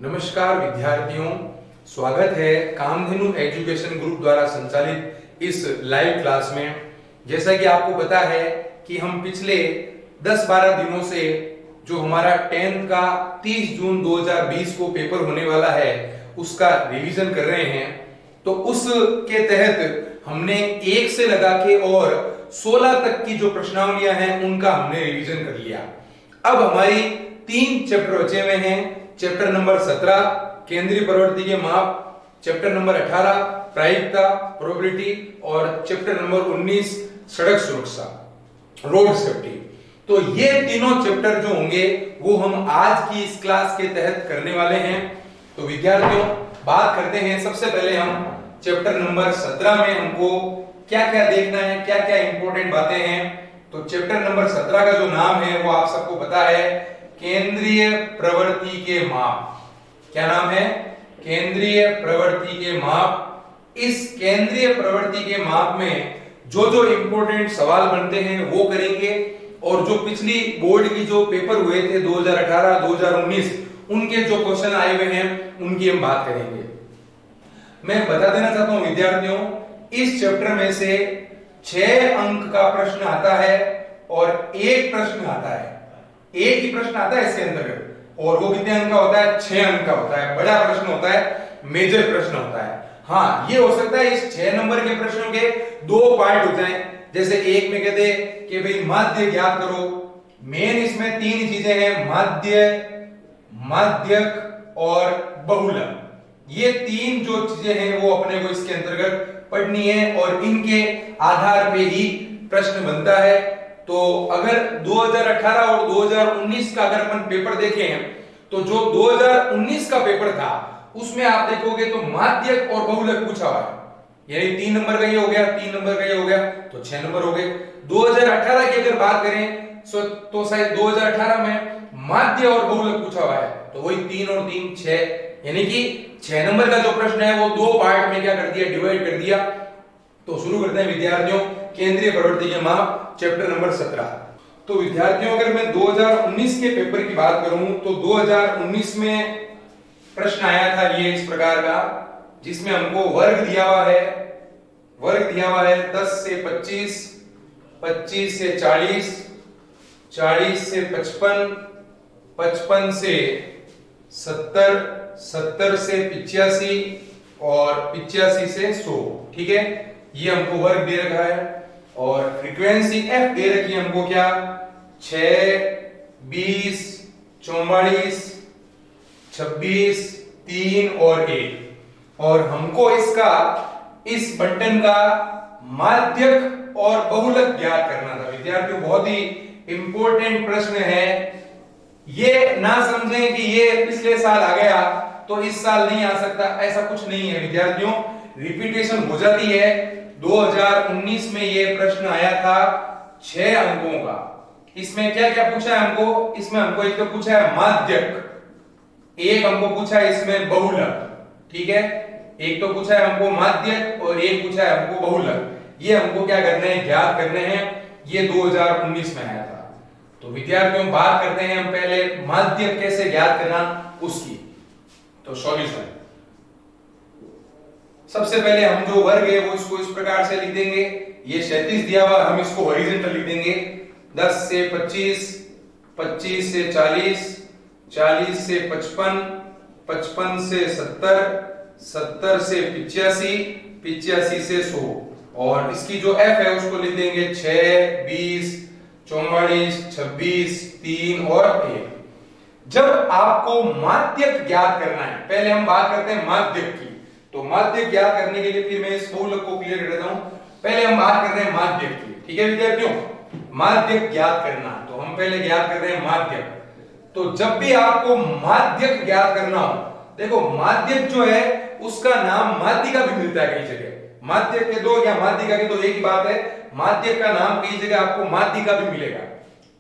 नमस्कार विद्यार्थियों, स्वागत है कामधेनु एजुकेशन ग्रुप द्वारा संचालित इस लाइव क्लास में। जैसा कि आपको पता है कि हम पिछले 10-12 दिनों से जो हमारा 10th का 30 जून 2020 को पेपर होने वाला है उसका रिवीजन कर रहे हैं। तो उसके तहत हमने 1 से लगा के और 16 तक की जो प्रश्नावलियां हैं उनका हमने रिवीजन कर लिया। अब हमारी 3 चैप्टर बचे हुए हैं। चैप्टर नंबर 17 केंद्रीय प्रवृत्ति के माप, चैप्टर नंबर 18 प्रायिकता प्रोबेबिलिटी और चैप्टर नंबर 19 सड़क सुरक्षा रोड सेफ्टी। तो ये तीनों चैप्टर जो होंगे वो हम आज की इस क्लास के तहत करने वाले हैं। तो विद्यार्थियों, बात करते हैं। सबसे पहले हम चैप्टर नंबर 17 में हमको क्या क्या देखना है, क्या क्या इंपॉर्टेंट बातें हैं। तो चैप्टर नंबर 17 का जो नाम है वो आप सबको पता है, केंद्रीय प्रवृत्ति के माप। क्या नाम है? केंद्रीय प्रवृत्ति के माप। इस केंद्रीय प्रवृत्ति के माप में जो जो इंपॉर्टेंट सवाल बनते हैं वो करेंगे, और जो पिछली बोर्ड की जो पेपर हुए थे 2018 2019 उनके जो क्वेश्चन आए हुए हैं उनकी हम बात करेंगे। मैं बता देना चाहता हूं विद्यार्थियों, इस चैप्टर में से 6 अंक का प्रश्न आता है और एक प्रश्न आता है, एक ही प्रश्न आता है इसके अंतर्गत, और वो कितने अंक का होता है? 6 अंक का होता है। बड़ा प्रश्न होता है, मेजर प्रश्न होता है। हाँ, ये हो सकता है इस 6 नंबर के प्रश्नों के 2 पार्ट हो जाएं। जैसे एक में कहते कि भाई माध्य ज्ञात करो। मेन इसमें 3 चीजें हैं, माध्य, माध्यक और बहुलक। ये 3 जो चीजें हैं वो अपने को इसके अंतर्गत पढ़नी है और इनके आधार पे ही प्रश्न बनता है। तो अगर 2018 और 2019 का अगर अपन पेपर देखें तो जो 2019 का पेपर था उसमें आप देखोगे तो माध्यक और बहुलक पूछा हुआ है, यानी 3 नंबर का ये हो गया, 3 नंबर का ये हो गया, तो 6 नंबर हो गए। 2018 की अगर बात करें तो शायद 2018 में माध्य और बहुलक पूछा हुआ है, तो वही 3 और 3 6, यानी कि 6 नंबर का जो प्रश्न है वो 2 पार्ट में क्या कर दिया, डिवाइड कर दिया। तो शुरू करते हैं विद्यार्थियों, केंद्रीय प्रवृत्ति के माप, चैप्टर नंबर 17। तो विद्यार्थियों, अगर मैं 2019 के पेपर की बात करूं तो 2019 में प्रश्न आया था ये इस प्रकार का, जिसमें हमको वर्ग दिया हुआ है, वर्ग दिया हुआ है 10 से 25, 25 से 40, 40 से 55, 55 से 70, 70 से 85 और 85 से 100। ठीक है, ये हमको वर्ग दे रखा है। और फ्रीक्वेंसी एफ दे रखी है हमको क्या, 6, 20, 44, 26, 3 और 1। और हमको इसका, इस बंटन का माध्यक और बहुलक ज्ञात करना था। विद्यार्थियों, बहुत ही इंपॉर्टेंट प्रश्न है। ये ना समझें कि ये पिछले साल आ गया तो इस साल नहीं आ सकता, ऐसा कुछ नहीं है विद्यार्थियों। रिपीटेशन हो जाती है। 2019 में ये प्रश्न आया था 6 अंकों का। इसमें क्या क्या पूछा है हमको? इसमें हमको एक तो पूछा है माध्यक, एक हमको पूछा है इसमें बहुलक। ठीक है, एक तो पूछा है हमको माध्यक और एक पूछा है हमको बहुलक। ये हमको क्या करने हैं, ज्ञात करने हैं। ये 2019 में आया था। तो विद्यार्थियों, बात करते हैं हम पहले माध्यक कैसे ज्ञात करना उसकी। तो सॉल्यूशन, सबसे पहले हम जो वर्ग है वो इसको इस प्रकार से लिख देंगे। ये 37 दिया हुआ, हम इसको हॉरिजॉन्टल लिख देंगे। 10 से 25, 25 से 40, 40 से 55, 55 से 70, 70 से 85, 85 से 100। और इसकी जो f है उसको लिख देंगे 6, 20, 44, 26, 3 और 1। जब आपको माध्यक ज्ञात करना है, पहले हम बात करते हैं माध्यक की। तो माध्यक ज्ञात करने के लिए फिर मैं इस बहुलक को क्लियर कर देता हूं। पहले हम बात कर रहे हैं माध्यक की। ठीक है विद्यार्थियों, माध्यक ज्ञात करना, तो हम पहले ज्ञात कर रहे हैं माध्यक। तो जब भी आपको माध्यक ज्ञात करना हो, देखो माध्यक जो है उसका नाम माध्यिका भी मिलता है कई जगह। माध्यक के दो या माध्यिका के दो एक ही बात है। माध्यक का नाम कई जगह आपको माध्यिका भी मिलेगा।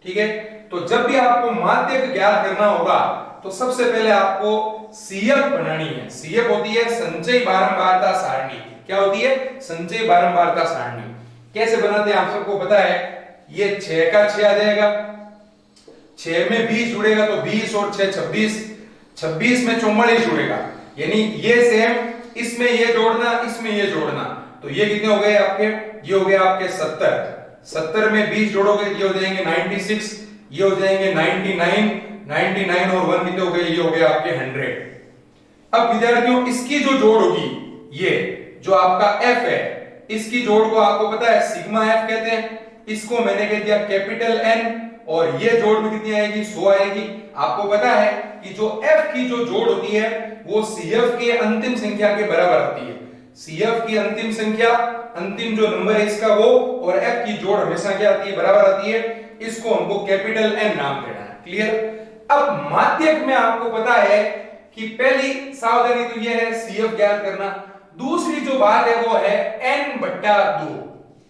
ठीक है, तो जब भी आपको माध्यक ज्ञात करना होगा तो सबसे पहले आपको सीएफ बनानी है। सीएफ होती है संचयी बारंबारता सारणी। क्या होती है? संचयी बारंबारता सारणी। कैसे बनाते हैं आप सबको पता है। ये 6 का 6 आ जाएगा, 6 में 20 जुड़ेगा तो 20 और 6 26, 26 में 44 जुड़ेगा, यानी ये सेम, इसमें ये जोड़ना, इसमें ये जोड़ना, तो ये कितने हो गए आपके, ये हो गए आपके 70। 70 में 20 जोड़ोगे ये हो जाएंगे 96, ये हो जाएंगे 99, 99 और 1 कितने हो गए, ये हो गए आपके 100। अब विद्यार्थियों इसकी जो जोड़ होगी, ये जो आपका f है, इसकी जोड़ को आपको पता है सिग्मा f कहते हैं, इसको मैंने कह दिया कैपिटल N, और ये जोड़ में कितनी आएगी, 100 आएगी। आपको पता है कि जो f की जो जोड़ होती है वो CF के अंतिम संख्या के बराबर होती है। CF की अंतिम संख्या, अंतिम जो नंबर है इसका वो, और f की जोड़ हमेशा क्या आती है, बराबर आती है। इसको हमको कैपिटल N नाम देना है। क्लियर। अब माध्यक में आपको पता है कि पहली सावधानी तो ये है CF ज्ञात करना, दूसरी जो बात है वो है n/2।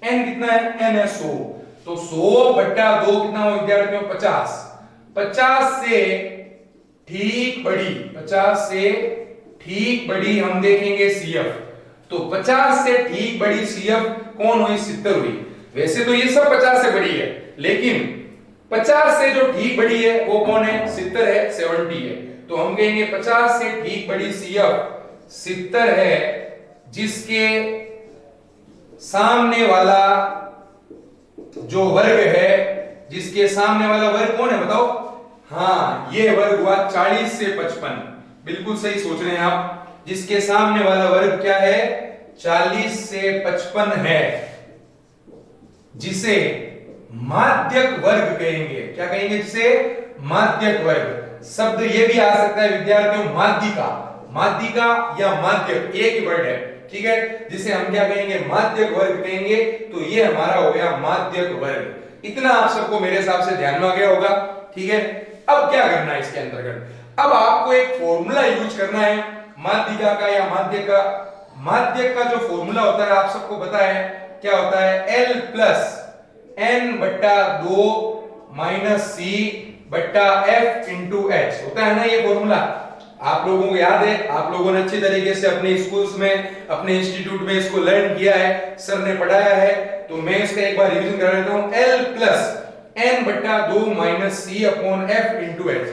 n कितना है, n है 100, तो 100/2 कितना हो विद्यार्थियों, 50। 50 से ठीक बड़ी, 50 से ठीक बड़ी हम देखेंगे CF, तो 50 से ठीक बड़ी CF कौन हुई, 70 हुई। वैसे तो ये सब 50 से बड़ी है, लेकिन 50 से जो ठीक बड़ी है वो कौन है, 70 है, 70 है। तो हम कहेंगे 50 से ठीक बड़ी CF 70 है, जिसके सामने वाला जो वर्ग है, जिसके सामने वाला वर्ग कौन है बताओ, हाँ ये वर्ग हुआ 40 से 55। बिल्कुल सही सोच रहे हैं आप, जिसके सामने वाला वर्ग क्या है, 40 से 55 है, जिसे माध्यक वर्ग कहेंगे। क्या कहेंगे, जिसे माध्यक वर्ग। शब्द ये भी आ सकता है विद्यार्थियों माध्यिका, माध्यिका या माध्यक एक ही वर्ड है, ठीक है, जिसे हम क्या कहेंगे, माध्यक वर्ग कहेंगे। तो ये हमारा हो गया माध्यक वर्ग। इतना आप सबको मेरे हिसाब से ध्यान में आ गया होगा, ठीक है। अब क्या करना है इसके अंतर्गत, अब आपको एक फॉर्मूला यूज करना है माध्यिका का या माध्यक का। माध्यक का जो फॉर्मूला होता है आप सबको पता है क्या होता है, L plus n/2 minus C/F into H होता है ना ये फॉर्मूला। आप लोगों को याद है, आप लोगों ने अच्छी तरीके से अपने स्कूल्स में, अपने इंस्टीट्यूट में इसको लर्न किया है, सर ने पढ़ाया है, तो मैं इसका एक बार रिवीजन करा देता हूं। L plus n/2 minus C/F into H।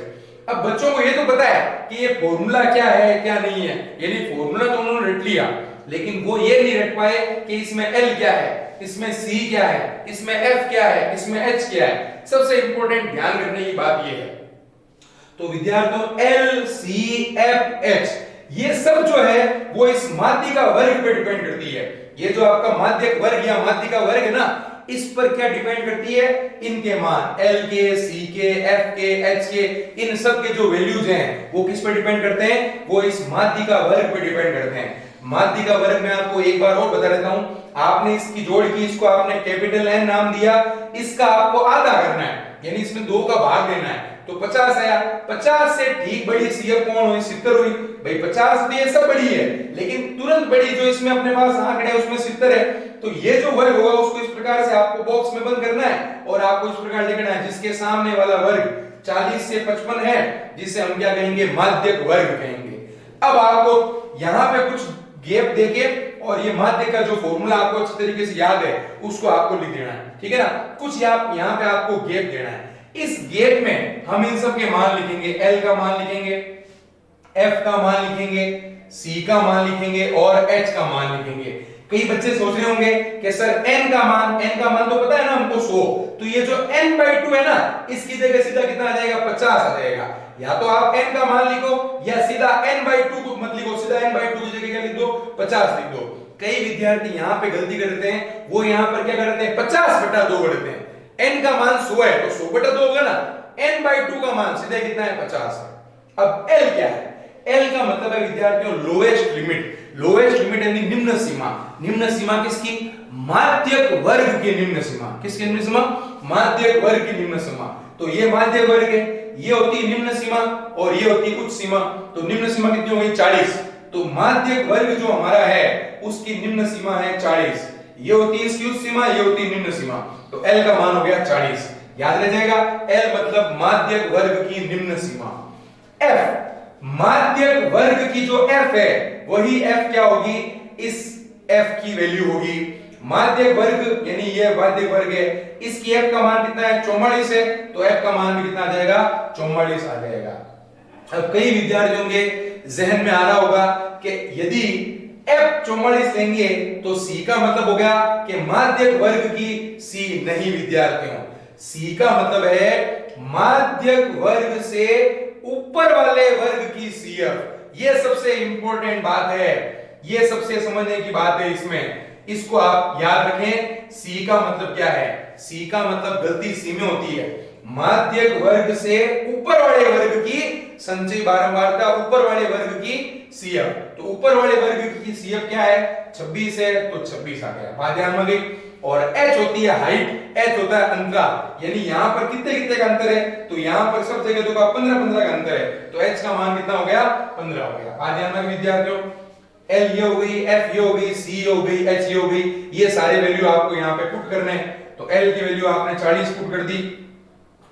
अब बच्चों को ये तो पता है कि ये फॉर्मूला क्या है क्या नहीं है, यानी फॉर्मूला तो उन्होंने रट लिया, लेकिन वो ये नहीं रट पाए कि इसमें L क्या है, इसमें C क्या है, इसमें F क्या है, इसमें H क्या है। सबसे इंपॉर्टेंट ध्यान रखने की बात ये है। तो विद्यार्थियों L C F H ये सब जो है वो इस माध्यिका वर्ग पे डिपेंड करती है। ये जो आपका माध्यक वर्ग या माध्यिका वर्ग है ना, इस पर क्या डिपेंड करती है, इनके मान L के, C के, F के, H के, इन सब के जो वैल्यूज हैं वो किस पर डिपेंड करते हैं, वो इस माध्यिका वर्ग पर डिपेंड करते हैं। माध्यिका वर्ग में आपको एक बार और बता देता हूं, आपने इसकी जोड़ की, इसको आपने कैपिटल N नाम दिया, इसका आपको आधा करना है, यानी इसमें 2 का भाग देना है, तो 50 आया। 50 से ठीक बड़ी CF कौन हुई, 70 हुई। भाई 50 भी ये सब बड़ी है, लेकिन तुरंत बड़ी जो इसमें अपने पास आंकड़े है उसमें 70 है। तो ये जो वर्ग होगा उसको इस प्रकार से आपको बॉक्स में बंद करना है, और आपको इस प्रकार लिखना है, जिसके सामने वाला वर्ग 40 से 55 है, जिसे हम क्या कहेंगे, माध्यक वर्ग कहेंगे। अब आपको यहां पे कुछ गैप देके, और ये माध्यक का जो फॉर्मूला आपको अच्छी तरीके से याद है उसको आपको लिख देना है, ठीक है ना। कुछ यहां पे आपको गैप देना है। इस गैप में हम इन सब के मान लिखेंगे, L का मान लिखेंगे, F का मान लिखेंगे, C का मान लिखेंगे और H का मान लिखेंगे। कई बच्चे सोच रहे होंगे कि सर n का मान तो पता है ना हमको 100, तो ये जो n/2 है ना, इसकी जगह सीधा कितना आ जाएगा, 50 आ जाएगा। या तो आप n का मान लिखो या सीधा n/2 को मत लिखो, सीधा n/2 की जगह क्या लिख दो, 50 लिख दो। कई विद्यार्थी यहाँ पे गलती करते हैं, वो यहाँ पर क्या करते हैं, 50/2 करते हैं। n का मान 100 है तो 100/2 होगा ना, n/2 का मान सीधे कितना है, 50 है। अब L क्या है, L का मतलब है विद्यार्थियों लोएस्ट लिमिट। लोएस्ट लिमिट यानी निम्न सीमा। निम्न सीमा किसकी, माध्यक वर्ग की निम्न सीमा। किसकी निम्न सीमा, माध्यक वर्ग की निम्न सीमा। तो ये माध्यक वर्ग है, ये होती निम्न सीमा और ये होती उच्च सीमा। तो निम्न सीमा कितनी होगी, 40। तो माध्यक वर्ग जो हमारा है उसकी निम्न सीमा है 40। ये होती है इसकी उच्च सीमा, ये होती है निम्न सीमा। तो L का मान हो गया 40, याद रह जाएगा। L मतलब माध्यक वर्ग की निम्न सीमा। F माध्यक वर्ग की जो F है वही F क्या होगी, इस F की वैल्यू होगी। माध्यक वर्ग यानी ये माध्यक वर्ग है, इसकी F का मान कितना है, 44 है, तो F का मान भी कितना आ जाएगा, 44 आ जाएगा। अब कई विद्यार्थियों के जहन में आ रहा होगा कि यदि F 44 लेंगे तो C का मतलब हो गया कि माध्यक वर्ग की C नहीं विद्यार्थियों, C का मतलब है माध्यक वर्ग से ऊपर वाले वर्ग की CF। ये सबसे इंपॉर्टेंट बात है, ये सबसे समझने की बात है इसमें, इसको आप याद रखें। C का मतलब क्या है? C का मतलब गलती C में होती है, माध्यक वर्ग से ऊपर वाले वर्ग की संचयी बारंबारता, ऊपर वाले वर्ग की CF। तो ऊपर वाले वर्ग की CF क्या है? 26 है, तो 26 आ गया, बात ध्यान में गई। और h होती है हाइट, h होता है अंतराल, यानी यहां पर कितने कितने का अंतर है? तो यहां पर सब जगह तो 15 का अंतर है, तो h का मान कितना हो गया? 15 हो गया, बात ध्यान में विद्यार्थियों। L ये हो गई, F ये हो गई, C ये हो गई, H ये हो गई, ये सारे वैल्यू आपको यहाँ पे पुट करने हैं। तो L की वैल्यू आपने 40 पुट कर दी,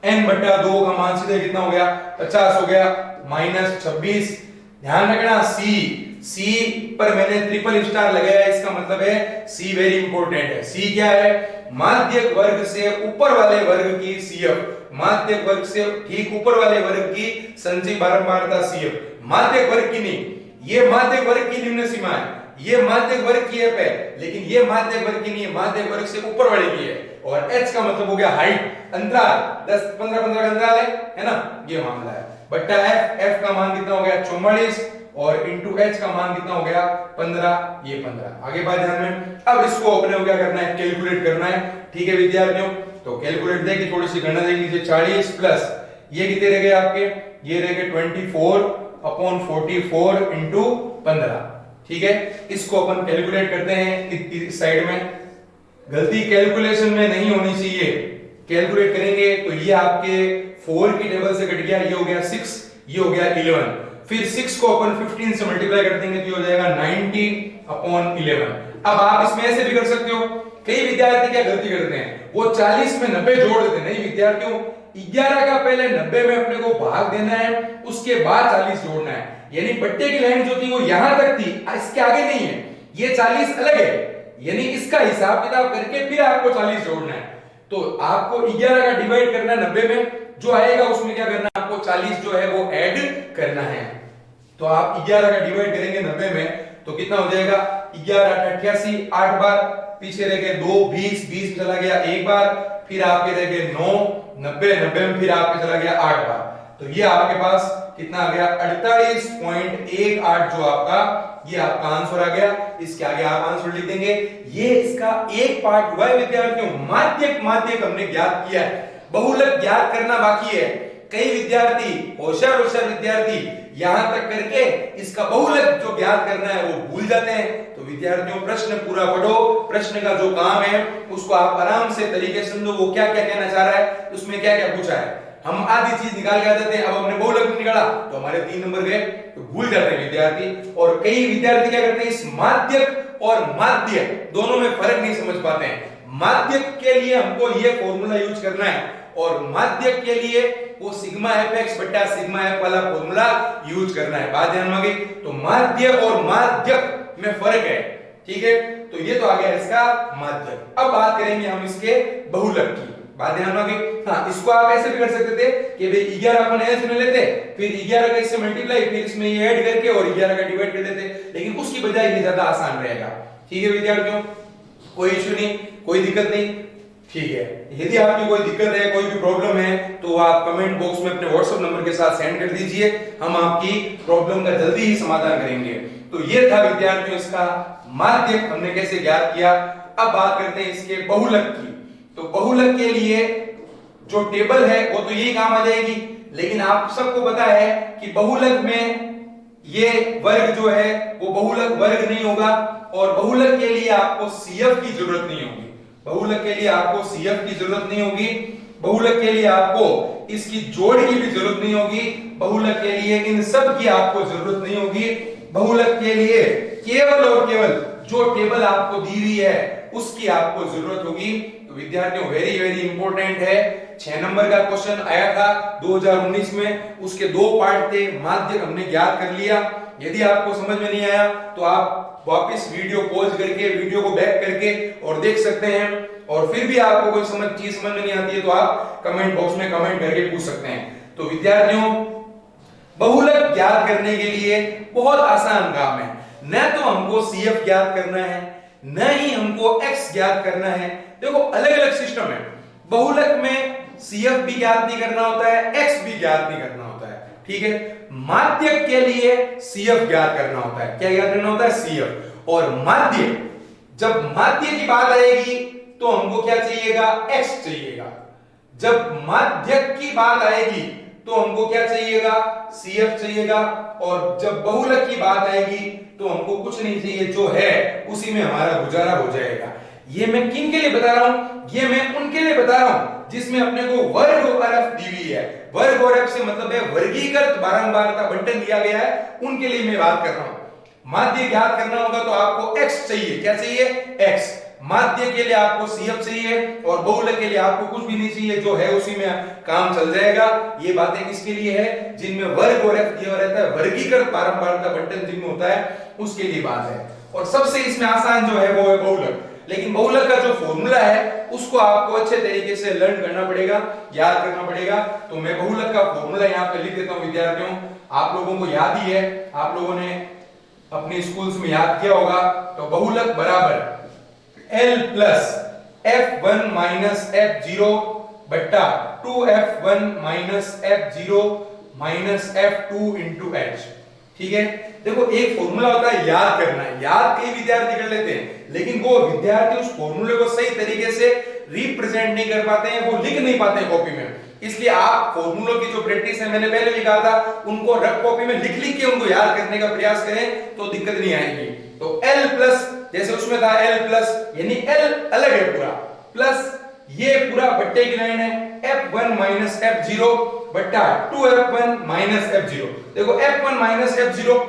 n बटा 2 का मान सीधे कितना हो गया? 50 हो गया, माइनस 26। ध्यान रखना C पर मैंने ट्रिपल स्टार लगाया, इसका मतलब है C वेरी इंपॉर्टेंट है। C क्या है? माध्यक वर्ग से ऊपर वाले वर्ग की CF, माध्यक वर्ग से ठीक ऊपर वाले वर्ग की संचयी बारंबारता CF, माध्यक वर्ग की नहीं, ये माध्यक वर्ग की निम्न सीमा है, ये माध्यक वर्ग की F है, लेकिन ये माध्यक वर्ग की नहीं है, माध्यक वर्ग से ऊपर वाले की है। और H का मतलब हो गया हाइट, अंतराल 10-15 का अंतराल है ना, ये मामला है। बट्टा F का मान कितना हो गया? 44, और इंटू H का मान कितना हो गया? 15, ये 15। आगे बात ध्यान में, अब इसको अपने को क्या करना है? कैलकुलेट करना है, ठीक है विद्यार्थियों। तो कैलकुलेट देखिए, थोड़ी सी गणना देख लीजिए, 40 प्लस ये कितने रह गए आपके? ये रह गए 24/44 इंटू 15, ठीक है। इसको अपन कैलकुलेट करते हैं इस साइड में, गलती कैलकुलेशन में नहीं होनी चाहिए। कैलकुलेट करेंगे तो ये आपके 4 की टेबल से कट गया, ये हो गया 6, ये हो गया 11, फिर 6 को अपन 15 से मल्टीप्लाई कर देंगे तो ये हो जाएगा 90/11। अब आप इसमें ऐसे भी कर सकते हो, कई विद्यार्थी क्या गलती करते हैं, वो 40 में 90 जोड़ देते हैं। नहीं विद्यार्थियों, 11 का पहले 90 में अपने को भाग देना है, उसके बाद 40 जोड़ना है। यानी बट्टे की लाइन जो थी वो यहां तक थी, इसके आगे नहीं है, ये 40 अलग है, यानी इसका हिसाब किताब करके फिर आपको 40 जोड़ना है। तो आपको 11 का डिवाइड करना है 90 में, जो आएगा उसमें क्या करना है? आपको 40 जो है वो ऐड करना है। तो आप 11 का डिवाइड करेंगे 90 में तो कितना हो जाएगा? 11 88, 8 बार, पीछे रह गए 2, 20 चला गया 1 बार, फिर आपके रह गए 9, 90 में फिर आपके चला गया 8 बार। तो ये आपके पास कितना आ गया? 48.18 जो आपका, ये आपका आंसर आ गया। इसके आगे आप आंसर लिख देंगे। ये इसका एक पार्ट हुआ है विद्यार्थियों, माध्यक हमने ज्ञात किया है, बहुलक ज्ञात करना बाकी है। कई विद्यार्थी, होशियार विद्यार्थी यहां तक करके इसका बहुलक जो ज्ञात करना है वो भूल जाते हैं। तो विद्यार्थियों प्रश्न पूरा पढ़ो, प्रश्न का जो काम है उसको आप आराम से तरीके से समझो, वो क्या क्या कहना चाह रहा है, उसमें क्या क्या पूछा है। हम आधी चीज निकाल के आ जाते हैं, अब हमने बहुलक निकाला तो हमारे 3 नंबर गए, तो भूल जाते हैं विद्यार्थी। और कई विद्यार्थी क्या करते हैं, इस माध्यक और माध्य दोनों में फर्क नहीं समझ पाते हैं। माध्यक के लिए हमको ये फॉर्मूला यूज करना है, और माध्यक के लिए वो सिग्मा fx बटा सिग्मा f वाला फॉर्मूला यूज करना है, बात ध्यान में आ गई। तो माध्य और माध्यक में फर्क है, ठीक है। तो ये तो आ गया इसका माध्यक। अब बात करेंगे हम इसके बहुलक की, बात ध्यान में आ गई। हाँ, इसको आप ऐसे भी कर सकते थे कि भाई 11 अपन ऐसे में लेते, फिर 11 का इससे मल्टीप्लाई, फिर इसमें ये ऐड करके और 11 का डिवाइड कर देते, लेकिन उसकी बजाय ये ज्यादा आसान रहेगा, ठीक है विद्यार्थियों। कोई इश्यू नहीं, कोई दिक्कत नहीं, ठीक है। यदि आपकी कोई दिक्कत है, कोई भी प्रॉब्लम है, तो आप कमेंट बॉक्स में अपने व्हाट्सएप नंबर के साथ सेंड कर दीजिए, हम आपकी प्रॉब्लम का जल्दी ही समाधान करेंगे। तो ये था विद्यार्थियों इसका माध्यक हमने कैसे ज्ञात किया। अब बात करते हैं इसके बहुलक की। तो बहुलक के लिए जो टेबल है वो तो यही काम आ जाएगी, लेकिन आप सबको पता है कि बहुलक में ये वर्ग जो है वो बहुलक वर्ग नहीं होगा, और बहुलक के लिए आपको CF की जरूरत नहीं होगी, बहुलक के लिए आपको CF की जरूरत नहीं होगी, बहुलक के लिए आपको इसकी जोड़ की भी जरूरत नहीं होगी, बहुलक के लिए इन सब की आपको जरूरत नहीं होगी। बहुलक के लिए केवल और केवल जो टेबल आपको दी हुई है उसकी आपको जरूरत होगी। तो विद्यार्थियों वेरी वेरी इंपॉर्टेंट है, 6 नंबर का क्वेश्चन आया था 2019 में, उसके 2 पार्ट थे, माध्यक हमने ज्ञात कर लिया। यदि आपको समझ में नहीं आया तो आप वापस वीडियो पॉज करके वीडियो को बैक करके और देख सकते हैं, और फिर भी आपको कोई चीज समझ में नहीं आती है तो आप कमेंट बॉक्स में कमेंट करके पूछ सकते हैं। तो विद्यार्थियों बहुलक ज्ञात करने के लिए बहुत आसान काम है। न तो हमको CF ज्ञात करना है, न ही हमको x ज्ञात करना है। देखो अलग अलग सिस्टम है। बहुलक में CF भी ज्ञात नहीं करना होता है, x भी ज्ञात नहीं करना होता है, ठीक है। माध्यक के लिए CF ज्ञात करना होता है। क्या ज्ञात करना होता है? CF। और माध्य, जब माध्य की बात आएगी तो हमको क्या चाहिएगा? x चाहिएगा। जब माध्यक की बात आएगी तो हमको क्या चाहिएगा? CF चाहिएगा। और जब बहुलक की बात आएगी तो हमको कुछ नहीं चाहिए, जो है उसी में हमारा गुजारा हो जाएगा। ये मैं किन के लिए बता रहा हूं? ये मैं उनके लिए बता रहा हूं जिसमें अपने को वर्ग और f दी हुई है। वर्ग और f से मतलब है वर्गीकृत बारंबारता बंटन दिया गया है, उनके लिए मैं बात कर रहा हूं। माध्य ज्ञात करना होगा तो आपको x चाहिए। क्या चाहिए? x। माध्य के लिए आपको CF चाहिए और बहुलक के लिए आपको कुछ भी नहीं चाहिए, जो है उसी में काम चल जाएगा। ये बातें किसके लिए है? जिनमें वर्ग और f दिया रहता है, वर्गीकृत बारंबारता बंटन जिनमें होता है, उसके लिए बात है। और सबसे इसमें आसान जो है वो है बहुलक। लेकिन बहुलक का जो फॉर्मूला है उसको आपको अच्छे तरीके से लर्न करना पड़ेगा, याद करना पड़ेगा। तो मैं बहुलक का फॉर्मूला यहाँ पे लिख देता हूँ विद्यार्थियों, आप लोगों को याद ही है, आप लोगों ने अपने स्कूल्स में याद किया होगा। तो बहुलक बराबर L plus F1 minus F0 बट्टा 2F1 minus F0 minus F2 into H। ठीक है। देखो एक फॉर्मूला होता है याद करना है, याद कई विद्यार्थी कर लेते हैं, लेकिन वो विद्यार्थी उस फॉर्मूले को सही तरीके से रिप्रेजेंट नहीं कर पाते हैं, वो लिख नहीं पाते हैं कॉपी में। इसलिए आप फॉर्मूलों की जो प्रैक्टिस है, मैंने पहले लिखा था, उनको रफ कॉपी में लिख लिख के उनको याद करने का प्रयास करें तो दिक्कत नहीं आएगी। तो L प्लस, जैसे उसमें था L प्लस, यानी L अलग है पूरा, प्लस ये पूरा बट्टे की लाइन है F1 माइनस F0 बट्टा 2F1 माइनस F0। देखो F1 माइनस F0,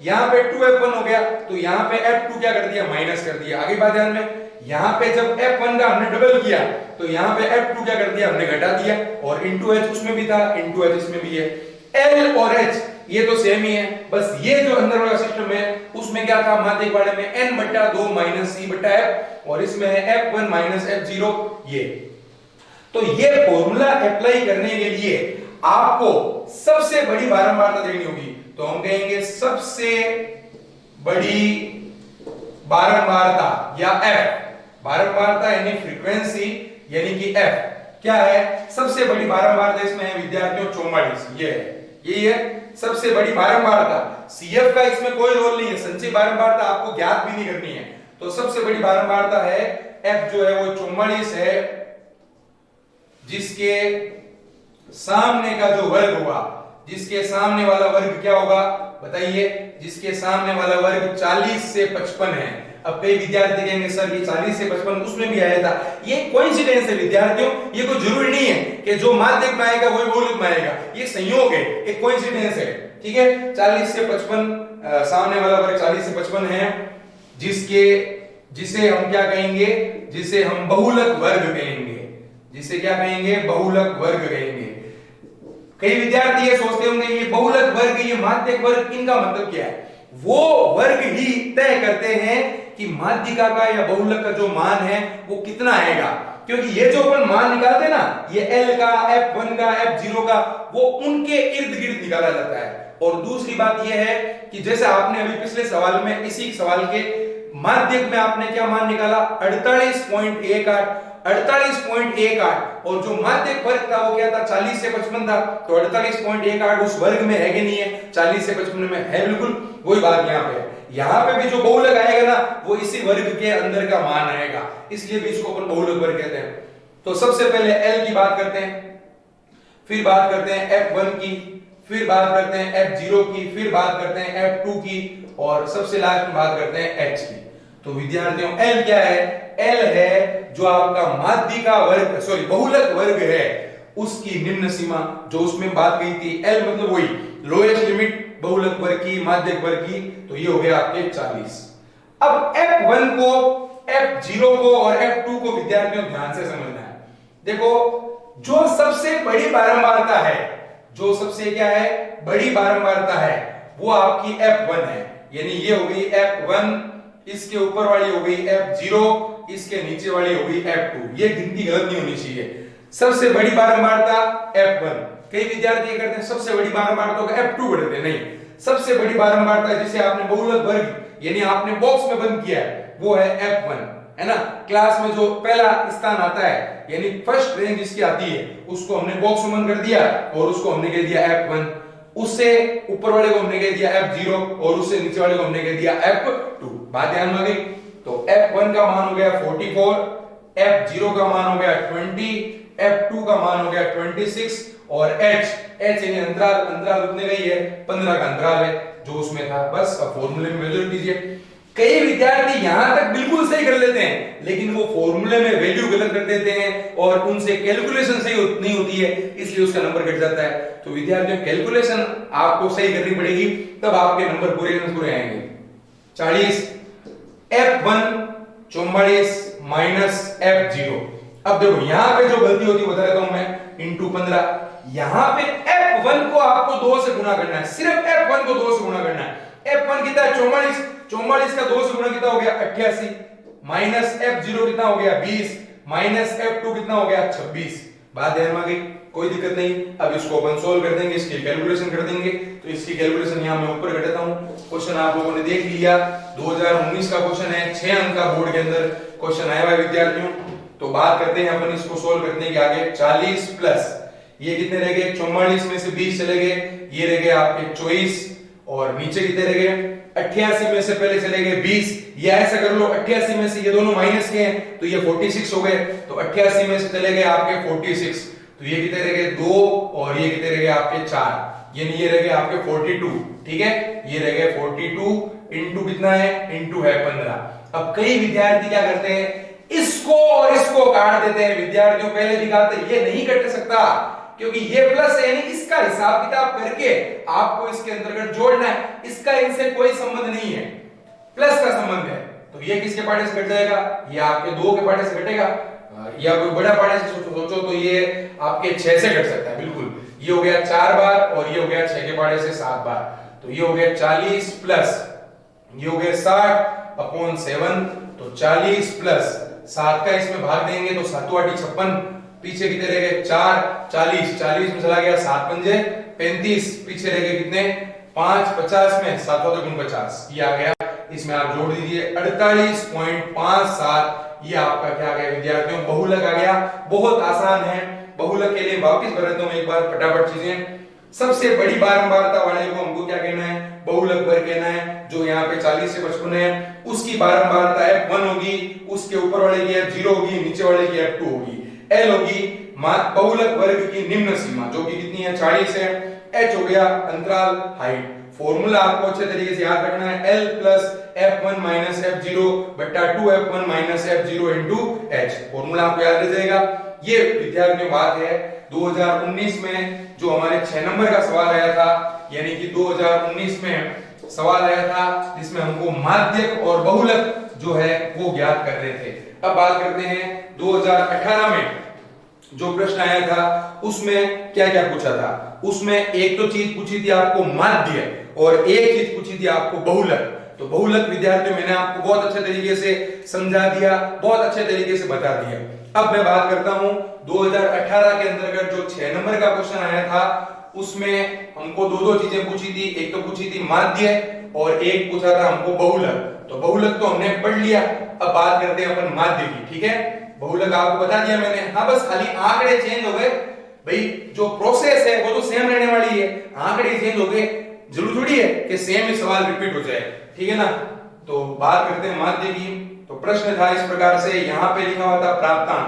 यहां पे 2F1 हो गया तो यहां पे F2 क्या कर दिया? माइनस कर दिया। आगे बात ध्यान में, यहां पे जब F1 का हमने डबल किया तो यहां पे F2 क्या कर दिया? हमने घटा दिया। और इंटू H उसमें भी था, इंटू H इसमें भी है। L और H ये तो सेम ही है, बस ये जो अंदर वाला सिस्टम है उसमें क्या था? माध्यक वाले में n बट्टा 2 माइनस c बट्टा f, और इसमें है F1 माइनस F0 ये। तो ये फॉर्मूला अप्लाई करने के लिए आपको सबसे बड़ी बारंबारता देनी होगी। तो हम कहेंगे सबसे बड़ी बारंबारता या f, बारंबारता यानी फ्रीक्वेंसी यानी कि f क्या है? सबसे बड़ी बारंबारता इसमें है विद्यार्थियों 44। ये है, ये है सबसे बड़ी बारंबारता। CF का इसमें कोई रोल नहीं है, संचयी बारंबारता आपको ज्ञात भी नहीं करनी है। तो सबसे बड़ी बारंबारता है f जो है वो 44 है, जिसके सामने का जो वर्ग होगा, जिसके सामने वाला वर्ग क्या होगा बताइए? जिसके सामने वाला वर्ग 40 से 55 है। अब कई विद्यार्थी कहेंगे सर ये 40 से 55 उसमें भी आया था। ये कोइंसिडेंस है विद्यार्थियों, ये कोई जरूरी नहीं है कि जो माध्यक में आएगा वही बहुलक में आएगा, ये संयोग है, एक कोइंसिडेंस है। ठीक है, 40 से 55 सामने वाला वर्ग 40 से 55 है, जिसे हम क्या कहेंगे? जिसे हम बहुलक वर्ग कहेंगे। जिसे क्या कहेंगे? बहुलक वर्ग कहेंगे। कई विद्यार्थी ये सोचते होंगे ये बहुलक वर्ग, ये माध्यक वर्ग, इनका मतलब क्या है? वो वर्ग ही तय करते हैं कि माध्यिका का या बहुलक का जो मान है वो कितना आएगा। क्योंकि ये जो अपन मान निकालते हैं ना, ये L का, F1 का, F0 का, वो उनके इर्द गिर्द निकाला जाता है। और दूसरी बात यह है कि जैसे आपने अभी पिछले सवाल में, इसी सवाल के माध्यक में आपने क्या मान निकाला? 48.18, 48.18, और जो माध्यक वर्ग था वो क्या था? 40 से 55 था। तो 48.18 उस वर्ग में है कि नहीं है? 40 से 55 में है, बिल्कुल वही बात यहाँ पे है। यहाँ पे भी जो बहुलक आएगा ना वो इसी वर्ग के अंदर का मान आएगा, इसलिए भी इसको अपन बहुलक वर्ग कहते हैं। तो सबसे पहले L की बात करते हैं, फिर बात करते हैं F1 की, फिर बात करते हैं F0 की, फिर बात करते हैं F2 की, और सबसे लास्ट में बात करते हैं H की। तो विद्यार्थियों L क्या है? L है जो आपका माध्यिका वर्ग, सॉरी बहुलक वर्ग है, उसकी निम्न सीमा, जो उसमें बात गई थी। L मतलब वही लोएस्ट लिमिट बहुलक वर्ग की, माध्यक वर्ग की। तो ये हो गया आपके 40। अब F1 को, F0 को और F2 को विद्यार्थियों ध्यान से समझना है। देखो जो सबसे बड़ी बारंबारता है, जो सबसे क्या है? बड़ी बारंबारता है, वो आपकी F1 है, यानी ये हो गई F1, इसके ऊपर वाली हो गई F0, इसके नीचे वाली हो गई F2। ये गिनती गलत नहीं होनी चाहिए। सबसे बड़ी बारंबारता F1। कई विद्यार्थी ये करते हैं सबसे बड़ी बारंबारता को F2 करते हैं, नहीं, सबसे बड़ी बारंबारता जिसे आपने बहुलक वर्ग यानी आपने बॉक्स में बंद किया है वो है F1, है ना। क्लास में जो पहला स्थान आता है यानी फर्स्ट रैंक जिसकी आती है उसको हमने बॉक्स में बंद कर दिया और उसको हमने कह दिया F1, उससे ऊपर वाले को हमने कह दिया F0 और उससे नीचे वाले को हमने कह दिया F2। बात ध्यान में आ गई। तो F1 का मान हो गया 44, F0 का मान हो गया 20, F2 का मान हो गया 26 और H यानी अंतराल उतने का ही है, 15 का अंतराल है जो उसमें था। बस अब फॉर्मूले में वैल्यू कीजिए। कई विद्यार्थी यहां तक बिल्कुल सही कर लेते हैं लेकिन वो फॉर्मूले में वैल्यू गलत कर देते हैं और उनसे कैलकुलेशन सही नहीं होती है, इसलिए उसका नंबर घट जाता है। तो विद्यार्थियों कैलकुलेशन आपको सही करनी पड़ेगी तब आपके नंबर पूरे आएंगे। 40 F1 44 माइनस F0। अब देखो यहां पे जो गलती होती है बता देता हूं मैं, इंटू 15। यहां पे F1 को आपको 2 से गुणा करना है, सिर्फ F1 को 2 से गुणा करना है। F1 कितना है 44, 44 का 2 से गुणा कितना हो गया 88, माइनस F0 कितना हो गया 20, माइनस F2 कितना हो गया 26। बात ध्यान में आ गई, कोई दिक्कत नहीं। अब इसको अपन सोल्व कर देंगे, इसकी कैलकुलेशन कर देंगे। तो इसकी कैलकुलेशन यहां मैं ऊपर कर देता हूं। क्वेश्चन आप लोगों ने देख लिया, 2019 का क्वेश्चन है, 6 अंक का बोर्ड के अंदर क्वेश्चन आया हुआ है विद्यार्थियों। तो बात करते हैं अपन इसको सोल्व करने के आगे। 40 प्लस ये कितने रह गए 44 में से 20 चले गए, ये रह गए आपके 24 और नीचे कितने रह गए 88 में से पहले चले गए 20। ये ऐसा कर लो 88 में से ये दोनों माइनस के हैं तो ये 46 हो गए, तो 88 में से चले गए आपके 46, तो ये कितने रह गए 2 और ये कितने रह गए आपके 4, यानी ये रह गए आपके 42। ठीक है, ये रह गए 42 इंटू कितना है इंटू है 15। अब कई विद्यार्थी क्या करते हैं इसको और इसको काट देते हैं। विद्यार्थियों पहले भी कहा था ये नहीं कट सकता क्योंकि ये प्लस है, यानी इसका हिसाब किताब करके आपको इसके अंतर्गत जोड़ना है, इसका इनसे कोई संबंध नहीं है, प्लस का संबंध है। तो ये किसके पार्टे से घट जाएगा, ये आपके 2 के पार्टे से घटेगा, या कोई बड़ा पार्टे से सोचो तो ये आपके 6 से घट सकता है। बिल्कुल, ये हो गया 4 बार और ये हो गया 6 के पार्टे से 7 बार, तो ये हो गया 40 प्लस ये हो गया 60 अपॉन 7, तो 40 प्लस 7 का इसमें भाग देंगे तो 7 8 56, पीछे कितने रह गए 4, 40 में चला गया 7 पंजे 35, पीछे रह गए कितने 5, 50 में 7 गुण 50, ये आ गया। इसमें आप जोड़ दीजिए 48.57, ये आपका क्या आ गया विद्यार्थियों बहुलक आ गया। बहुत आसान है, बहुलक के लिए वापस भरता हूं एक बार फटाफट चीजें। सबसे बड़ी बारंबारता वाले को हमको क्या कहना है बहुलक वर्ग कहना है, जो यहाँ पे 40 से 55 है उसकी बारंबारता F1 होगी, उसके ऊपर वाले की F0 होगी, नीचे वाले की F2 होगी। L होगी बहुलक वर्ग की निम्न सीमा जो कि कितनी है 40 है। H हो गया अंतराल हाइट। फॉर्मूला आपको अच्छे तरीके से याद रखना है, L plus F1 minus F0 बट्टा 2F1 minus F0 into H। Formula आपको याद रह जाएगा। ये विद्यार्थियों बात है 2019 में जो हमारे 6 नंबर का सवाल आया था, यानी कि 2019 में सवाल आया था जिसमें हमको माध्यक और बहुलक जो है वो ज्ञात कर रहे थे। अब बात करते हैं 2018 में जो प्रश्न आया था उसमें क्या क्या पूछा था। उसमें एक तो चीज पूछी थी आपको माध्य और एक चीज पूछी थी आपको बहुलक। तो बहुलक विद्यार्थियों मैंने आपको बहुत अच्छे तरीके से समझा दिया, बहुत अच्छे तरीके से बता दिया। अब मैं बात करता हूं 2018 के अंतर्गत जो 6 नंबर का क्वेश्चन आया था उसमें हमको दो चीजें पूछी थी, एक तो पूछी थी माध्य और एक पूछा था हमको बहुलक। तो बहुलक तो हमने पढ़ लिया, अब बात करते हैं अपन माध्य की। ठीक है, बहुलक आपको बता दिया मैंने, हाँ बस खाली आंकड़े चेंज हो गए। भाई जो प्रोसेस है वो तो सेम रहने वाली है, आंकड़े चेंज हो गए, जरूर थोड़ी है कि सेम ही सवाल रिपीट हो जाए। ठीक है ना, तो बात करते हैं माध्य की। तो प्रश्न था इस प्रकार से, यहाँ पे लिखा हुआ था प्राप्तांक।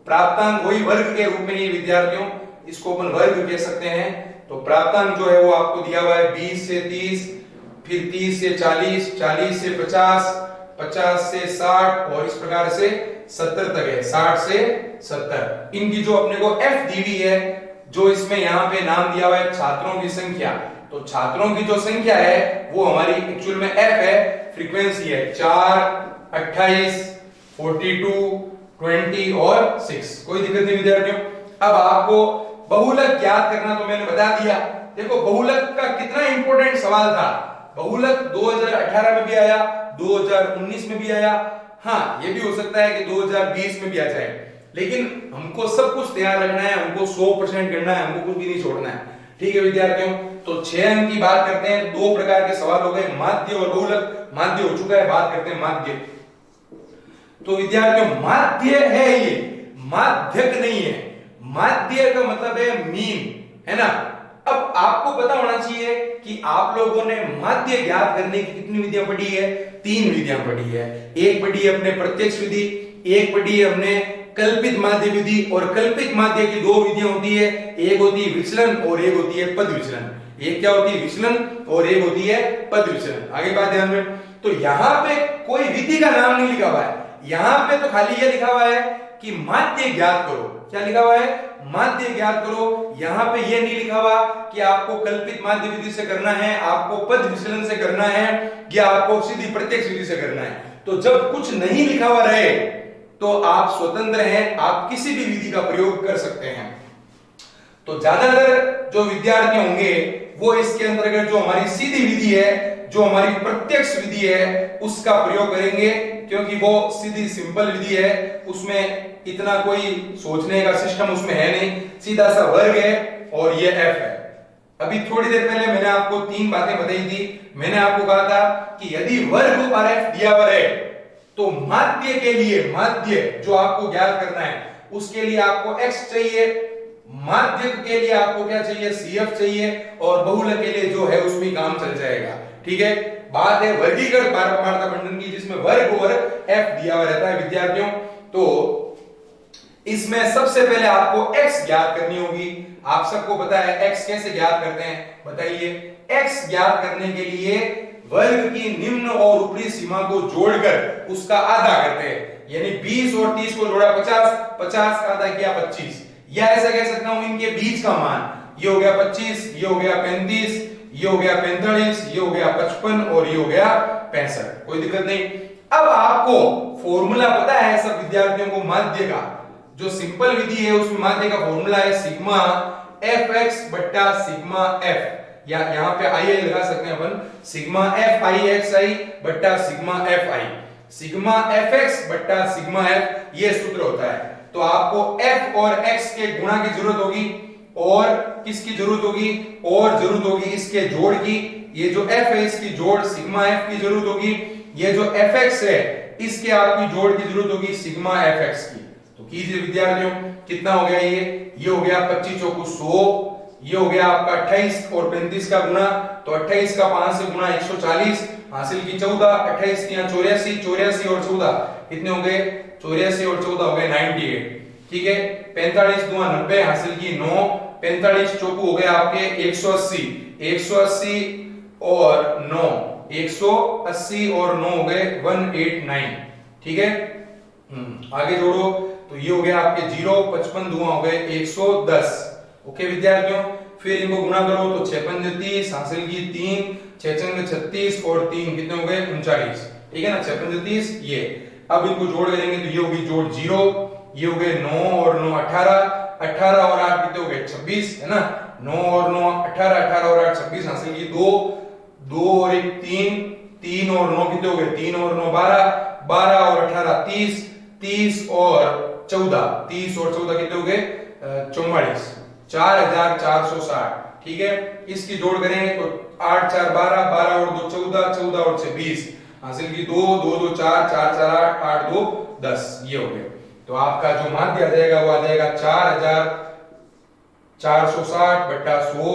प्राप्तांक वही वर्ग के रूप में ही विद्यार्थियों, इसको अपन वर्ग कह सकते हैं। तो प्राप्तांक जो है वो आपको दिया हुआ है 20 से 30, फिर 30 से 40, 40 से 50, 50 से 60 और इस प्रकार से 70 तक है, 60 से 70। इनकी जो अपने को F दी हुई है, जो इसमें यहाँ पे नाम दिया हुआ है छात्रों की संख्या। तो छात्रों की जो संख्या है वो हमारी एक्चुअल में F है, फ्रीक्वेंसी है 4, 28, 42, 20 और 6। कोई दिक्कत नहीं विद्यार्थियों। अब आपको बहुलक ज्ञात करना तो मैंने बता दिया। देखो बहुलक का कितना इंपॉर्टेंट सवाल था। बहुलक 2018 में भी आया, 2019 में भी आया, हाँ ये भी हो सकता है कि 2020 में भी आ जाए। लेकिन हमको सब कुछ तैयार रखना है, हमको 100% करना है, हमको कुछ भी नहीं छोड़ना है। ठीक है विद्यार्थियों, तो 6 अंक की बात करते हैं। 2 प्रकार के सवाल हो गए, माध्य और बहुलक। माध्य हो चुका है, बात करते हैं माध्य। तो विद्यार्थियों माध्य है ये, माध्यक नहीं है। माध्य का मतलब है मीन, है ना। अब आपको पता होना चाहिए कि आप लोगों ने माध्य ज्ञात करने की कितनी विधियां पढ़ी है? 3 विधियां पढ़ी है। एक पढ़ी है अपने प्रत्यक्ष विधि, एक पढ़ी है हमने कल्पित माध्य विधि, और कल्पित माध्य की 2 विधियां होती है, एक होती है विचलन और एक होती है पद विचलन। एक क्या होती है? विचलन, और एक होती है पद विचलन। आगे बात ध्यान में। तो यहां पे कोई विधि का नाम नहीं लिखा हुआ है, यहां पे तो खाली ये लिखा हुआ है कि माध्य ज्ञात करो। क्या लिखा हुआ है? माध्य ज्ञात करो। यहां पे ये नहीं लिखा हुआ कि आपको कल्पित माध्य विधि से करना है, आपको पद विचलन से करना है, या आपको सीधी प्रत्यक्ष विधि से करना है। तो जब कुछ नहीं लिखा हुआ रहे तो आप स्वतंत्र हैं, आप किसी भी विधि का प्रयोग कर सकते हैं। तो ज्यादातर जो विद्यार्थी होंगे वो इसके अंतर्गत जो हमारी सीधी विधि है, जो हमारी प्रत्यक्ष विधि है, उसका प्रयोग करेंगे, क्योंकि वो सीधी सिंपल विधि है, उसमें इतना कोई सोचने का सिस्टम उसमें है नहीं, सीधा सा वर्ग है और ये एफ है। अभी थोड़ी देर पहले मैंने आपको 3 बातें बताई थी। मैंने आपको कहा था कि यदि वर्ग और एफ दिया हुआ है तो माध्य के लिए, माध्य जो आपको ज्ञात करना है उसके लिए आपको एक्स चाहिए, माध्य के लिए आपको क्या चाहिए? सीएफ चाहिए, और बहुलक के लिए जो है उसमें काम चल जाएगा। ठीक है, बात है वर्गीकृत पारमार्थक बंधन की, जिसमें वर्ग और एफ दिया हुआ रहता है विद्यार्थियों। तो इसमें सबसे पहले आपको x ज्ञात करनी होगी। आप सबको पता है x कैसे ज्ञात करते हैं, बताइए। x ज्ञात करने के लिए वर्ग की निम्न और ऊपरी सीमा को जोड़कर उसका आधा करते हैं, यानी 20 और 30 को जोड़ा 50, 50 का आधा किया 25, या ऐसा कह सकता हूं इनके बीच का मान, ये हो गया 25, ये हो गया 35, ये हो गया 45, ये हो गया 55 और ये हो गया 65। कोई दिक्कत नहीं। अब आपको फॉर्मूला पता है सब विद्यार्थियों को माध्य का, जो सिंपल विधि है उसमें माध्य का फॉर्मूला है सिग्मा fx बट्टा सिग्मा f, या यहां पे आई लगा सकते हैं अपन, sigma f i x i बट्टा sigma f i, sigma fx बट्टा सिग्मा f, ये सूत्र होता है। तो आपको f और x के गुणा की जरूरत होगी, और किसकी जरूरत होगी? और जरूरत होगी इसके जोड़ की। ये जो f है इसकी जोड़ सिग्मा f की जरूरत होगी, ये जो fx है इसके आपकी जोड़ की जरूरत होगी सिग्मा fx की। तो कीजिए विद्यार्थियों, कितना हो गया? ये हो गया 25 चौको 100, ये हो गया आपका 28 और 35 का गुणा, तो 28 का 5 से गुणा 140, हासिल की 14, 28 की 84, 84 और 14 कितने हो गए? 84 और 14 हो गए 98। ठीक है, 45 दूना 90, हासिल की 9, 45 चौको हो गए आपके 180, 180 और 9, 180 और 9 हो गए 189। ठीक है, आगे जोड़ो, तो ये हो गया आपके 0, 55 दूना हो गए 110। ओके विद्यार्थियों, फिर इनको गुणा करो तो 6 पंजे 30, हासिल की 3, 6 चंग 36 और 3 कितने हो गए? 39। ठीक है ना, 6 पंजे 30 ये। अब इनको जोड़ करेंगे तो ये होगी जोड़ 0, ये हो गए 9 और 9 18, 18 और 8 कितने हो गए? 26, है ना। 9 और 9 18, 18 और 8 26, हासिल की 2, 2 और 1 3, 3 और 9 कितने हो गए? 3 और 9 12, 12 और 18 30, 30 और 14, 30 और 14 कितने हो गए? 44, 4460। ठीक है, इसकी जोड़ करेंगे तो 8 4 12, 12 और 2 14, 14 और 6 20, हासिल की 2, 2 2 4, 4 4 8, 8 2 10, ये हो गए। तो आपका जो माध्य आ जाएगा वो आ जाएगा 4460 बट्टा 100,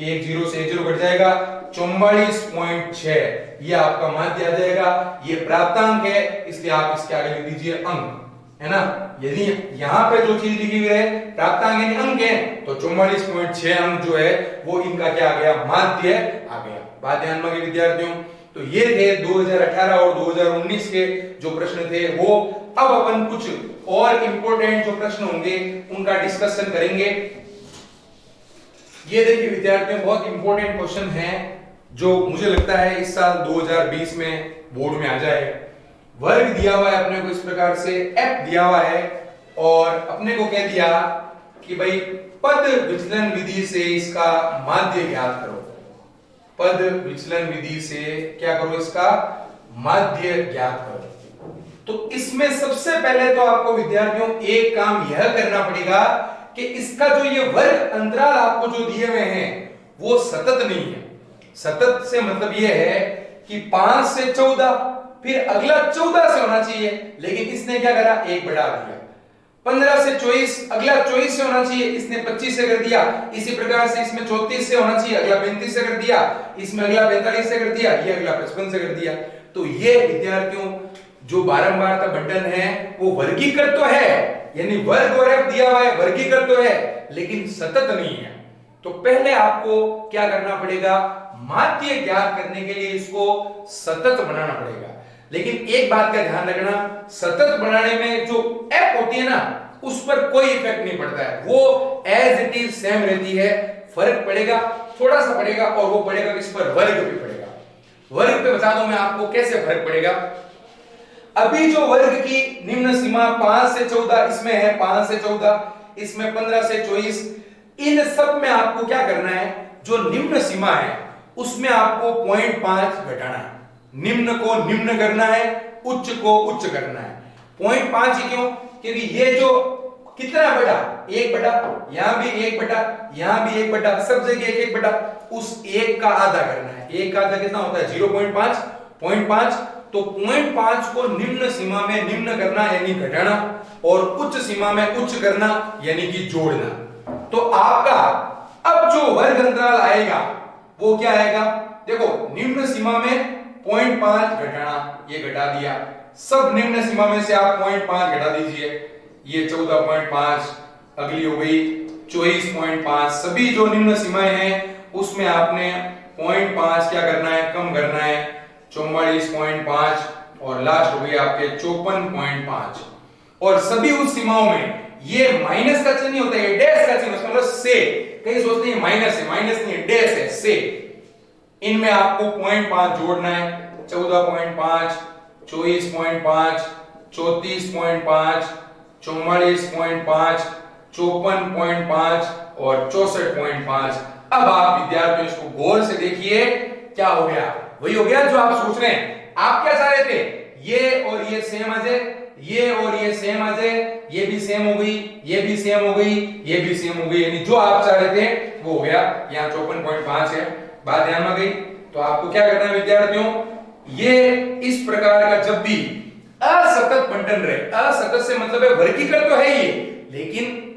1 0 से 1 0 कट जाएगा, 44.6, ये आपका माध्य आ जाएगा। ये प्राप्तांक है, इसलिए आप इसके आगे लिख दीजिए अंक, है ना। यदि यहां पे जो चीज लिखी हुई है प्राप्तांक यानी अंक है, तो 44.6 अंक जो है वो इनका क्या आ गया? माध्य आ गया। बात ध्यान में विद्यार्थियों, तो ये थे 2018 और 2019 के जो प्रश्न थे वो। अब अपन कुछ और इंपॉर्टेंट जो प्रश्न होंगे उनका डिस्कशन करेंगे। ये देखिए विद्यार्थियों, बहुत इंपॉर्टेंट क्वेश्चन है जो मुझे लगता है इस साल 2020 में बोर्ड में आ जाए। वर्ग दिया हुआ है अपने को इस प्रकार से, f दिया हुआ है, और अपने को कह दिया कि भाई पद विचलन विधि से इसका माध्य ज्ञात करो। पद विचलन विधि से क्या करो? इसका माध्य ज्ञात करो। तो इसमें सबसे पहले तो आपको विद्यार्थियों एक काम यह करना पड़ेगा कि इसका जो ये वर्ग अंतराल आपको जो दिए हुए हैं वो सतत नहीं है। सतत से मतलब ये है कि 5 से 14, फिर अगला 14 से होना चाहिए, लेकिन इसने क्या करा, एक बढ़ा दिया। 15 से 24, अगला 24 से होना चाहिए, इसने 25 से कर दिया। इसी प्रकार से इसमें 34 से होना चाहिए, अगला 35 से कर दिया। इसमें अगला 45 से कर दिया, ये अगला 55 से कर दिया। तो ये विद्यार्थियों जो बारंबारता बंटन है वो वर्गीकृत तो है, यानी वर्ग और एफ दिया हुआ है, वर्गीकृत तो है, लेकिन सतत नहीं है। तो पहले आपको क्या करना पड़ेगा, माध्य ज्ञात करने के लिए इसको सतत बनाना पड़ेगा। लेकिन एक बात का ध्यान रखना, सतत बनाने में जो एफ होती है ना, उस पर कोई इफेक्ट नहीं पड़ता है, वो एज इट इज सेम रहती है। फर्क पड़ेगा, थोड़ा सा पड़ेगा, और वो पड़ेगा किस पर, वर्ग पे पड़ेगा। वर्ग पे बता दूं मैं आपको कैसे फर्क पड़ेगा। अभी जो वर्ग की निम्न सीमा 5 से 14, इसमें है 5 से 14, इसमें 15 से 24, इन सब में आपको क्या करना है, जो निम्न सीमा है उसमें आपको 0.5 घटाना है। निम्न को निम्न करना है, उच्च को उच्च करना है। 0.5 ही क्यों, क्योंकि ये जो कितना बटा, 1 बटा, यहां भी 1 बटा, यहां भी 1 बटा, सब जगह 1 बटा, उस 1 का आधा करना है। 1 का आधा कितना होता है, 0.5, 0.5। तो 0.5 को निम्न सीमा में निम्न करना यानी घटाना, और उच्च सीमा में उच्च करना यानी कि जोड़ना। तो आपका अब जो वर्ग अंतराल आएगा वो क्या आएगा, देखो निम्न सीमा में 0.5 घटाना, ये घटा दिया। सब निम्न सीमा में से आप 0.5 घटा दीजिए, ये 14.5, अगली हो गई 24.5। सभी जो निम्न सीमाएं हैं उसमें आपने 0.5 क्या करना है, कम करना है, 44.5, और लास्ट हो गई आपके 54.5। और सभी उस सीमाओं में ये माइनस का चिन्ह नहीं होता है, डैश का चिन्ह, मतलब से। कई सोचते हैं माइनस है, माइनस नहीं है, डैश है, से। इनमें आपको 0.5 जोड़ना है, 14.5, 24.5, 34.5, 44.5, 54.5 और 64.5। अब आप विद्यार्थियों इसको गौर से देखिए, क्या हो गया, वही हो गया जो आप सोच रहे हैं। आप क्या चाह रहे थे, ये और ये सेम आ जाए, ये और ये सेम आ जाए, ये भी सेम हो गई, ये भी सेम हो गई, ये भी सेम हो गई, यानी जो आप चाह रहे थे वो हो गया। यहाँ 54.5 है, बात ध्यान में गई। तो आपको क्या करना है विद्यार्थियों, ये इस प्रकार का जब भी असतत बंटन रहे, असतत से मतलब है वर्गीकृत तो है ये, लेकिन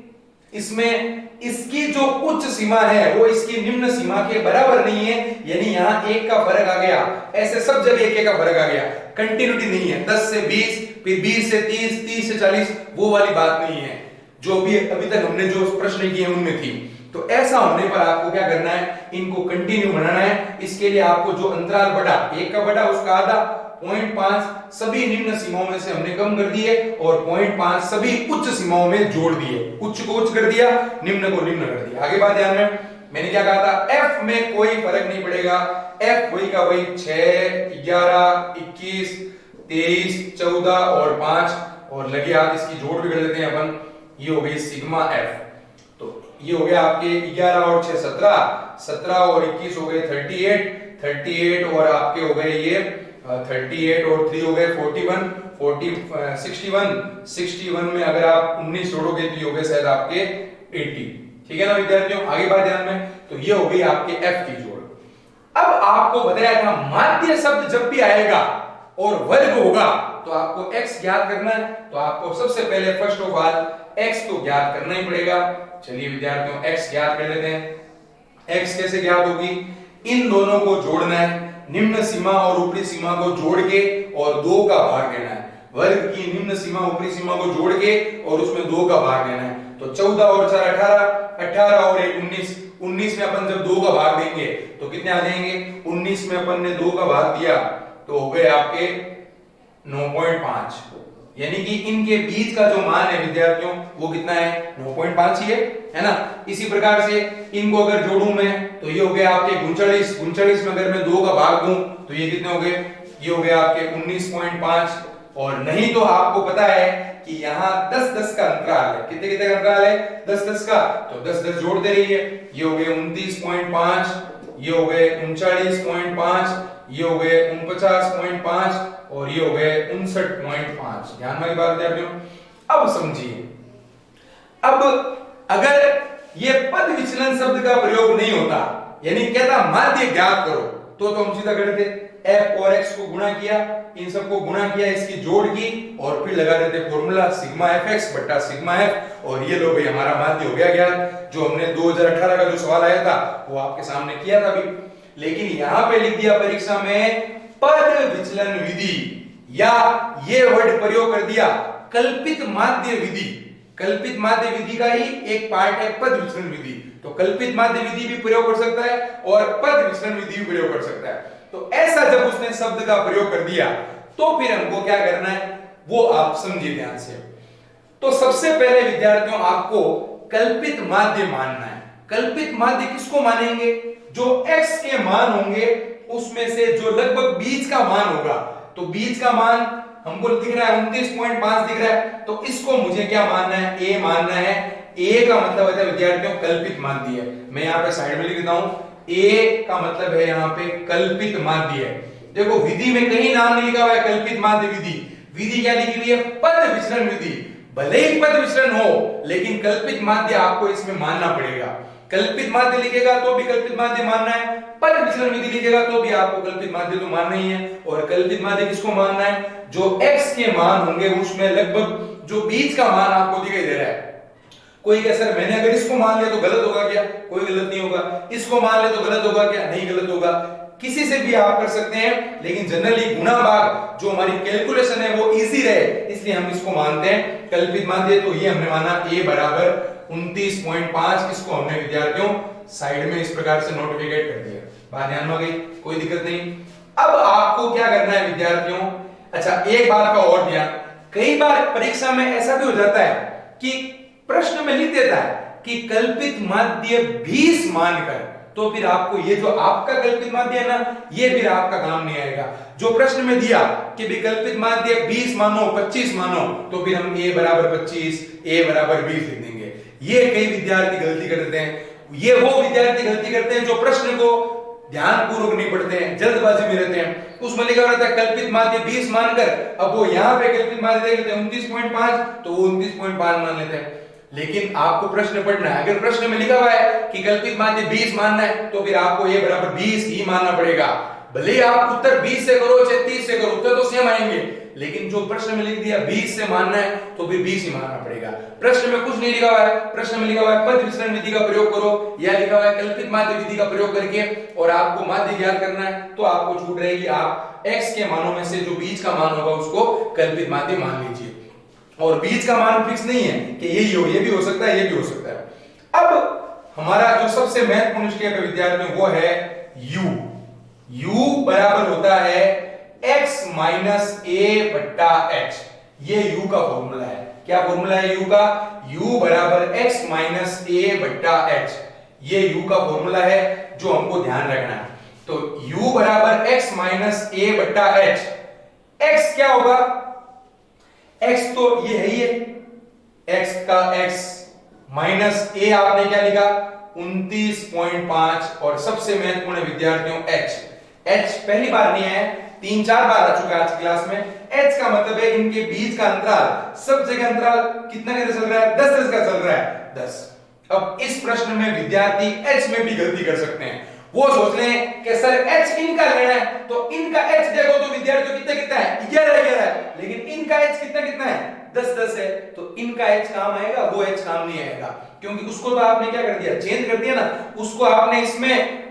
इसमें इसकी जो उच्च सीमा है वो इसकी निम्न सीमा के बराबर नहीं है, यानी यहां 1 का फर्क आ गया, ऐसे सब जगह 1 का फर्क आ गया, कंटिन्यूटी नहीं है। 10 से 20, फिर 20 से 30, 30 से 40, वो वाली बात नहीं है जो भी अभी तक हमने जो प्रश्न किए उनमें थी। तो ऐसा होने पर आपको क्या करना है, इनको कंटिन्यू बनाना है। इसके लिए आपको जो अंतराल बढ़ा, 1 का बढ़ा उसका आधा, 0.5 सभी निम्न सीमाओं में से हमने कम कर दिए, और 0.5 सभी उच्च सीमाओं में जोड़ दिए। उच्च को उच्च कर दिया, निम्न को निम्न कर दिया। आगे बात ध्यान में, मैंने क्या कहा था, एफ में कोई फर्क नहीं पड़ेगा। एफ वही का वही 6, 11, 21, 23, 14 और 5, और लगे हाथ इसकी जोड़ भी कर लेते हैं अपन। ये हो गई सिग्मा एफ। तो ये हो गया आपके 11 और 6 17, 17 और 21 हो गए 38, 38 और आपके हो गए ये 38 और 3 हो गए 41, 61, 61 में अगर आप 19 जोड़ोगे तो ये हो गए शायद आपके 80। ठीक है ना विद्यार्थियों, आगे बात ध्यान में। तो ये हो गई आपके एफ की जोड़। अब आपको बताया था माध्य शब्द जब भी आएगा और वर्ग होगा तो आपको x ज्ञात करना है। तो आपको सबसे पहले फर्स्ट ऑफ ऑल x तो ज्ञात करना ही पड़ेगा। चलिए विद्यार्थियों x ज्ञात कर लेते हैं। x कैसे ज्ञात होगी, इन दोनों को जोड़ना है, निम्न सीमा और ऊपरी सीमा को जोड़ के और 2 का भाग देना है। वर्ग की निम्न सीमा ऊपरी सीमा को जोड़ के और उसमें 2 का भाग देना है। तो 14 और 4 18, 18 और 1 19, 19 में अपन जब 2 का भाग देंगे तो कितने आ जाएंगे, 19 में अपन ने 2 का भाग दिया तो हो गए आपके 9.5, यानी कि इनके बीच का जो मान है विद्यार्थियों वो कितना है, 9.5 ही है ना। इसी प्रकार से इनको अगर जोड़ूं मैं तो ये हो गया आपके 39, 39 में अगर मैं 2 का भाग दूं तो ये कितने हो गए, ये हो गया आपके 19.5। और नहीं तो आपको पता है कि यहाँ 10-10 का अंतराल है, कितने कितने का अंतराल है, 10-10 का, तो 10-10 जोड़ते रहिए। ये हो गए 29.5, ये हो गए 39.5, ये हो गए 49.5 और ये हो गए 59.5। ध्यान में बात विद्यार्थियों। अब समझिए, अब अगर ये पद विचलन शब्द का प्रयोग नहीं होता, यानी कहता माध्य ज्ञात करो, तो हम सीधा करते f और x को गुणा किया, इन सबको गुणा किया, इसकी जोड़ की और फिर लगा देते फॉर्मूला सिग्मा fx बटा सिग्मा f, और ये लो भाई हमारा माध्य हो गया ज्ञात। जो हमने 2018 का जो सवाल आया था वो आपके सामने किया था अभी, लेकिन यहां पे लिख दिया परीक्षा में पद विचलन विधि, या ये वर्ड प्रयोग कर दिया कल्पित माध्य विधि। कल्पित माध्य विधि का ही एक पार्ट है पद विचलन विधि, तो कल्पित माध्य विधि भी प्रयोग कर सकता है और पद विचलन विधि भी प्रयोग कर सकता है। तो ऐसा जब उसने शब्द का प्रयोग कर दिया तो फिर हमको क्या करना है वो आप समझिए ध्यान से। तो सबसे पहले विद्यार्थियों आपको कल्पित माध्य मानना है। कल्पित माध्य किसको मानेंगे? जो x के मान होंगे उसमें से जो लगभग बीज का मान होगा, तो बीज का मान हमको दिख रहा है 29.5 दिख रहा है, तो इसको मुझे क्या मानना है? a मानना है। a का मतलब होता है विद्यार्थियों कल्पित माध्य है। मैं यहाँ पे साइड में लिख देता हूं, a का मतलब है यहाँ पे कल्पित माध्य है। देखो विधि में कहीं नाम नहीं लिखा हुआ है कल्पित माध्य विधि, विधि क्या लिखी हुई है? पद विचलन विधि। भले ही पद विचलन हो लेकिन कल्पित माध्य आपको इसमें मानना पड़ेगा। कल्पित माध्य लिखेगा तो भी कल्पित माध्य मानना है, पद विचलन विधि लिखेगा तो भी आपको कल्पित माध्य तो मानना ही है। और कल्पित माध्य किसको मानना है? जो x के मान होंगे उसमें लगभग जो बीज का मान आपको दिखाई दे रहा है। कोई कहे सर मैंने अगर इसको मान लिया तो गलत होगा क्या? कोई गलत नहीं होगा। इसको मान ले तो गलत होगा क्या? नहीं गलत होगा। किसी से भी आप कर सकते हैं, लेकिन जनरली गुणा भाग जो हमारी कैलकुलेशन है वो इजी रहे इसलिए हम इसको मानते हैं कल्पित माध्य। तो ये हमने माना a बराबर 29.5। इसको हमने विद्यार्थियों साइड में इस प्रकार से नोटिफिकेट कर दिया। बात ध्यान में आ गई? कोई दिक्कत नहीं। अब आपको क्या करना है विद्यार्थियों? अच्छा एक बात का और ध्यान, कई बार परीक्षा में ऐसा भी हो जाता है कि प्रश्न में लिख देता है कि कल्पित माध्य 20 मानकर, तो फिर आपको ये जो आपका कल्पित माध्य है ना ये फिर आपका काम नहीं आएगा। जो प्रश्न में दिया कि विकल्पित माध्य 20 मानो 25 मानो, तो फिर हम a बराबर 25 a बराबर 20 लिख देंगे। ये कई विद्यार्थी गलती कर देते हैं। ये वो विद्यार्थी गलती करते हैं जो प्रश्न को ध्यान पूर्वक नहीं पढ़ते हैं, जल्दबाजी में रहते हैं। उसमें लिखा रहता है कल्पित माध्य 20 मानकर, अब वो यहाँ पे कल्पित माध्य देख लेते हैं 29.5, तो वो 29.5 मान लेते हैं। लेकिन आपको प्रश्न पढ़ना है, अगर प्रश्न में लिखा हुआ है कि कल्पित माध्य 20 मानना है तो फिर आपको a बराबर 20 ही मानना पड़ेगा। भले आप उत्तर 20 से करो चाहे 30 से करो, उत्तर तो सेम आएंगे, लेकिन जो प्रश्न में लिख दिया 20 से मानना है तो फिर 20 ही मानना पड़ेगा। प्रश्न में कुछ नहीं लिखा हुआ है, प्रश्न में लिखा हुआ है पद विचलन विधि का प्रयोग करो, या लिखा हुआ है कल्पित माध्य विधि का प्रयोग करके, और आपको माध्य ज्ञात करना है, तो आपको छूट रहेगी आप x के मानों में से जो बीज का मान होगा उसको कल्पित माध्य मान लीजिए। और बीज का मान फिक्स नहीं है कि यही हो, ये भी हो सकता है, ये भी हो सकता है। अब हमारा जो सबसे महत्वपूर्ण स्टेप है विद्यार्थियों वो है u बराबर होता है x माइनस a बट्टा h। ये u का फॉर्मूला है। क्या फॉर्मूला है u का? u बराबर x माइनस a बट्टा h। ये u का फॉर्मूला है जो हमको ध्यान रखना है। तो u बराबर x माइनस a बट्टा h। x क्या होगा? x तो ये है ही है, x का x माइनस a आपने क्या लिखा? 29.5। और सबसे महत्वपूर्ण विद्यार्थियों h पहली बार नहीं है, 3-4 बार आ चुका है आज क्लास में। h का मतलब है इनके बीच का अंतराल। सब जगह अंतराल कितना चल रहा है? 10 का चल रहा है, 10। अब इस प्रश्न में विद्यार्थी h में भी गलती कर सकते हैं। वो सोच रहे हैं कि सर h इनका लेना है, तो इनका h देखो तो विद्यार्थियों कितना कितना है? 11 है, लेकिन इनका h कितना कितना है? 10 है। तो इनका h काम आएगा, वो h काम नहीं आएगा, क्योंकि उसको तो आपने क्या कर दिया? चेंज कर दिया ना, उसको आपने इसमें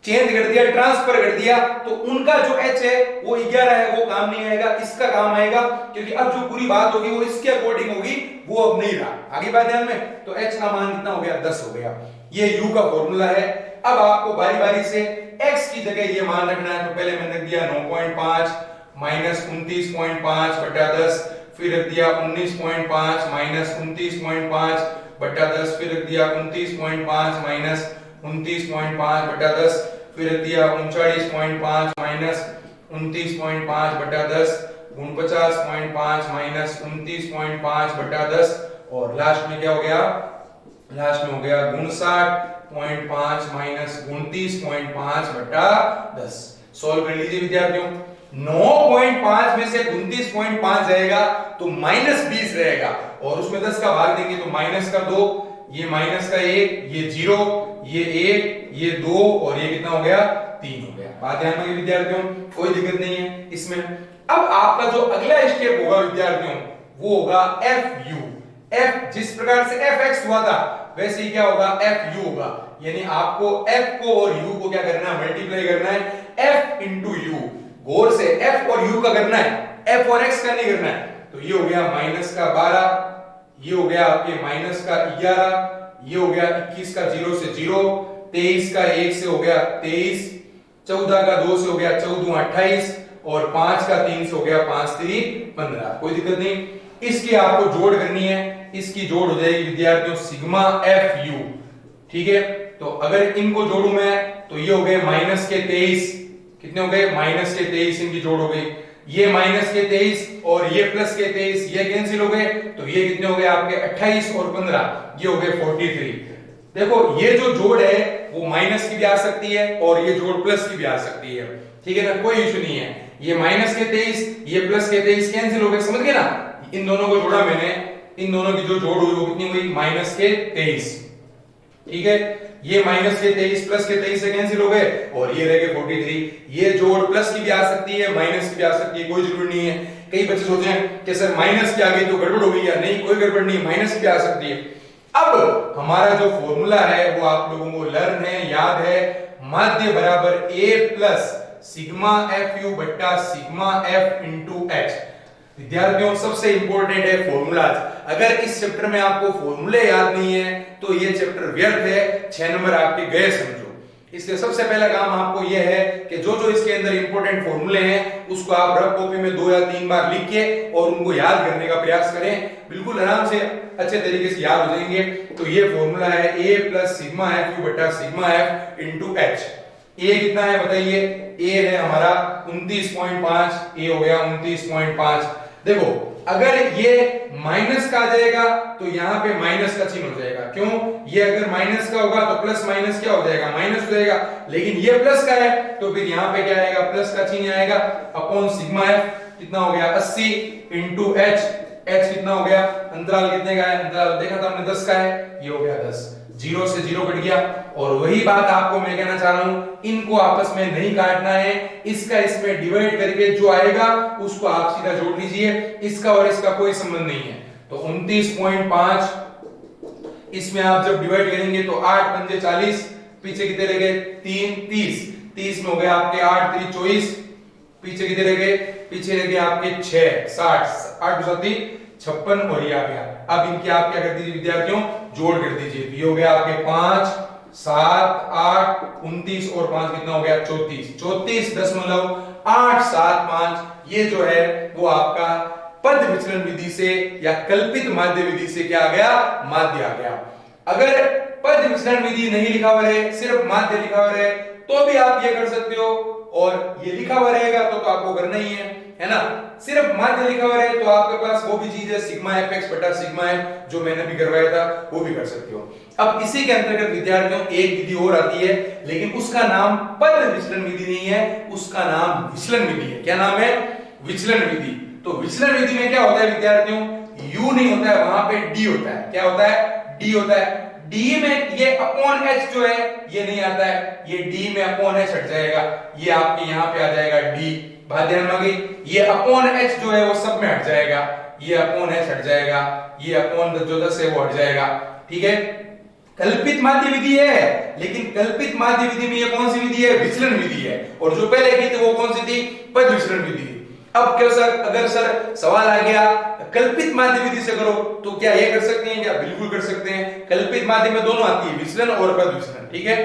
चेंज कर दिया, ट्रांसफर कर दिया, तो उनका जो h है वो 11 है, वो काम नहीं आएगा, इसका काम आएगा, क्योंकि अब जो पूरी बात होगी वो इसके अकॉर्डिंग होगी, वो अब नहीं रहा। आगे बात ध्यान में, तो h का मान कितना हो गया? 10 हो गया। ये u का फॉर्मूला है। अब आपको बारी बारी से x की जगह ये मान रखना है। तो पहले मैंने रख दिया 9.5 माइनस 29.5 बटा 10, फिर रख दिया 19.5 माइनस 29.5 बटा 10, फिर रख दिया 29.5 माइनस 29.5 बटा 10, फिर रख दिया 39.5 माइनस 29.5 बटा 10, 49.5 माइनस 29.5 बटा 10, और लास्ट में क्या हो गया? लास्ट में हो गया 59.5 माइनस 29.5 बटा 10। सॉल्व कर लीजिए विद्यार्थियों। 9.5 में से 29.5 जाएगा तो -20 रहेगा, और उसमें 10 का भाग देंगे तो माइनस का 2, ये माइनस का 1, ये 0, ये 1, ये 2, और ये कितना हो गया 3 हो गया। बात ध्यान में विद्यार्थियों, कोई दिक्कत नहीं है इसमें। अब आपका जो अगला स्टेप होगा विद्यार्थियों वो होगा FU। F जिस प्रकार से FX हुआ था वैसे ही क्या होगा FU होगा, यानी आपको F को और U को क्या करना है, मल्टीप्लाई करना है F इंटू U। गौर से F और U का करना है, F और X का नहीं करना है। तो ये हो गया माइनस का 12, ये हो गया आपके माइनस का 11, ये हो गया 21 का 0 से 0, 23 का 1 से हो गया 23, 14 का 2 से हो गया 14 28, और 5 का 3 से हो गया 5 3 15। कोई दिक्कत नहीं। इसकी आपको जोड़ करनी है, इसकी जोड़ हो जाएगी विद्यार्थियों सिग्मा FU। ठीक है, तो अगर इनको जोड़ू मैं तो ये हो गए माइनस के 23, कितने हो गए माइनस के 23, इनकी जोड़ हो गई। ये माइनस के 23 और ये प्लस के 23, ये कैंसिल हो गए, तो ये कितने हो गए आपके 28 और 15, ये हो गए 43। देखो ये जो जोड़ है वो माइनस की भी आ सकती है और ये जोड़ प्लस की भी आ सकती है, ठीक है ना, कोई इशू नहीं है। ये माइनस के 23, ये प्लस के 23 कैंसिल हो गए, समझ गए ना। इन दोनों को जोड़ा मैंने, इन दोनों की जो जोड़ हुई वो कितनी हुई माइनस के 23। ठीक है, ये माइनस के 23 प्लस के 23 से कैंसिल हो गए, और ये रह गए 43। ये जोड़ प्लस की भी आ सकती है, माइनस की भी आ सकती है, कोई जरूरी नहीं है। कई बच्चे सोचते हैं कि सर माइनस की आ गई तो गड़बड़ हो गई, या नहीं कोई गड़बड़ नहीं, माइनस की भी आ सकती है। अब हमारा जो फॉर्मूला है वो आप लोगों को लर्न है, याद है, माध्य बराबर A प्लस सिग्मा FU बट्टा सिग्मा F इंटू H। विद्यार्थियों सबसे इंपॉर्टेंट है फॉर्मूलाज। अगर इस चैप्टर में आपको फॉर्मूले याद नहीं है तो ये चैप्टर व्यर्थ है, 6 नंबर आपके गए समझो। इसलिए सबसे पहला काम आपको यह है कि जो जो इसके अंदर इंपॉर्टेंट फॉर्मूले हैं उसको आप रफ कॉपी में 2 या 3 बार लिख के और उनको याद करने का प्रयास करें, बिल्कुल आराम से अच्छे तरीके से याद हो जाएंगे। तो ये फॉर्मूला है A प्लस सिग्मा FU बटा sigma F into H। A कितना है बताइए, A है हमारा 29.5, A हो गया 29.5। देखो अगर ये माइनस का आ जाएगा तो यहाँ पे माइनस का चिन्ह हो जाएगा, क्यों, ये अगर माइनस का होगा तो प्लस माइनस क्या हो जाएगा, माइनस हो जाएगा। लेकिन ये प्लस का है तो फिर यहाँ पे क्या आएगा, प्लस का चिन्ह आएगा, अपॉन सिग्मा F कितना हो गया 80 इंटू H कितना हो गया, अंतराल कितने का है, अंतराल देखा था हमने 10 का है, ये हो गया 10, 0 से 0 कट गया। और वही बात आपको मैं कहना चाह रहा हूं, इनको आपस में नहीं काटना है, इसका इसमें डिवाइड करके जो आएगा उसको आप सीधा जोड़ लीजिए, इसका और इसका कोई संबंध नहीं है। तो 29.5 इसमें आप जब डिवाइड करेंगे तो 8 पंजे 40, पीछे कितने रह गए 3 30, 30 में हो गए आपके 8 3 24, पीछे कितने रह गए, पीछे रह गए आपके 6 60, 8 56, और ये आ गया। अब इनके आप क्या कर दीजिए विद्यार्थियों, जोड़ कर दीजिए। ये हो गया आपके 5 7 8 29 और 5 कितना हो गया 34, 34.875। ये जो है वो आपका पद विचलन विधि से या कल्पित माध्य विधि से क्या आ गया, माध्य आ गया। अगर पद विचलन विधि नहीं लिखा हुआ है, सिर्फ माध्य लिखा हुआ है, तो भी आप ये कर सकते हो, और ये लिखा हुआ रहेगा तो आपको करना ही है ना। सिर्फ माध्य लिखा हुआ है तो आपके पास वो भी चीज है सिग्मा FX बटा सिग्मा F, जो मैंने भी करवाया था वो भी कर सकते हो। अब इसी के अंतर्गत विद्यार्थियों एक विधि और आती है, लेकिन उसका नाम पद विचलन विधि नहीं है, उसका नाम विचलन विधि है। क्या नाम है, विचलन विधि। तो विचलन विधि में क्या होता है विद्यार्थियों, U नहीं होता है, वहां पे D होता है। क्या होता है, D होता है। D में ये अपॉन H जो है ये नहीं आता है, ये D में अपॉन H हट जाएगा, ये आपके यहाँ पे आ जाएगा D। बात ध्यान में आ गई, ये अपॉन H जो है वो सब में हट जाएगा, ये अपॉन H हट जाएगा, ये अपॉन जो 10 है वो हट जाएगा। ठीक है, कल्पित माध्य विधि है, लेकिन कल्पित माध्य विधि में ये कौन सी विधि है, विचलन विधि है। और जो पहले की थी वो कौन सी थी, पद विचलन विधि। अब क्या सर, अगर सर सवाल आ गया कल्पित माध्य विधि से करो तो क्या ये कर सकते हैं क्या, बिल्कुल कर सकते हैं। कल्पित माध्य में दोनों आती है, विचलन और पद विचलन। ठीक है,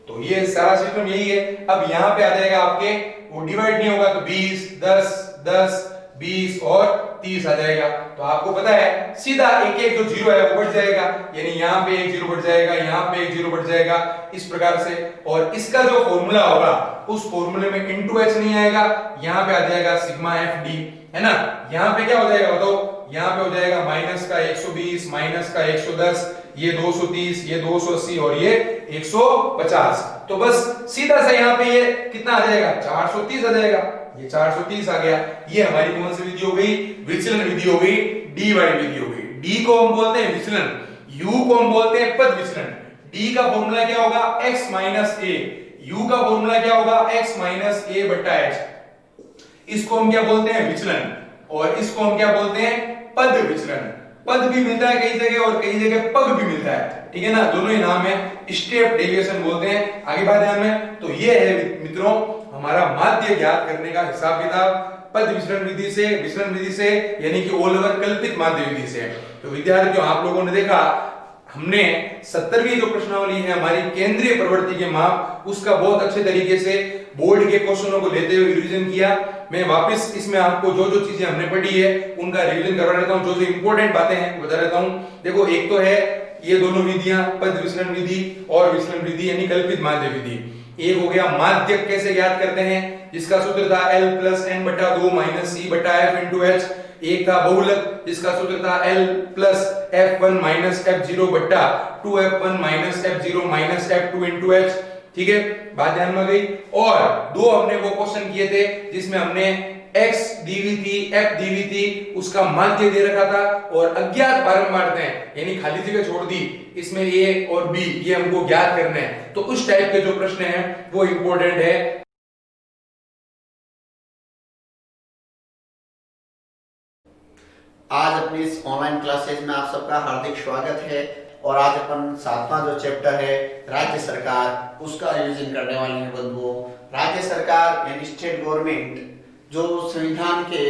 तो ये सारा सिस्टम यही है। अब यहाँ पे आ जाएगा आपके, वो डिवाइड नहीं होगा तो 20 10 10 20 और 30 आ जाएगा। तो आपको पता है सीधा एक एक जो जीरो है वो बढ़ जाएगा, यानी यहाँ पे एक जीरो बढ़ जाएगा, यहाँ पे एक जीरो बढ़ जाएगा, इस प्रकार से। और इसका जो फॉर्मूला होगा उस फॉर्मूले में इनटू H नहीं आएगा, यहाँ पे आ जाएगा सिग्मा FD, है ना। यहाँ पे क्या हो जाएगा बताओ, यहाँ पे हो जाएगा माइनस का 120 माइनस का 110, ये 230, ये 280 और ये 150। तो बस सीधा सा यहाँ पे ये कितना आ जाएगा, 430 आ जाएगा। ये 430 आ गया। ये हमारी कौन सी विधि हो गई, विचलन विधि हो गई, डी वाली विधि हो गई। डी को हम बोलते हैं विचलन, यू को हम बोलते हैं पद विचलन। डी का फॉर्मूला क्या होगा, x माइनस ए, यू का फॉर्मूला क्या होगा, x माइनस ए बट्टा एच। इसको हम क्या बोलते हैं, विचलन, और इसको हम क्या बोलते हैं, पद विचलन। पद भी मिलता है कई जगह और कई जगह पग भी मिलता है, ठीक है ना, दोनों ही नाम है, स्टेप डेविएशन बोलते हैं। आगे बात ध्यान में, तो ये है मित्रों हमारा माध्य ज्ञात करने का हिसाब किताब पद विचलन विधि से, विचलन विधि से, यानी कि ऑल ओवर कल्पित माध्य विधि से। तो विद्यार्थियों आप लोगों ने देखा, हमने 70वीं जो प्रश्नावली है हमारी केंद्रीय प्रवृत्ति के माप, उसका बहुत अच्छे तरीके से बोर्ड के क्वेश्चनों को लेते हुए रिवीजन किया। मैं वापस इसमें आपको जो जो चीजें हमने पढ़ी है उनका रिवीजन करवा देता हूं, जो जो इंपॉर्टेंट बातें हैं बता देता हूं। देखो, एक तो है ये दोनों विधियां, पद विचलन विधि और विचलन विधि यानी कल्पित माध्य विधि। एक हो गया माध्य कैसे ज्ञात करते हैं, जिसका सूत्र था L प्लस n बटा 2 माइनस C बटा F इंटू H। एक था बहुलक जिसका सूत्र था L plus F1 minus F0 बटा 2F1 minus F0 minus F2 into H। ठीक है, बात ध्यान में गई। और दो हमने वो क्वेश्चन किए थे जिसमें हमने x दी हुई थी, f दी हुई थी, उसका माध्य दे रखा था और अज्ञात बारंबारताएं यानी खाली जगह छोड़ दी, इसमें a और b ये हमको ज्ञात करने हैं। तो उस टाइप के जो प्रश्न हैं वो इंपॉर्टेंट है। आज अपनी इस ऑनलाइन क्लासेज में आप सबका हार्दिक स्वागत है और आज अपन 7वां जो चैप्टर है राज्य सरकार, उसका रिवीजन करने वाले हैं बंधुओं। राज्य सरकार यानी स्टेट गवर्नमेंट, जो संविधान के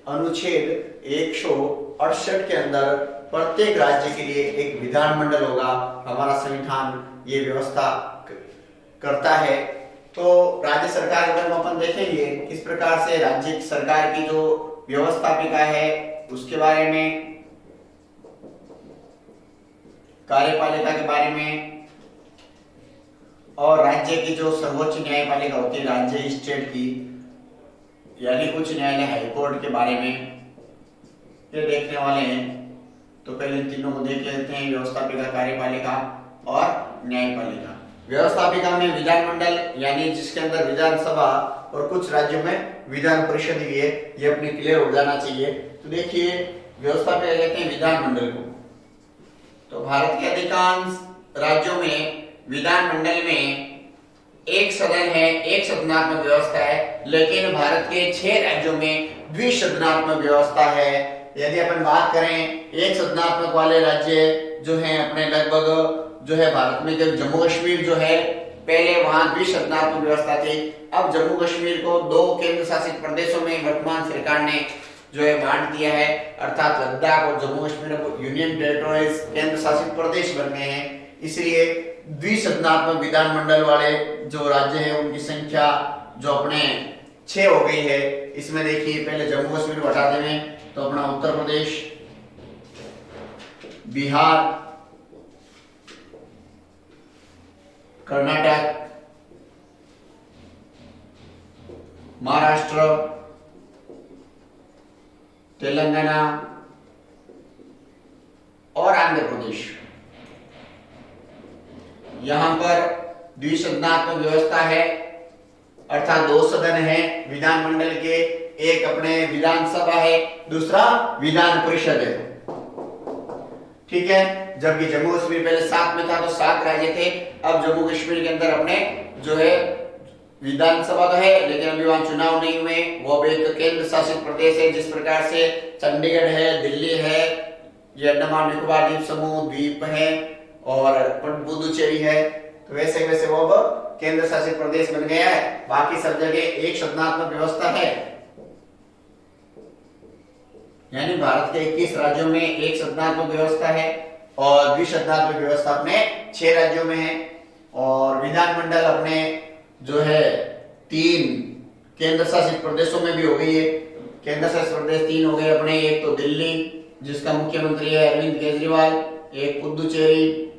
अनुच्छेद 168 के अंदर प्रत्येक राज्य के लिए एक विधानमंडल होगा, हमारा संविधान ये व्यवस्था करता है। तो राज्य सरकार अगर हम अपन देखेंगे किस प्रकार से राज्य सरकार की जो व्यवस्थापिका है उसके बारे में, कार्यपालिका के बारे में, और राज्य की जो सर्वोच्च न्यायपालिका होती है राज्य स्टेट की यानी उच्च न्यायालय हाई कोर्ट के बारे में ये देखने वाले हैं। तो पहले इन तीनों को देख लेते हैं, व्यवस्थापिका, कार्यपालिका और न्यायपालिका। व्यवस्थापिका में विधानमंडल यानी जिसके अंदर विधानसभा और कुछ राज्यों में विधान परिषद भी है, ये अपने क्लियर हो जाना चाहिए। तो देखिए, व्यवस्थापिका कहते हैं विधानमंडल को। तो भारत के अधिकांश राज्यों में विधानमंडल में एक सदन है, एक सदनात्मक व्यवस्था है, लेकिन भारत के 6 राज्यों में द्विसदनात्मक व्यवस्था है। यदि अपन बात करें एक सदनात्मक वाले राज्य जो हैं अपने लगभग जो है भारत में, जब जम्मू कश्मीर जो है पहले वहां द्विसदनात्मक व्यवस्था थी, अब जम्मू कश्मीर को 2 केंद्र शासित प्रदेशों में वर्तमान सरकार ने जो है बांट दिया है, अर्थात लद्दाख और जम्मू कश्मीर यूनियन टेरिटोरीज केंद्र शासित प्रदेश बन गए हैं। इसलिए द्विसदनात्मक विधानमंडल वाले जो राज्य हैं उनकी संख्या जो अपने 6 हो गई है। इसमें देखिए पहले जम्मू कश्मीर को हटा देंगे तो अपना उत्तर प्रदेश, बिहार, कर्नाटक, महाराष्ट्र, तेलंगाना और आंध्र प्रदेश, यहां पर द्विसदनात्मक व्यवस्था है, अर्थात 2 सदन है विधानमंडल के, एक अपने विधानसभा है, दूसरा विधान परिषद है। ठीक है, जबकि जम्मू कश्मीर पहले 7 में था तो 7 राज्य थे, अब जम्मू कश्मीर के अंदर अपने जो है विधानसभा तो है लेकिन अभी वहां चुनाव नहीं हुए, वो अब एक केंद्र शासित प्रदेश है। जिस प्रकार से चंडीगढ़ है, दिल्ली है, ये अंडमान निकोबार द्वीप समूह द्वीप है और पुडुचेरी है, तो वैसे वैसे वो अब केंद्र शासित प्रदेश बन गया है। बाकी सब जगह एक सदनात्मक व्यवस्था है, यानी भारत के 21 राज्यों में एक सदनात्मक व्यवस्था है और द्विसदनात्मक व्यवस्था अपने 6 राज्यों में है। और विधानमंडल अपने जो है 3 केंद्र शासित प्रदेशों में भी हो गई है। केंद्र शासित प्रदेश 3 हो गए अपने, एक तो दिल्ली जिसका मुख्यमंत्री है अरविंद केजरीवाल, एक पुडुचेरी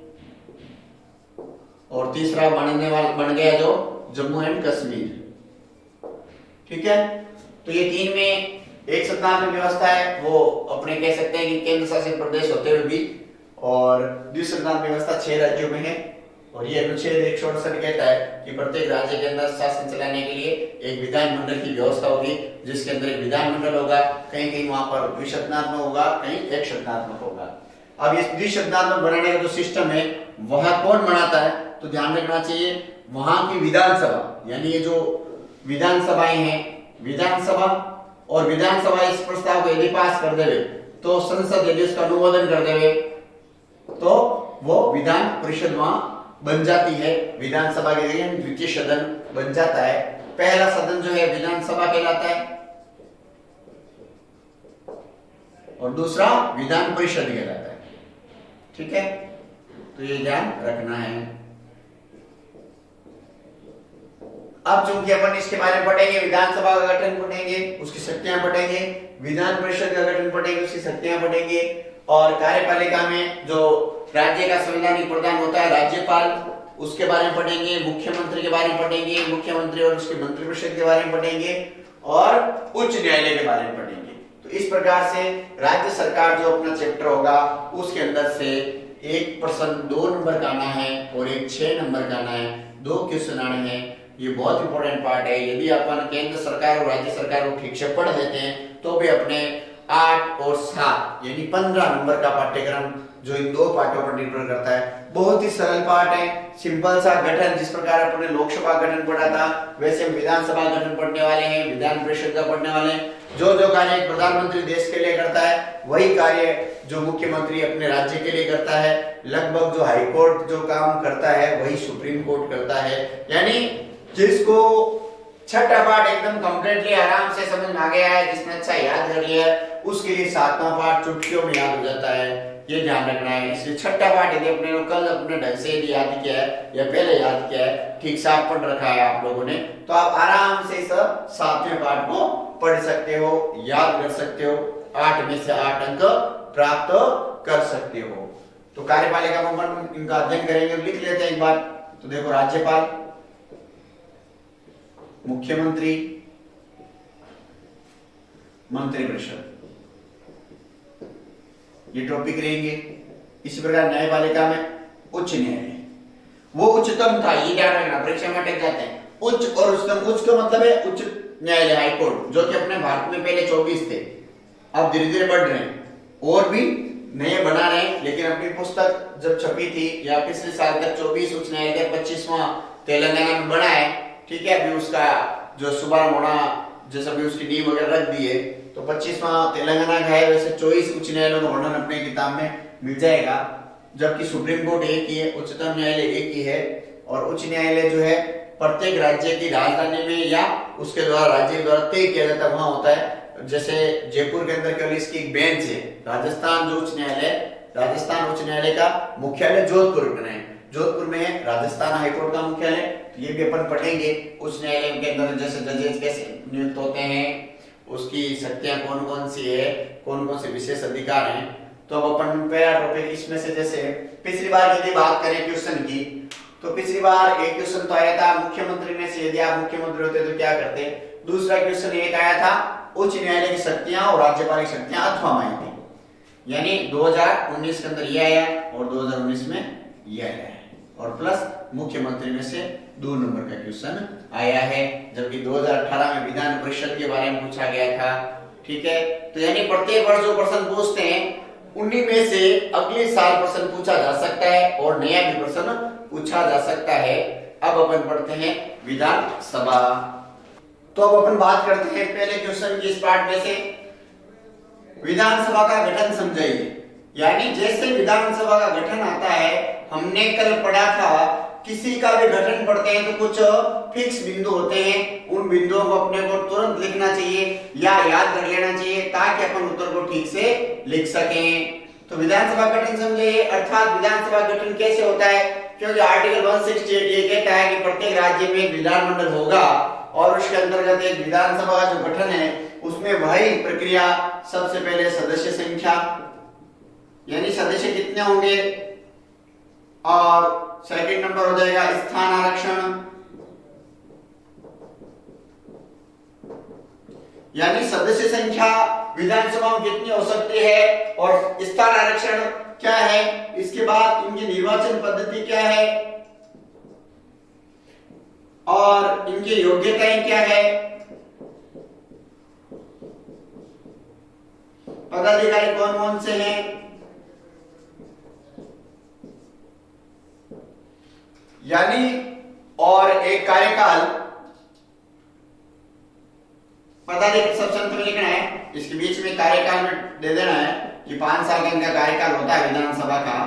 और तीसरा बन गया जो जम्मू एंड कश्मीर। ठीक है, तो ये 3 में एक सदनात्मक व्यवस्था है, वो अपने कह सकते हैं कि केंद्र शासित प्रदेश होते हुए भी, और द्विसदनात्मक व्यवस्था 6 राज्यों में है और ये अनुच्छेद 168 कहता है कि प्रत्येक राज्य के अंदर शासन चलाने के लिए एक विधानमंडल की व्यवस्था होगी, जिसके अंदर एक विधानमंडल होगा, कहीं कहीं वहां पर द्विशब्दात्मक होगा, कहीं एक शब्दात्मक होगा। अब इस द्विशब्दात्मक बनाने का जो सिस्टम है वह कौन बनाता है, तो ध्यान रखना चाहिए वहां की विधानसभा, यानी ये जो विधानसभाएं हैं, विधानसभा और विधानसभा इस प्रस्ताव को यदि पास कर देवे तो संसद यदि उसका अनुमोदन कर देवे तो वो विधान परिषद वहां बन जाती है, विधानसभा के जरिए द्वितीय सदन बन जाता है। पहला सदन जो है विधानसभा कहलाता है और दूसरा विधान परिषद कहलाता है। ठीक है, तो ये ध्यान रखना है। अब चूंकि अपन इसके बारे में पढ़ेंगे, विधानसभा का गठन पढ़ेंगे, उसकी शक्तियां पढ़ेंगे, विधान परिषद का गठन पढ़ेंगे, उसकी शक्तियां पढ़ेंगे, और कार्यपालिका में जो राज्य का संवैधानिक प्रधान होता है राज्यपाल, उसके बारे में पढ़ेंगे, मुख्यमंत्री के बारे में पढ़ेंगे, मुख्यमंत्री और उसके मंत्रिपरिषद के बारे में पढ़ेंगे, और उच्च न्यायालय के बारे में पढ़ेंगे। तो इस प्रकार से राज्य सरकार जो अपना चैप्टर होगा उसके अंदर से एक प्रश्न 2 नंबर का आना है और एक 6 नंबर का आना है, 2 क्वेश्चन आने हैं। ये बहुत इंपॉर्टेंट पार्ट है। यदि अपन केंद्र सरकार और राज्य सरकार को ठीक से पढ़ लेते हैं तो भी अपने 8 और 7 यानी 15 नंबर का पाठ्यक्रम जो इन 2 पार्टों पर निर्भर करता है, बहुत ही सरल पार्ट है, सिंपल सा गठन। जिस प्रकार अपने लोकसभा गठन पढ़ा था वैसे हम विधानसभा गठन पढ़ने वाले हैं, विधान परिषद का पढ़ने वाले हैं। जो जो कार्य प्रधानमंत्री देश के लिए करता है वही कार्य जो मुख्यमंत्री अपने राज्य के लिए करता है। लगभग जो हाई कोर्ट जो काम करता है वही सुप्रीम कोर्ट करता है। यानी जिसको छठा पार्ट एकदम कंप्लीटली आराम से समझ में आ गया है, जिसने अच्छा याद कर लिया है, उसके लिए 7वां पार्ट चुटकियों में याद हो जाता है। ये ध्यान रखना है। इसलिए छठा पार्ट यदि अपने कल अपने ढंग से यदि याद किया है या पहले याद किया है, ठीक से आप पढ़ रखा है आप लोगों ने, तो आप आराम से इस 7वें पार्ट को पढ़ सकते हो, याद कर सकते हो, 8 में से 8 अंक प्राप्त कर सकते हो। तो कार्यपालिका में अपन इनका अध्ययन करेंगे, लिख लेते हैं एक बार। तो देखो, राज्यपाल, मुख्यमंत्री, मंत्रिपरिषद, ये टॉपिक रहेंगे। इसी प्रकार न्यायपालिका में उच्च न्यायालय, वो उच्चतम था, ये ध्यान रखना, परीक्षा में अटक जाते हैं। उच्च और उच्चतम, उच्च का मतलब है उच्च न्यायालय, हाई कोर्ट, जो कि अपने भारत में पहले 24 थे, अब धीरे धीरे बढ़ रहे हैं और भी नए बना रहे हैं। लेकिन अपनी पुस्तक जब छपी थी या पिछले साल तक 24 उच्च न्यायालय, 25वां तेलंगाना में बना है। ठीक है, अभी उसका जो शुभारंभ होना, जैसे अभी उसकी नींव वगैरह रख दी है, तो 25वां तेलंगाना का है। वैसे 24 उच्च न्यायालयों का वर्णन अपने किताब में मिल जाएगा, जबकि सुप्रीम कोर्ट एक ही है, उच्चतम न्यायालय एक ही है। और उच्च न्यायालय जो है प्रत्येक राज्य की राजधानी में या उसके द्वारा राज्य के द्वारा तय किया जाता वहां होता है। जैसे जयपुर के अंदर केवल इसकी एक बेंच है। राजस्थान जो उच्च न्यायालय, राजस्थान उच्च न्यायालय का मुख्यालय जोधपुर में है, जोधपुर में है राजस्थान हाईकोर्ट का मुख्यालय। ये भी अपन पढ़ेंगे। उच्च न्यायालय के अंदर जैसे जजेस कैसे नियुक्त होते हैं, उसकी शक्तियां कौन कौन सी है, कौन कौन से विशेष अधिकार हैं। तो अब अपन पहला टॉपिक इसमें से, जैसे पिछली बार यदि बात करें क्वेश्चन की, तो पिछली बार एक क्वेश्चन तो आया था मुख्यमंत्री में से यदि आप मुख्यमंत्री होते तो क्या करते। दूसरा क्वेश्चन एक आया था उच्च न्यायालय की शक्तियां और राज्यपाल की शक्तियां अथवा मायने, यानी 2019 के अंदर ये आया और 2019 में ये आया है, और प्लस मुख्यमंत्री में से 2 नंबर का क्वेश्चन आया है। जबकि 2018 में विधान परिषद के बारे में पूछा गया था। ठीक है, तो यानी प्रत्येक वर्ष जो प्रश्न पूछते हैं उन्हीं में से अगले साल प्रश्न पूछा जा सकता है और नया भी प्रश्न पूछा जा सकता है। अब अपन पढ़ते हैं विधानसभा। तो अब अपन बात करते हैं पहले क्वेश्चन की इस पार्ट में से, विधानसभा का गठन समझाइए। यानी जैसे विधानसभा का गठन आता है, हमने कल पढ़ा था किसी का भी गठन पढ़ते हैं तो कुछ फिक्स बिंदु होते हैं, उन बिंदुओं को अपने को तुरंत लिखना चाहिए या याद कर लेना चाहिए ताकि अपन उत्तर को ठीक से लिख सकें। तो विधानसभा गठन समझिए, अर्थात विधानसभा गठन कैसे होता है, क्योंकि आर्टिकल 168 ये कहता है कि प्रत्येक राज्य में एक विधानमंडल होगा और उसके अंतर्गत एक विधानसभा का जो गठन है उसमें वही प्रक्रिया, सबसे पहले सदस्य संख्या, यानी सदस्य कितने होंगे, और सेकंड नंबर हो जाएगा स्थान आरक्षण, यानी सदस्य संख्या विधानसभा में कितनी हो सकती है और स्थान आरक्षण क्या है। इसके बाद इनकी निर्वाचन पद्धति क्या है, और इनकी योग्यताएं क्या है? पदाधिकारी कौन कौन से हैं? यानी और एक कार्यकाल पदाधिकारी सब संत में लिखना है, इसके बीच में कार्यकाल में दे देना है कि 5 साल का इनका कार्यकाल होता है विधानसभा का।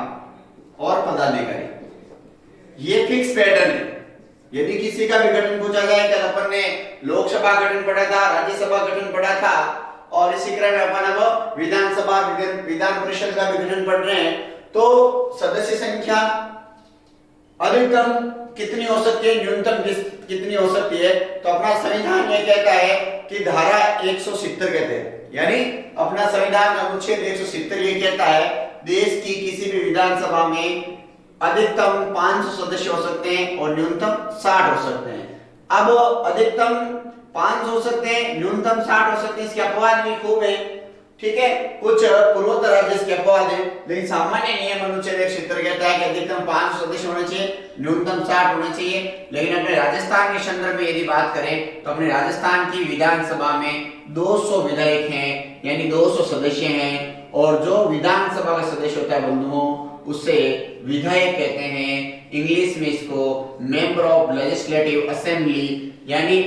और पदाधिकारी ये फिक्स पैटर्न है। यदि किसी का भी गठन पूछा जाए, कल अपन ने लोकसभा गठन पढ़ा था, राज्यसभा गठन पढ़ा था, और इसी क्रम में अपन अब विधानसभा विधान परिषद का भी गठन पढ़ रहे हैं। तो सदस्य संख्या अधिकतम कितनी हो सकती है, न्यूनतम कितनी हो सकती है? तो अपना संविधान ये कहता है कि धारा 170 कहते हैं, यानी अपना संविधान अनुच्छेद 170 ये कहता है देश की किसी भी विधानसभा में अधिकतम 500 सदस्य हो सकते हैं और न्यूनतम 60 हो सकते हैं। अब अधिकतम 500 हो सकते हैं, न्यूनतम 60 हो सकते हैं, इसके अपवाद भी खूब है, ठीक है। कुछ पूर्वोत्तर राज्य इसके अपवाद है, लेकिन सामान्य नियम अनुच्छेद 170 कहता है कि अधिकतम 500 सदस्य होने चाहिए, न्यूनतम 60 होने चाहिए। लेकिन अपने राजस्थान के संदर्भ में यदि बात करें तो अपने राजस्थान की विधानसभा में 200 विधायक हैं, यानी 200 सदस्य हैं, और जो विधानसभा का सदस्य होता है बंधुओं, उसे विधायक कहते हैं। इंग्लिश में इसको मेंबर ऑफ लेजिस्लेटिव असेंबली, यानी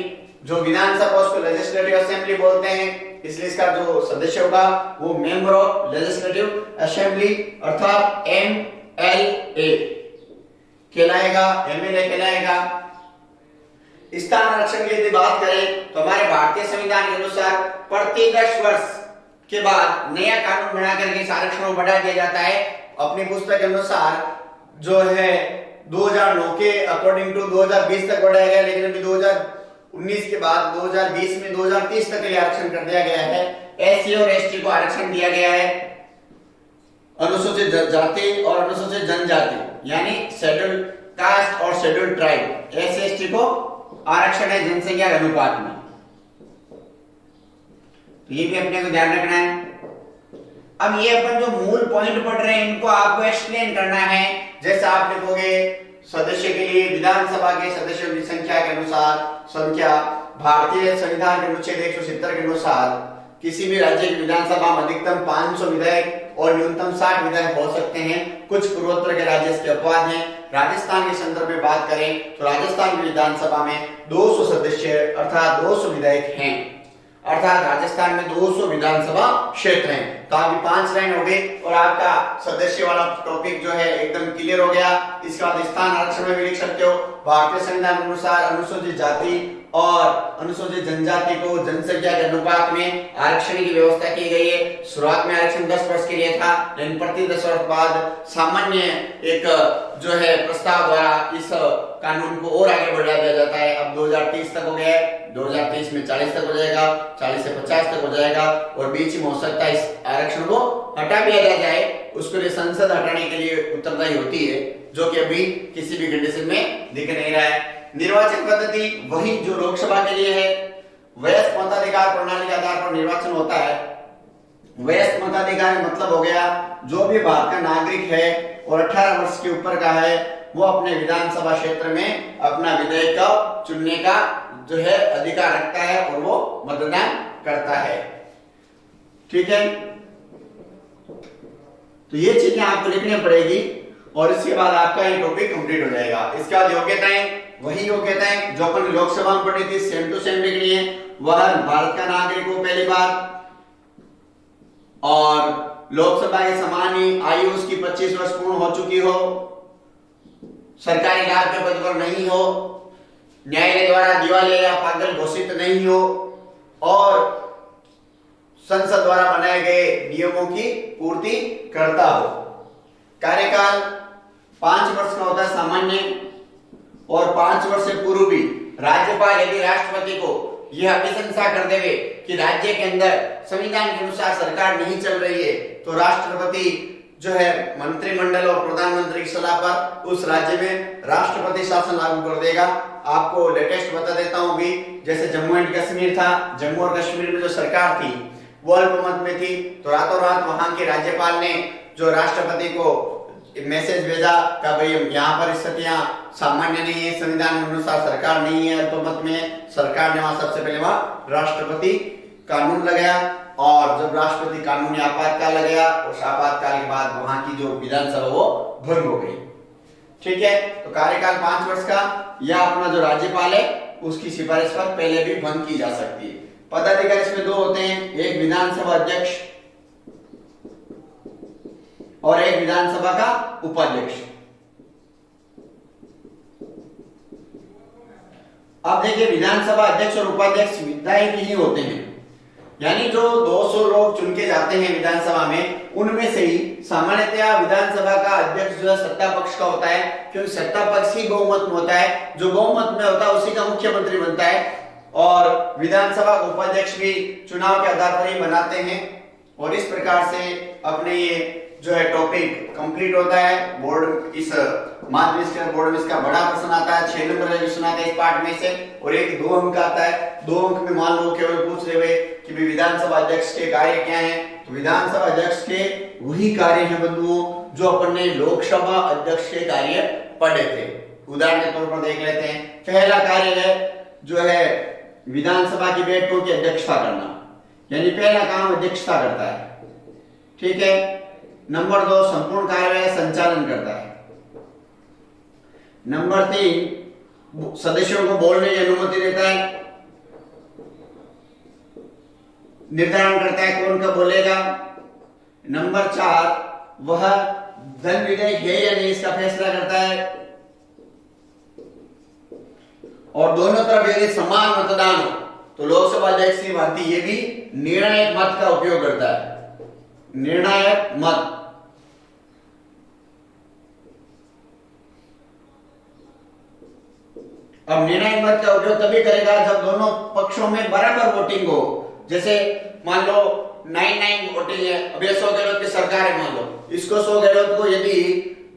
जो विधानसभा उसको लेजिस्लेटिव असेंबली बोलते हैं, इसलिए इसका जो सदस्य होगा वो मेंबर ऑफ लेजिस्लेटिव असेंबली अर्थात MLA कहलाएगा, MLA कहलाएगा। स्थान आरक्षण की यदि बात करें तो हमारे भारतीय संविधान के अनुसार प्रति 10 वर्ष के बाद नया कानून बना करके इस आरक्षण को बढ़ा दिया जाता है। अपनी पुस्तक के अनुसार जो है 2009 के अकॉर्डिंग टू 2020 तक बढ़ाया गया, लेकिन अभी 2019 के बाद 2020 में 2030 तक के लिए आरक्षण कर दिया गया है। SC और ST को आरक्षण दिया गया है, अनुसूचित जाति और अनुसूचित जनजाति यानी शेड्यूल्ड कास्ट और शेड्यूल्ड ट्राइब, SC ST को आरक्षण है जनसंख्या के अनुपात में। तो ये भी अपने को ध्यान रखना है। अब ये अपन जो मूल पॉइंट पढ़ रहे हैं इनको आपको एक्सप्लेन करना है। जैसे आप लिखोगे सदस्य के लिए विधानसभा के सदस्यों की संख्या के अनुसार संख्या भारतीय संविधान के अनुच्छेद 170 के अनुसार किसी भी राज्य की विधानसभा में अधिकतम 500 विधायक और न्यूनतम 60 विधायक हो सकते हैं। कुछ पूर्वोत्तर के राज्य इसके अपवाद हैं। राजस्थान के संदर्भ में बात करें तो राजस्थान की विधानसभा में 200 सदस्य अर्थात 200 विधायक हैं, अर्थात राजस्थान में 200 विधानसभा क्षेत्र हैं। तो आपकी 5 लाइन हो गई और आपका सदस्य वाला टॉपिक जो है एकदम क्लियर हो गया। इसके बाद स्थान आरक्षण में भी लिख सकते हो, भारतीय संविधान के अनुसार अनुसूचित जाति और अनुसूचित जनजाति को जनसंख्या के अनुपात में आरक्षण की व्यवस्था की गई है। शुरुआत में आरक्षण 10 वर्ष के लिए था, लेकिन प्रति 10 वर्ष बाद सामान्य एक जो है प्रस्ताव द्वारा इस कानून को और आगे बढ़ा दिया जाता है। अब 2030 तक हो गया है, 2030 में 40 तक हो जाएगा, 40 से 50 तक हो जाएगा, और बीच में हो सकता है इस आरक्षण को हटा भी दिया जाए। उसके लिए संसद हटाने के लिए उत्तरदायी होती है, जो कि अभी किसी भी कंडीशन में दिख नहीं रहा है। निर्वाचन पद्धति वही जो लोकसभा के लिए है, वयस्क मताधिकार प्रणाली के आधार पर निर्वाचन होता है। वयस्क मताधिकार मतलब हो गया जो भी भारत का नागरिक है और 18 वर्ष के ऊपर का है, वो अपने विधानसभा क्षेत्र में अपना विधायक का चुनने का जो है अधिकार रखता है और वो मतदान करता है। ठीक है, तो ये चीजें आपको लिखनी पड़ेगी और इसके बाद आपका ये टॉपिक कंप्लीट हो जाएगा। इसके बाद योग्यताएं, वही योग्यताएं जो अपन लोकसभा में पढ़ी थी, सेम टू सेम लिखनी है। वह भारत का नागरिक हो पहली बात, और लोकसभा के समान ही आयु उसकी 25 वर्ष पूर्ण हो चुकी हो, सरकारी लाभ के पद पर नहीं हो, न्यायालय द्वारा दिवालिया या पागल घोषित नहीं हो, और संसद द्वारा बनाए गए नियमों की पूर्ति करता हो। कार्यकाल 5 वर्ष का होता है सामान्य, और 5 वर्ष से पूर्व भी राज्यपाल यदि राष्ट्रपति को यह अभिशंसा कर देवे कि राज्य के अंदर संविधान के अनुसार सरकार नहीं चल रही है, तो राष्ट्रपति जो है मंत्रिमंडल और प्रधानमंत्री की सलाह पर उस राज्य में राष्ट्रपति शासन लागू कर देगा। आपको लेटेस्ट बता देता हूं भी, जैसे जम्मू एंड कश्मीर था, जम्मू और कश्मीर में जो सरकार थी वो अल्पमत में थी, तो रातों रात वहां के राज्यपाल ने जो राष्ट्रपति को मैसेज भेजा कि भाई यहाँ परिस्थितियां सामान्य नहीं है, संविधान के अनुसार सरकार नहीं है अल्पमत में, सरकार ने वहां सबसे पहले वहां राष्ट्रपति कानून लगाया, और जब राष्ट्रपति कानून ने आपातकाल लगाया, उस आपातकाल के बाद वहां की जो विधानसभा वो भंग हो गई। ठीक है, तो कार्यकाल 5 वर्ष का, या अपना जो राज्यपाल है उसकी सिफारिश पर पहले भी भंग की जा सकती है। पदाधिकारी इसमें 2 होते हैं, एक विधानसभा अध्यक्ष और एक विधानसभा का उपाध्यक्ष। अब देखिए, विधानसभा अध्यक्ष और उपाध्यक्ष विधायक ही होते हैं, यानी जो 200 लोग चुन के जाते हैं विधानसभा में, उनमें से ही सामान्यतया विधानसभा का अध्यक्ष जो है सत्ता पक्ष का होता है, क्योंकि सत्ता पक्ष ही बहुमत में होता है, जो बहुमत में होता है उसी का मुख्यमंत्री बनता है, और विधानसभा का उपाध्यक्ष भी चुनाव के आधार पर ही बनाते हैं। और इस प्रकार से अपने ये जो है टॉपिक कंप्लीट होता है। बोर्ड इस माध्यमिक स्तर बोर्ड में इसका बड़ा प्रश्न आता है, 6 नंबर का क्वेश्चन आता है इस पार्ट में से, और एक 2 अंक आता है। 2 अंक में मान लो केवल पूछ रहे हुए कि विधानसभा अध्यक्ष के कार्य क्या हैं, तो विधानसभा अध्यक्ष के वही कार्य हैं बंधुओं जो अपन ने लोकसभा अध्यक्ष के कार्य पढ़े थे। उदाहरण के तौर पर देख लेते हैं। पहला कार्य है जो है विधानसभा की बैठकों की अध्यक्षता करना, यानी पहला काम अध्यक्षता करता है। ठीक है। नंबर 2 संपूर्ण कार्यवाही संचालन करता है। नंबर 3 सदस्यों को बोलने की अनुमति देता है, निर्धारण करता है कौन कब बोलेगा। नंबर 4 वह धन विधेयक है या नहीं इसका फैसला करता है, और दोनों तरफ यदि समान मतदान हो तो लोकसभा अध्यक्ष की भांति ये भी निर्णायक मत का उपयोग करता है। निर्णायक मत। अब निर्णायक मत का उपयोग तभी करेगा जब दोनों पक्षों में बराबर वोटिंग हो। जैसे मान लो 99 वोटिंग है, अब 100 गहलोत की सरकार है, मान लो इसको 100 गहलोत को यदि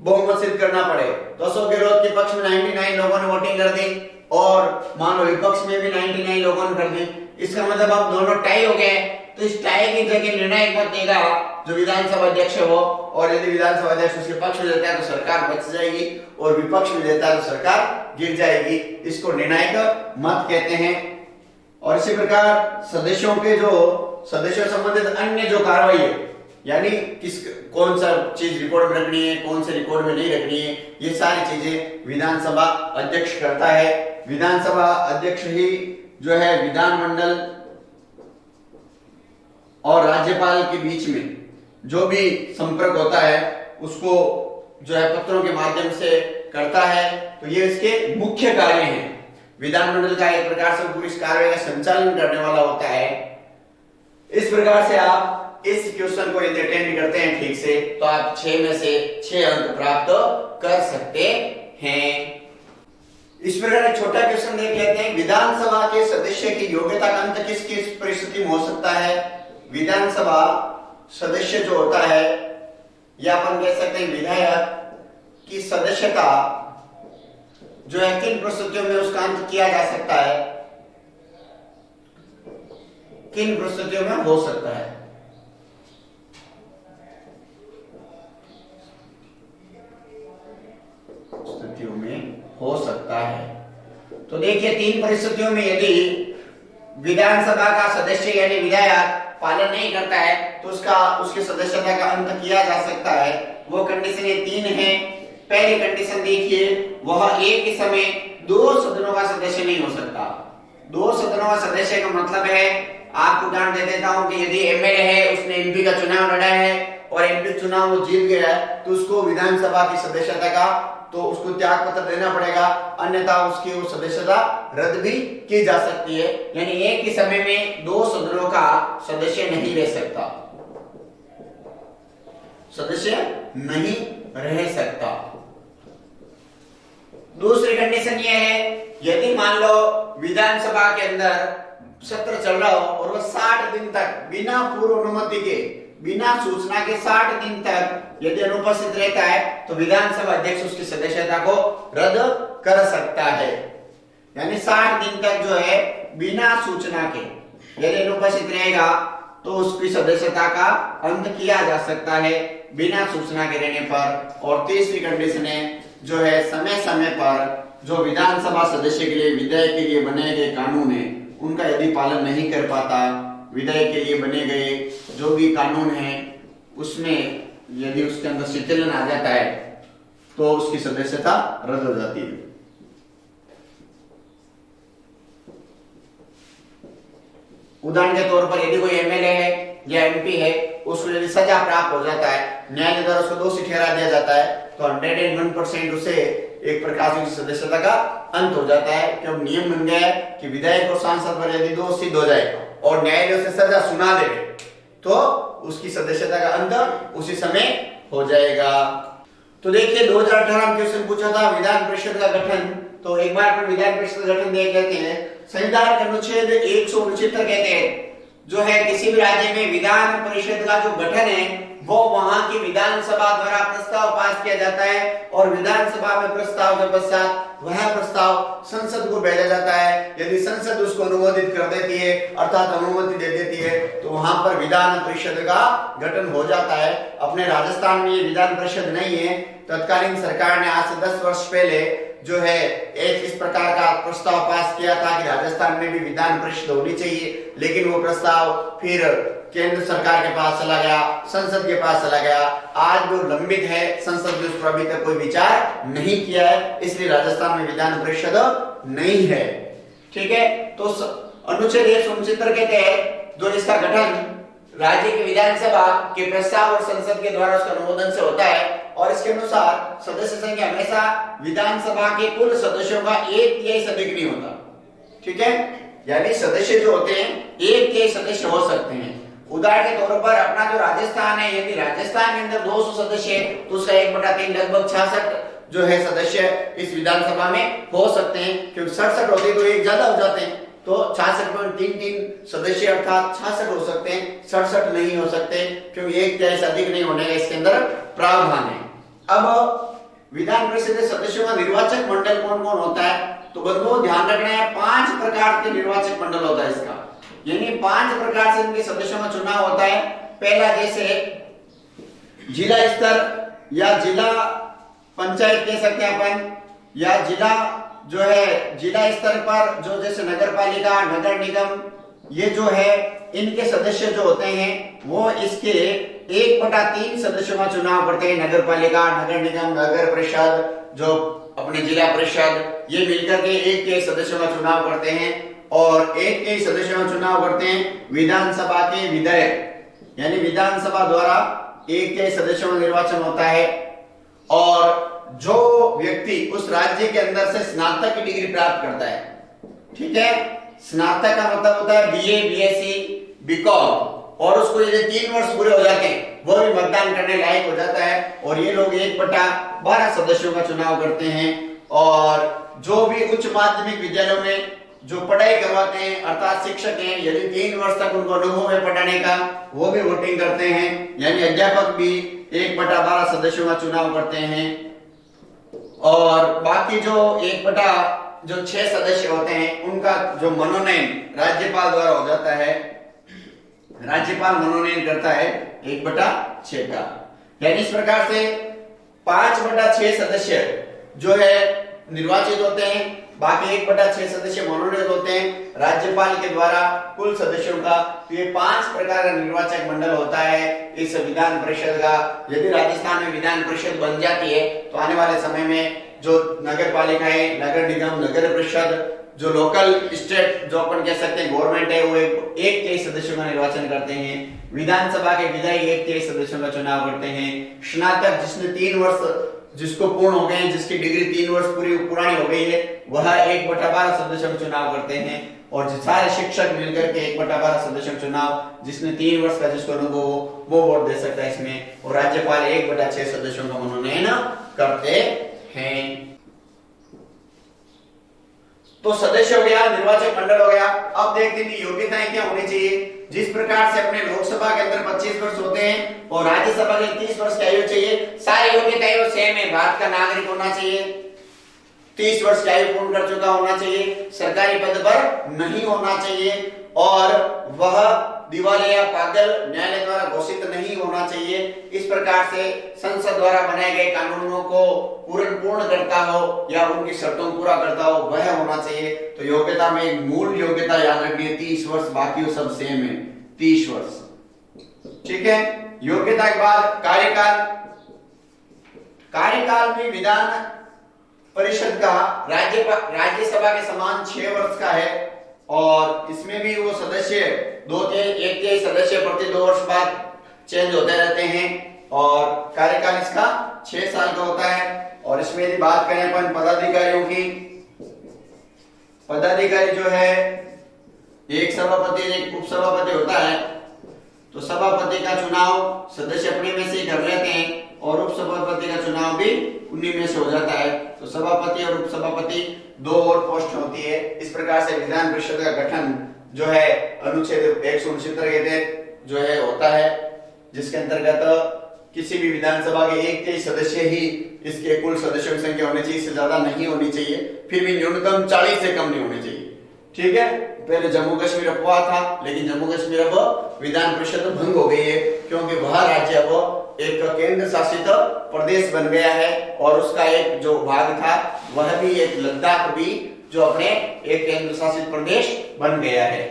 बहुमत सिद्ध करना पड़े तो 100 गहलोत के पक्ष में 99 लोगों ने वोटिंग कर दी, और मान लो विपक्ष में भी 99 लोगों ने कर दी। इसका मतलब अब दोनों टाई हो गए, तो इस टाई की जगह निर्णायक मत देगा जो विधानसभा अध्यक्ष है वो, और यदि विधानसभा अध्यक्ष उसके पक्ष में देता है तो सरकार बच जाएगी, और विपक्ष में देता है तो सरकार गिर जाएगी। इसको निर्णायक मत कहते हैं। और इसी प्रकार सदस्यों संबंधित अन्य जो कार्रवाई है, यानी कौन सा चीज रिकॉर्ड में रखनी है, कौन से रिकॉर्ड में नहीं रखनी है, ये सारी चीजें विधानसभा अध्यक्ष करता है। विधानसभा अध्यक्ष ही जो है विधानमंडल और राज्यपाल के बीच में जो भी संपर्क होता है उसको जो है पत्रों के माध्यम से करता है। तो ये इसके मुख्य कार्य हैं। विधानमंडल का एक प्रकार से पूरी कार्य का संचालन करने वाला होता है। इस प्रकार से आप इस क्वेश्चन को यदि अटेंड करते हैं ठीक से तो आप 6 में से 6 अंक प्राप्त कर सकते हैं। इस प्रकार एक छोटा क्वेश्चन देख लेते हैं। विधानसभा के सदस्य की योग्यता का अंत किस किस परिस्थिति में हो सकता है। विधानसभा सदस्य जो होता है या अपन कह सकते हैं विधायक की सदस्यता जो है किन परिस्थितियों में उसका अंत किया जा सकता है, किन परिस्थितियों में हो सकता है। स्थितियों में हो सकता है तो देखिए 3 परिस्थितियों में यदि विधानसभा का सदस्य यानी विधायक पालन नहीं करता है तो उसकी सदस्यता का अंत किया जा सकता है। वो कंडीशन ये 3 है। पहली कंडीशन देखिए, वह एक ही समय 2 सदनों का सदस्य नहीं हो सकता। 2 सदनों का सदस्य का मतलब है, आपको उदाहरण दे देता हूं कि यदि एमएलए है, उसने एमपी का चुनाव लड़ा है और एमपी चुनाव वो जीत गया है तो उसको विधानसभा की सदस्यता का तो उसको त्याग पत्र देना पड़ेगा, अन्यथा उसकी वो सदस्यता रद्द भी की जा सकती है। यानी एक ही समय में 2 सदनों का सदस्य नहीं रह सकता, सदस्य नहीं रह सकता। दूसरी कंडीशन ये है, यदि मान लो विधानसभा के अंदर सत्र चल रहा हो और वह 60 दिन तक बिना पूर्व अनुमति के, बिना सूचना के 60 दिन तक यदि अनुपस्थित रहता है तो विधानसभा अध्यक्ष उसकी सदस्यता को रद्द कर सकता है। यानी 60 दिन तक जो है बिना सूचना के यदि अनुपस्थित रहेगा तो उसकी सदस्यता का अंत किया जा सकता है। बिना सूचना के रहने पर, और तीसरी कंडीशन है जो है समय समय पर जो विधानसभा सदस्य के लिए विधायक के लिए बनाए गए कानून है उनका यदि पालन नहीं कर पाता, विधायक के लिए बने गए जो भी कानून है उसमें यदि उसके अंदर शिथिलन आ जाता है तो उसकी सदस्यता रद्द हो जाती है। उदाहरण के तौर पर यदि कोई एमएलए है या एमपी है, उसको यदि सजा प्राप्त हो जाता है, न्यायालय द्वारा उसको दोषी ठहरा दिया जाता है, तो 101% उसे एक प्रकार से उसकी सदस्यता का अंत हो जाता है। क्योंकि नियम बन गया है कि विधायक और सांसद पर यदि दोष सिद्ध हो जाए और न्यायालय उसे सजा सुना दे तो उसकी सदस्यता का अंत उसी समय हो जाएगा। तो देखिए 2018 में क्वेश्चन पूछा था विधान परिषद का गठन, तो एक बार अपन विधान परिषद का गठन देख लेते हैं। संविधान के अनुच्छेद 169 कहते हैं जो है किसी भी राज्य में विधान परिषद का जो गठन है वो वहां की विधानसभा द्वारा प्रस्ताव पास किया जाता है और विधानसभा में प्रस्ताव के पश्चात वह प्रस्ताव संसद को भेजा जाता है। यदि संसद उसको अनुमोदित कर देती है अर्थात अनुमति दे देती है तो वहां पर विधान परिषद का गठन हो जाता है। अपने राजस्थान में ये विधान परिषद नहीं है, तत्कालीन सरकार ने आज से 10 वर्ष पहले जो है एक इस प्रकार का प्रस्ताव पास किया था कि राजस्थान में भी विधान परिषद होनी चाहिए, लेकिन वो प्रस्ताव फिर केंद्र सरकार के पास चला गया, संसद के पास चला गया। आज जो लंबित है संसद ने उस पर अभी तक कोई विचार नहीं किया है, इसलिए राजस्थान में विधान परिषद नहीं है। ठीक है, तो अनुच्छेद 169 कहते हैं जो इसका गठन राज्य की विधानसभा के प्रस्ताव और संसद के द्वारा उसका अनुमोदन से होता है और इसके अनुसार सदस्य संख्या हमेशा विधानसभा के कुल सदस्यों का 1/3 से अधिक नहीं होता। ठीक है, यानी सदस्य जो होते हैं 1/3 सदस्य हो सकते हैं। उदाहरण के तौर पर अपना जो राजस्थान है, यदि राजस्थान के अंदर 200 सदस्य है तो उसका 1/3 लगभग 66 जो है सदस्य इस विधानसभा में हो सकते हैं, क्योंकि 67 होते तो एक ज्यादा हो जाते हैं, तो 66.33 सदस्य अर्थात 66 हो सकते हैं, 67 नहीं हो सकते, क्योंकि 1/3 से अधिक नहीं होने का इसके अंदर प्रावधान है। अब विधान परिषद के सदस्यों का निर्वाचक मंडल कौन कौन होता है, तो बंधुओं ध्यान रखना है 5 प्रकार के निर्वाचक मंडल होता है इसका, यानी 5 प्रकार से इनके सदस्यों का चुनाव होता है। पहला जैसे जिला स्तर या जिला पंचायत कह सकते हैं अपन, या जिला जो है जिला स्तर पर जो जैसे नगर पालिका नगर निगम ये जो है इनके सदस्य जो होते हैं वो इसके 1/3 सदस्यों का चुनाव करते हैं। नगर पालिका नगर निगम नगर परिषद जो अपने जिला परिषद ये मिलकर के 1/3 सदस्यों का चुनाव करते हैं और 1/3 सदस्यों का चुनाव करते हैं विधानसभा के विधायक, यानी विधानसभा द्वारा 1/3 सदस्यों का निर्वाचन होता है। और जो व्यक्ति उस राज्य के अंदर से स्नातक की डिग्री प्राप्त करता है, ठीक है, स्नातक का मतलब होता है बीए बीएससी बीकॉम, और उसको यदि 3 वर्ष पूरे हो जाते हैं वो भी मतदान करने लायक हो जाता है और ये लोग 1/12 सदस्यों का चुनाव करते हैं। और जो भी उच्च माध्यमिक विद्यालयों में जो पढ़ाई करवाते हैं अर्थात शिक्षक हैं, यदि 3 वर्ष तक उनको अनुभव है पढ़ाने का वो भी वोटिंग करते हैं, यानी अध्यापक भी 1/12 सदस्यों का चुनाव करते हैं। और बाकी जो 1/6 सदस्य होते हैं उनका जो मनोनयन राज्यपाल द्वारा हो जाता है, राज्यपाल मनोनयन करता है 1/6 का। यानी इस प्रकार से 5/6 सदस्य जो है निर्वाचित होते हैं, बाकी 1/6 सदस्य मनोनीत होते हैं राज्यपाल के द्वारा कुल सदस्यों का। तो ये 5 प्रकार का निर्वाचक मंडल होता है इस विधान परिषद का। यदि राजस्थान में विधान परिषद बन जाती है तो आने वाले समय में जो नगर पालिकाएं नगर निगम नगर परिषद जो लोकल स्टेट जो अपन कह सकते हैं गवर्नमेंट है वो 1/3 सदस्यों का निर्वाचन करते हैं। विधानसभा के विधायक 1/3 सदस्यों का चुनाव करते हैं। स्नातक जिसने 3 वर्ष जिसको पूर्ण हो गए हैं, जिसकी डिग्री 3 वर्ष पूरी पुरानी हो गई है, वह 1/12 सदस्यों का चुनाव करते हैं। और सारे शिक्षक मिलकर के 1/12 सदस्यों का चुनाव जिसने 3 वर्ष का जिसको अनुभव हो वो वोट दे सकता है इसमें। और राज्यपाल 1/6 सदस्यों का मनोनयन करते हैं। तो सदस्य हो गया, निर्वाचक मंडल हो गया। अब देखते हैं कि योग्यताएं क्या होनी चाहिए। जिस प्रकार से अपने लोकसभा के अंदर 25 वर्ष होते हैं और राज्यसभा के 30 वर्ष की आयु चाहिए, सारी योग्यताएं सेम है। भारत का नागरिक होना चाहिए, 30 वर्ष की आयु पूर्ण कर चुका होना चाहिए, सरकारी पद पर नहीं होना चाहिए और वह दिवालिया या पागल न्यायालय द्वारा घोषित नहीं होना चाहिए। इस प्रकार से संसद द्वारा बनाए गए कानूनों को पूर्ण करता हो या उनकी शर्तों को पूरा करता हो, वह होना चाहिए। तो योग्यता में एक मूल योग्यता याद रखनी है 30 वर्ष, बाकी सब सेम है 30 वर्ष। ठीक है। योग्यता के बाद कार्यकाल। कार्यकाल में विधान परिषद का राज्यसभा के समान 6 वर्ष का है और इसमें भी वो सदस्य एक तिहाई सदस्य प्रति 2 वर्ष बाद चेंज होते रहते हैं और कार्यकाल इसका 6 साल का होता है। और इसमें यदि बात करें अपन पदाधिकारियों की, पदाधिकारी जो है एक सभापति एक उप सभापति होता है। तो सभापति का चुनाव सदस्य अपने में से ही कर लेते हैं और उप सभापति का चुनाव भी उन्हीं में से हो जाता है। तो सभापति और उप सभापति 2 और पोस्ट होती है। इस प्रकार से विधान परिषद का गठन जो है अनुच्छेद 169 के तहत जो है होता है, जिसके अंतर्गत किसी भी विधानसभा के एक तिहाई सदस्य ही इसके कुल सदस्यों की संख्या होनी चाहिए, इससे ज्यादा नहीं होनी चाहिए, फिर भी न्यूनतम 40 से कम नहीं होनी चाहिए। ठीक है। पहले जम्मू कश्मीर अपवाद था, लेकिन जम्मू कश्मीर अब विधान परिषद भंग हो गई है क्योंकि वह राज्य अब एक केंद्र शासित प्रदेश बन गया है और उसका एक जो भाग था वह भी एक लद्दाख भी जो अपने एक केंद्र शासित प्रदेश बन गया है।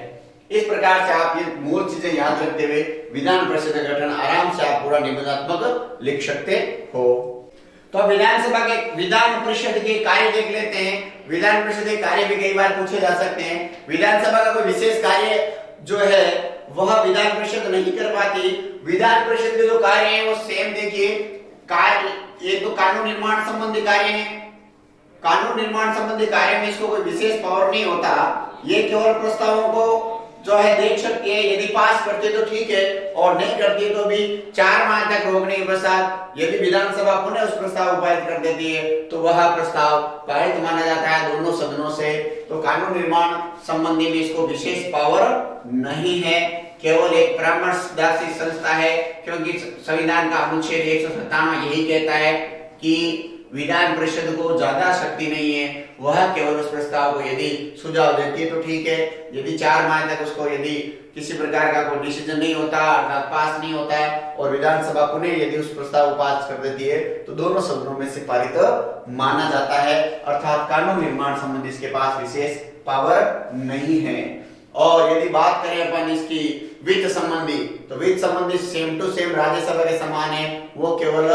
इस प्रकार से आप ये मूल चीजें याद रखते हुए विधान परिषद का गठन आराम से आप पूरा निबंधात्मक लिख सकते हो। तो विधानसभा के विधान परिषद के कार्य देख लेते हैं। विधान परिषद के कार्य भी कई बार पूछे जा सकते हैं। विधानसभा का कोई विशेष कार्य जो है वह विधान परिषद नहीं कर पाती। विधान परिषद के जो कार्य हैं वो सेम देखिए। कार्य एक तो कानून निर्माण संबंधी कार्य है। कानून निर्माण संबंधी कार्य में इसको कोई विशेष पावर नहीं होता, ये केवल प्रस्तावों को जो है देख सकती है, यदि पास करते तो ठीक है और नहीं करती तो भी 4 माह तक रोकने के पश्चात यदि विधानसभा पुनः उस प्रस्ताव को पारित कर देती है तो वह प्रस्ताव पारित माना जाता है दोनों सदनों से। तो कानून निर्माण संबंधी में इसको विशेष पावर नहीं है, केवल एक परामर्शदात्री संस्था है, क्योंकि संविधान का अनुच्छेद 197 यही कहता है कि विधान परिषद को ज्यादा शक्ति नहीं है, वह केवल उस प्रस्ताव को यदि सुझाव देती है तो ठीक है, यदि 4 माह तक उसको यदि किसी प्रकार का कोई डिसीजन नहीं होता अर्थात पास नहीं होता है और विधानसभा पुनः यदि उस प्रस्ताव को पास कर देती है तो दोनों सदनों में से पारित माना जाता है, अर्थात कानून निर्माण संबंधी इसके पास विशेष पावर नहीं है। और यदि बात करें अपन इसकी वित्त संबंधी, तो वित्त संबंधी सेम टू सेम राज्यसभा के समान है, वो केवल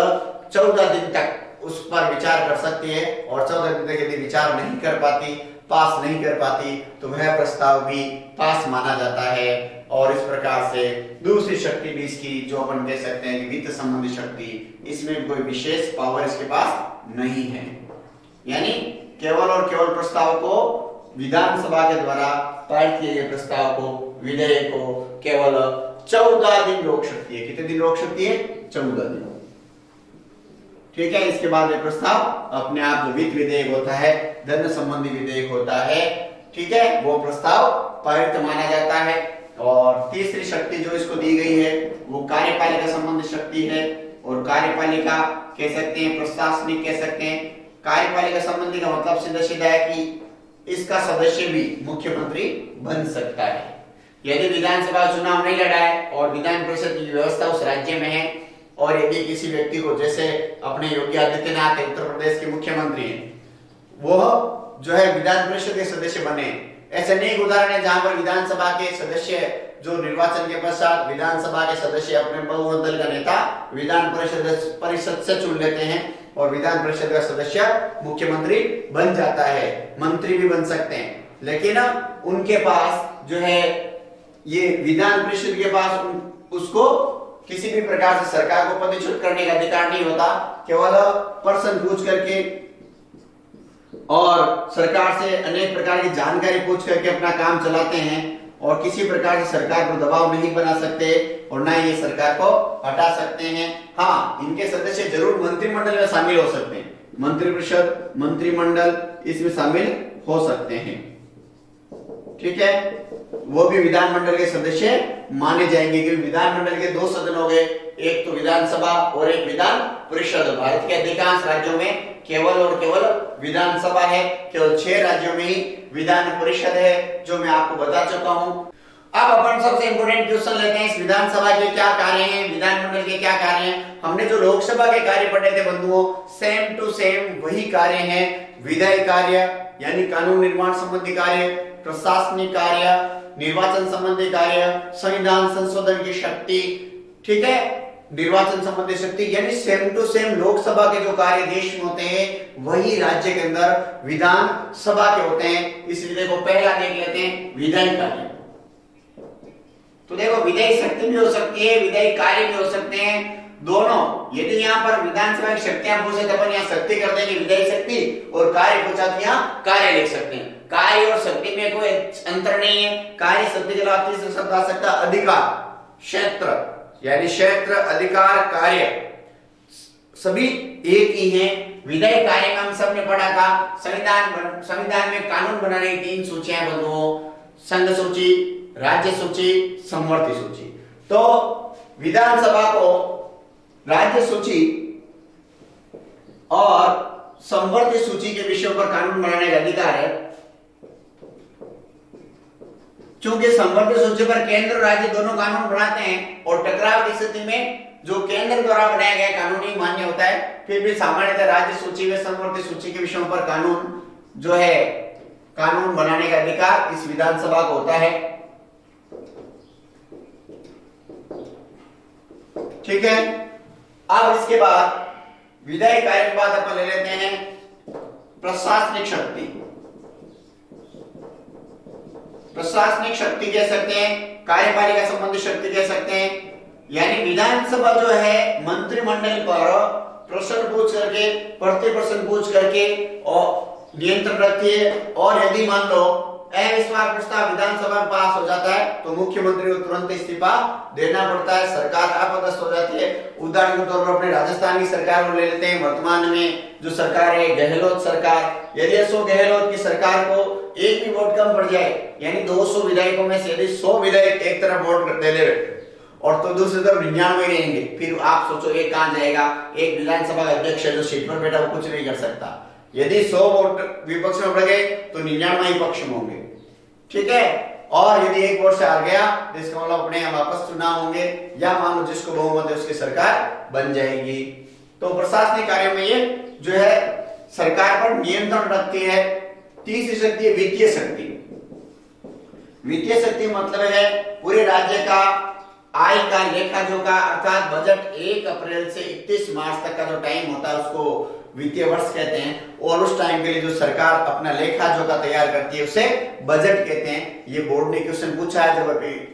14 दिन तक उस पर विचार कर सकती है और 14 दिन तक यदि विचार नहीं कर पाती, पास नहीं कर पाती तो वह प्रस्ताव भी पास माना जाता है। और इस प्रकार से दूसरी शक्ति भी इसकी जो अपन कह सकते हैं कि वित्त संबंधी शक्ति, इसमें कोई विशेष पावर इसके पास नहीं है, यानी केवल और केवल प्रस्ताव को विधानसभा के द्वारा पारित किए गए प्रस्ताव को, विधेयक को केवल 14 दिन रोक सकती है। कितने दिन रोक सकती है? 14 दिन। ठीक है। इसके बाद ये प्रस्ताव अपने आप जो वित्त विधेयक होता है, धन संबंधी विधेयक होता है, ठीक है, वो प्रस्ताव पारित माना जाता है। और तीसरी शक्ति जो इसको दी गई है वो कार्यपालिका संबंधी शक्ति है और कार्यपालिका कह सकते हैं, प्रशासनिक कह सकते हैं। कार्यपालिका संबंधी का मतलब सीधा सीधा है कि इसका सदस्य भी मुख्यमंत्री बन सकता है। यदि विधानसभा चुनाव नहीं लड़ा है और विधान परिषद की व्यवस्था उस राज्य में है और यदि किसी व्यक्ति को, जैसे अपने योगी आदित्यनाथ उत्तर प्रदेश के मुख्यमंत्री हैं, वो जो है विधान परिषद के सदस्य बने, ऐसे अनेक उदाहरण है जहां पर विधानसभा के सदस्य जो निर्वाचन के पश्चात विधानसभा के सदस्य अपने बहुमत दल का नेता विधान परिषद से चुन लेते हैं और विधान परिषद का सदस्य मुख्यमंत्री बन जाता है, मंत्री भी बन सकते हैं। लेकिन उनके पास जो है ये विधान परिषद के पास उसको किसी भी प्रकार से सरकार को पदच्युत करने का अधिकार नहीं होता, केवल पर्सन पूछ करके और सरकार से अनेक प्रकार की जानकारी पूछ करके अपना काम चलाते हैं और किसी प्रकार से सरकार को दबाव नहीं बना सकते और ना ये सरकार को हटा सकते हैं। हाँ, इनके सदस्य जरूर मंत्रिमंडल में शामिल हो सकते हैं, मंत्रिपरिषद, मंत्रिमंडल इसमें शामिल हो सकते हैं, ठीक है, वो भी विधानमंडल के सदस्य माने जाएंगे क्योंकि विधानमंडल के 2 सदन हो गए, एक तो विधानसभा और एक विधान परिषद। भारत के अधिकांश राज्यों में केवल और केवल विधानसभा है, केवल 6 राज्यों में ही विधान परिषद है, जो मैं आपको बता चुका हूं। अब अपन सबसे इंपोर्टेंट क्वेश्चन लेते हैं, इस विधानसभा के क्या कार्य हैं, विधानमंडल के क्या कार्य हैं। हमने जो लोकसभा के कार्य पढ़े थे बंधुओं, सेम टू सेम वही कार्य हैं। विधायी कार्य यानी कानून निर्माण संबंधी कार्य, प्रशासनिक कार्य, निर्वाचन संबंधी कार्य, संविधान संशोधन की शक्ति, ठीक है, निर्वाचन संबंधी शक्ति, यानी सेम टू सेम लोकसभा के जो कार्य देश में होते हैं वही राज्य के अंदर विधान सभा के होते हैं। इसलिए देखो पहला देख लेते हैं विधायी कार्य। तो देखो विधायी शक्ति भी हो सकती है, विधायी कार्य भी हो सकते हैं, दोनों। यदि यहाँ पर विधानसभा की शक्तियां पूछे तो अपन यहाँ शक्ति कर देंगे विधायी शक्ति, और कार्य पूछा तो यहाँ कार्य लिख सकते हैं। कार्य और शक्ति में कोई अंतर नहीं है। कार्य शक्ति के अलावा तीसरा शब्द आ सकता है अधिकार, क्षेत्र, यानी क्षेत्र, अधिकार, कार्य सभी एक ही हैं। विधायी कार्य में हम सबने पढ़ा था संविधान में कानून बनाने की 3 सूचियां बंधुओं, संघ सूची, राज्य सूची, समवर्ती सूची। तो विधानसभा को राज्य सूची और समवर्ती सूची के विषयों पर कानून बनाने का अधिकार है। क्योंकि समवर्ती सूची पर केंद्र और राज्य दोनों कानून बनाते हैं और टकराव की स्थिति में जो केंद्र द्वारा बनाया गया कानून ही मान्य होता है। फिर भी सामान्यतः राज्य सूची व समवर्ती सूची के विषयों पर कानून जो है कानून बनाने का अधिकार इस विधानसभा को होता है। ठीक है, अब इसके बाद विधायी कार्य के बाद अपन ले लेते हैं प्रशासनिक शक्ति। प्रशासनिक शक्ति कह सकते हैं, कार्यपालिका संबंधी शक्ति कह सकते हैं, यानी विधानसभा जो है मंत्रिमंडल पर प्रश्न पूछ करके, प्रश्न पूछ करके और नियंत्रण रखती है। और यदि मान लो अविश्वास प्रस्ताव विधानसभा में पास हो जाता है तो मुख्यमंत्री को तुरंत इस्तीफा देना पड़ता है, सरकार अपदस्थ हो जाती है। उदाहरण के तौर पर अपने राजस्थान की सरकार को ले लेते हैं। वर्तमान में जो सरकार है गहलोत सरकार, यदि गहलोत की सरकार को एक भी वोट कम पड़ जाए, यानी 200 विधायकों में से यदि 100 विधायक एक तरफ वोट दे दे और तो दूसरी तरफ 99 रहेंगे, फिर आप सोचो एक कहां जाएगा। एक विधानसभा का अध्यक्ष जो सीट पर बैठा वो कुछ नहीं कर सकता। यदि 100 वोट विपक्ष में पड़ गए तो 99 ही पक्ष में होंगे, ठीक है। और यदि एक वोट से हार गया तो इसका मतलब अपने वापस चुनाव होंगे, या मान लो जिसको बहुमत है उसकी सरकार बन जाएगी। तो प्रशासनिक कार्यों में ये जो है सरकार पर नियंत्रण रखती है। तीसरी शक्ति है वित्तीय शक्ति। वित्तीय शक्ति मतलब है पूरे राज्य का आय का लेखा जोखा, अर्थात बजट 1 अप्रैल से 31 मार्च तक का जो टाइम होता है उसको वित्तीय वर्ष कहते हैं। और उस टाइम के लिए जो सरकार अपना लेखा जोखा तैयार करती है उसे बजट कहते हैं। ये बोर्ड ने क्वेश्चन पूछा है, जब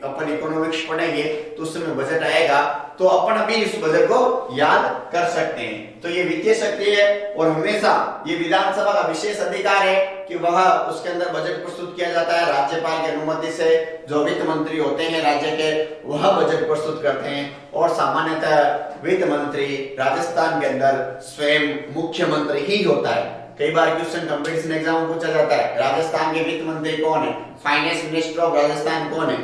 अपन इकोनॉमिक्स पढ़ेंगे तो उस समय बजट आएगा तो अपन अभी इस बजट को याद कर सकते हैं। तो ये वित्तीय शक्ति है और हमेशा ये विधानसभा का विशेष अधिकार है कि वह उसके अंदर बजट प्रस्तुत किया जाता है। राज्यपाल की अनुमति से जो वित्त मंत्री होते हैं राज्य के वह बजट प्रस्तुत करते हैं। और सामान्यतः वित्त मंत्री राजस्थान के अंदर स्वयं मुख्यमंत्री ही होता है। कई बार क्वेश्चन कंपटीशन एग्जाम में पूछा जाता है राजस्थान के वित्त मंत्री कौन है, फाइनेंस मिनिस्टर ऑफ राजस्थान कौन है।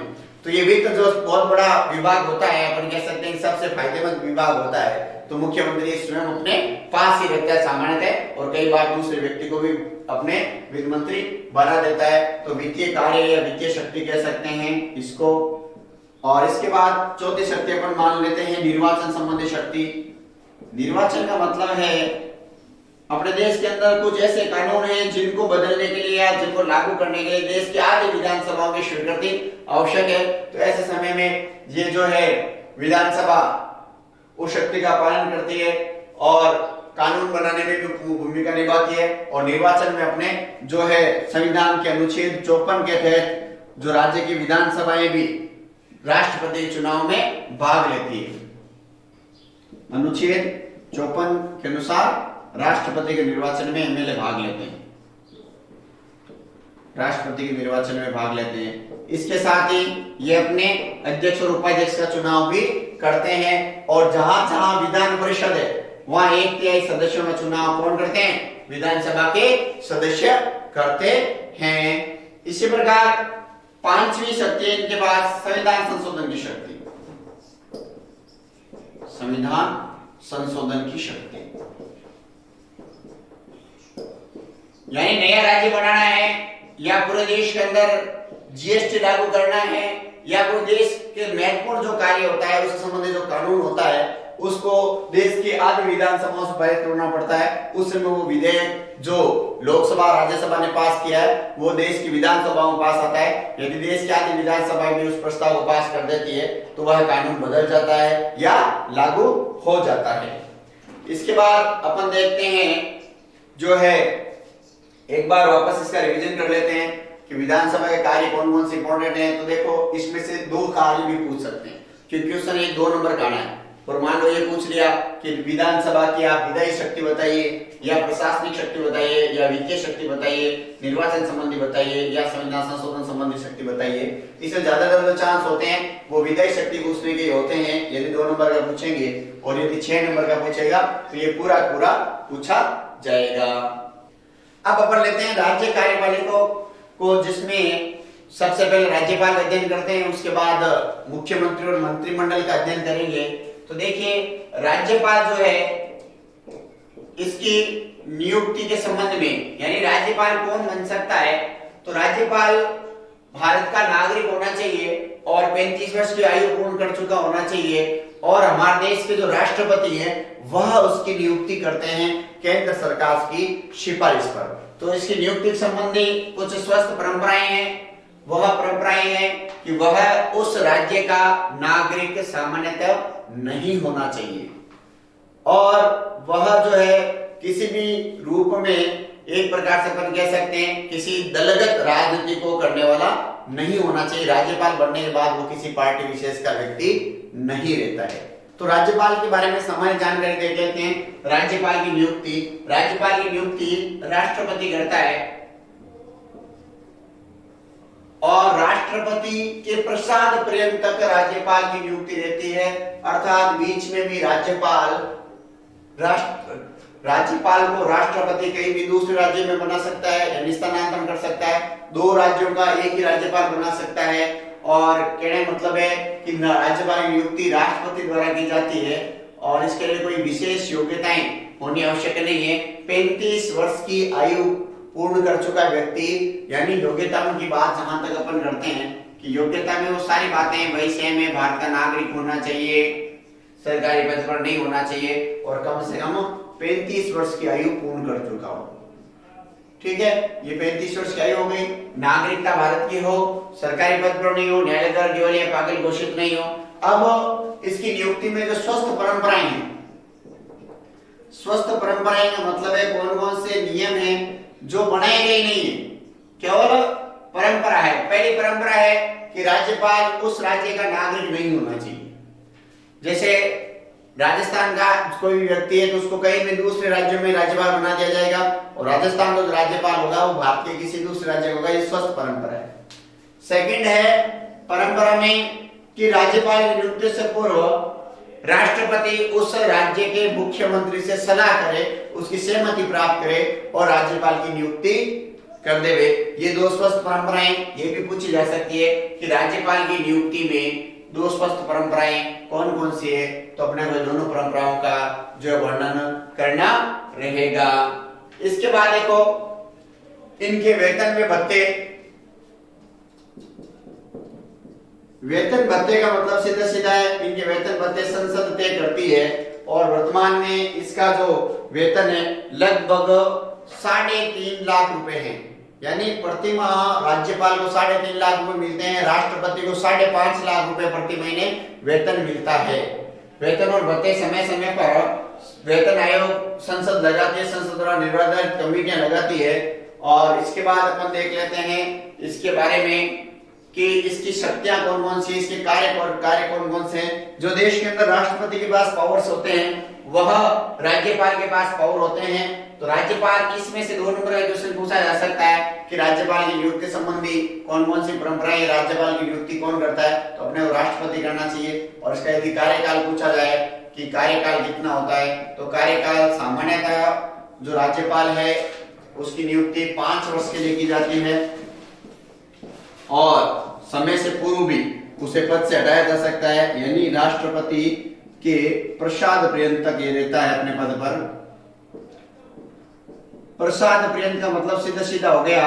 तो ये वित्त जो बहुत बड़ा विभाग होता है, अपन कह सकते हैं सबसे फायदेमंद विभाग होता है, तो मुख्यमंत्री स्वयं अपने पास ही रखता है सामान्यतः, और कई बार दूसरे व्यक्ति को भी अपने वित्त मंत्री बना देता है। तो वित्तीय कार्य या वित्तीय शक्ति कह सकते हैं इसको। और इसके बाद चौथी शक्ति अपन मान लेते हैं निर्वाचन संबंधी शक्ति। निर्वाचन का मतलब है अपने देश के अंदर कुछ ऐसे कानून हैं जिनको बदलने के लिए या जिनको लागू करने के लिए देश की आधी विधानसभाओं की स्वीकृति आवश्यक है। तो ऐसे समय में ये जो है विधानसभा उस शक्ति का पालन करती है और कानून बनाने में भी भूमिका निभाती है। और निर्वाचन में अपने जो है संविधान के अनुच्छेद 54 के तहत जो राज्य की विधानसभाएं भी राष्ट्रपति चुनाव में भाग लेती है। अनुच्छेद 54 के अनुसार राष्ट्रपति के निर्वाचन में एमएलए भाग लेते हैं, राष्ट्रपति के निर्वाचन में भाग लेते हैं। इसके साथ ही ये अपने अध्यक्ष और उपाध्यक्ष का चुनाव भी करते हैं। और जहां जहां विधान परिषद है वहां 1/3 सदस्यों का चुनाव कौन करते हैं, विधानसभा के सदस्य करते हैं। इसी प्रकार पांचवी शक्ति है इनके पास संविधान संशोधन की शक्ति। संविधान संशोधन की शक्ति यानी नया राज्य बनाना है या पूरे देश के अंदर जीएसटी लागू करना है या कोई देश के महत्वपूर्ण जो कार्य होता है उससे संबंधित जो कानून होता है उसको देश की आधी विधानसभाओं से पारित करना पड़ता है। उस समय वो विधेयक जो लोकसभा राज्यसभा ने पास किया है वो देश की विधानसभाओं में पास आता है। यदि देश की आधी विधानसभा भी उस प्रस्ताव को पास कर देती है तो वह कानून बदल जाता है या लागू हो जाता है। इसके बाद अपन देखते हैं जो है एक बार वापस इसका रिवीजन कर लेते हैं कि विधानसभा के कार्य कौन कौन से इंपॉर्टेंट हैं। तो देखो इसमें से दो कार्य भी पूछ सकते हैं क्योंकि क्वेश्चन एक 2 नंबर का आना है। और मान लो ये पूछ लिया कि विधानसभा की आप विधायी शक्ति बताइए या प्रशासनिक शक्ति बताइए या वित्तीय शक्ति बताइए, निर्वाचन संबंधी बताइए या संविधान संशोधन संबंधी शक्ति बताइए। इसमें ज्यादातर जो चांस होते हैं वो विधायी शक्ति पूछने के होते हैं यदि 2 नंबर का पूछेंगे, और यदि 6 नंबर का पूछेगा तो ये पूरा पूरा पूछा जाएगा। अब अपन लेते हैं राज्य कार्यपालिका को, जिसमें सबसे पहले राज्यपाल का अध्ययन करते हैं, उसके बाद मुख्यमंत्री और मंत्रिमंडल का अध्ययन करेंगे। तो देखिए राज्यपाल जो है इसकी नियुक्ति के संबंध में, यानी राज्यपाल कौन बन सकता है, तो राज्यपाल भारत का नागरिक होना चाहिए और 35 वर्ष की आयु पूर्ण कर चुका होना चाहिए, और हमारे देश के जो राष्ट्रपति हैं वह उसकी नियुक्ति करते हैं केंद्र सरकार की सिफारिश पर। तो इसकी नियुक्ति संबंधी कुछ स्वस्थ परंपराएं हैं। वह परंपराएं हैं कि वह उस राज्य का नागरिक सामान्यतः नहीं होना चाहिए, और वह जो है किसी भी रूप में एक प्रकार से अपन कह सकते हैं किसी दलगत राजनीति को करने वाला नहीं होना चाहिए। राज्यपाल बनने के बाद वो किसी पार्टी विशेष का व्यक्ति नहीं रहता है। तो राज्यपाल के बारे में सामान्य जानकारी देख लेते हैं। राज्यपाल की नियुक्ति राष्ट्रपति करता है, और राष्ट्रपति के प्रसाद पर्यंत तक राज्यपाल की नियुक्ति रहती है, अर्थात बीच में भी राज्यपाल को राष्ट्रपति कहीं भी दूसरे राज्य में बना सकता है यानी स्थानांतरण कर सकता है। 2 राज्यों का एक ही राज्यपाल बना सकता है, और कहने मतलब है कि राज्यपाल की नियुक्ति राष्ट्रपति द्वारा की जाती है, और इसके लिए कोई विशेष योग्यताएं होनी आवश्यक नहीं है। 35 वर्ष की आयु पूर्ण कर चुका व्यक्ति, यानी योग्यताओं की बात जहां तक अपन करते हैं कि योग्यता में वो सारी बातें वही सेम है। भारत का नागरिक होना चाहिए, सरकारी पद पर नहीं होना चाहिए, और कम से कम 35 वर्ष की आयु पूर्ण कर चुका हो। ठीक है, ये 35 वर्ष की आयु हो गई। नागरिकता भारत की हो, सरकारी पद पर नहीं हो, न्यायालय द्वारा दिवालिया पागल घोषित नहीं हो। अब इसकी नियुक्ति में जो स्वस्थ परंपराएं हैं, स्वस्थ परंपराएं का मतलब है कौन कौन से नियम हैं जो बनाए गए नहीं है, केवल परंपरा है। पहली परंपरा है कि राज्यपाल उस राज्य का नागरिक नहीं होना चाहिए। जैसे राजस्थान का कोई भी व्यक्ति है तो उसको कहीं भी दूसरे राज्यों में राज्यपाल बना दिया जाएगा, और राजस्थान का जो राज्यपाल होगा वो भारत के किसी दूसरे राज्य होगा। ये स्वस्थ परंपरा है। सेकंड है परंपरा में कि राज्यपाल की नियुक्ति से पूर्व राष्ट्रपति उस राज्य के मुख्यमंत्री से सलाह करे, उसकी सहमति प्राप्त करे और राज्यपाल की नियुक्ति कर देवे। ये 2 स्वस्थ परंपराएं ये भी पूछी जा सकती है कि राज्यपाल की नियुक्ति में 2 स्वस्थ परंपराएं कौन कौन सी है, तो अपने को दोनों परंपराओं का जो वर्णन करना रहेगा। इसके बाद देखो इनके वेतन में भत्ते। वेतन भत्ते का मतलब सीधा सीधा है इनके वेतन भत्ते संसद तय करती है, और वर्तमान में इसका जो वेतन है लगभग 3.5 लाख रुपए है। यानी प्रति माह राज्यपाल को 3.5 लाख रुपए मिलते हैं, राष्ट्रपति को 5.5 लाख रुपए प्रति महीने वेतन मिलता है। वेतन और भत्ते समय समय पर वेतन आयोग संसद लगाती है, संसद द्वारा निर्वाचित कमेटियां लगाती है। और इसके बाद अपन देख लेते हैं इसके बारे में कि इसकी शक्तियां कौन कौन सी, इसके कार्य कौन कौन से हैं। जो देश के अंदर राष्ट्रपति के पास पावर्स होते हैं वह राज्यपाल के पास पावर होते हैं। तो राज्यपाल इसमें से 2 नंबर का क्वेश्चन पूछा जा सकता है कि राज्यपाल की नियुक्ति संबंधी कौन कौन सी परंपराएं, राज्यपाल की नियुक्ति कौन करता है, तो अपने को राष्ट्रपति करना चाहिए। और इसका यदि कार्यकाल पूछा जाए कि कार्यकाल कितना होता है, तो कार्यकाल सामान्यतः जो राज्यपाल है उसकी नियुक्ति 5 वर्ष के लिए की जाती है, और समय से पूर्व भी उसे पद से हटाया जा सकता है। यानी राष्ट्रपति के प्रसाद पर्यंत तक ये रहता है अपने पद पर। प्रसाद पर्यंत का मतलब सीधा सीधा हो गया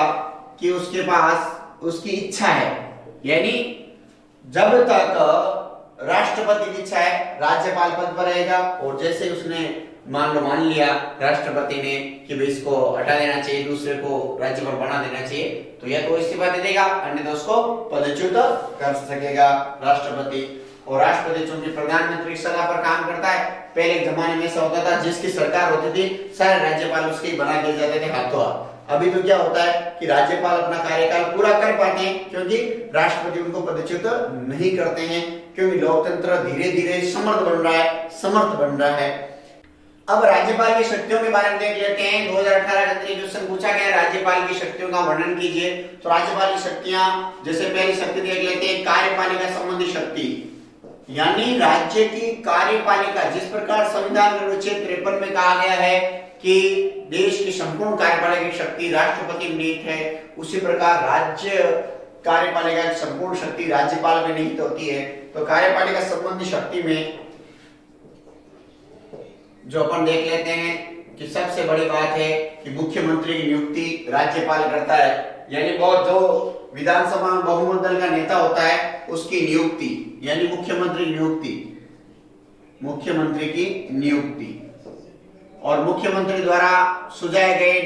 कि उसके पास उसकी इच्छा है, यानी जब तक राष्ट्रपति की इच्छा है राज्यपाल पद पर रहेगा, और जैसे उसने मान लिया राष्ट्रपति ने कि भाई इसको हटा देना चाहिए, दूसरे को राज्यपाल बना देना चाहिए, तो या तो इस्तीफा दे देगा, अन्यथा उसको पदच्युत कर सकेगा राष्ट्रपति। और राष्ट्रपति चूंकि प्रधानमंत्री की सलाह पर काम करता है, पहले एक जमाने में ऐसा होता था जिसकी सरकार होती थी सारे राज्यपाल उसके ही बना दिए जाते थे हाथों हाथ। अभी तो क्या होता है कि राज्यपाल अपना कार्यकाल पूरा कर पाते हैं क्योंकि राष्ट्रपति उनको पदच्युत नहीं करते हैं, क्योंकि लोकतंत्र धीरे धीरे समर्थ बन रहा है। अब राज्यपाल की शक्तियों के बारे में देख लेते हैं। 2018 का क्वेश्चन पूछा गया राज्यपाल की शक्तियों का वर्णन कीजिए। तो राज्यपाल की शक्तियां, जैसे पहली शक्ति देख लेते हैं कार्यपालिका संबंधी शक्ति, यानी राज्य की कार्यपालिका, जिस प्रकार संविधान के अनुच्छेद 53 में कहा गया है कि देश की संपूर्ण कार्यपालिका की शक्ति राष्ट्रपति में निहित है, उसी प्रकार राज्य कार्यपालिका की संपूर्ण शक्ति राज्यपाल में निहित होती है। तो कार्यपालिका संबंधी शक्ति में जो अपन देख लेते हैं कि सबसे बड़ी बात है कि मुख्यमंत्री की नियुक्ति राज्यपाल करता है, यानी बहुत जो विधानसभा में बहुमत दल का नेता होता है उसकी नियुक्ति, यानी मुख्यमंत्री की नियुक्ति और मुख्यमंत्री द्वारा सुझाए गए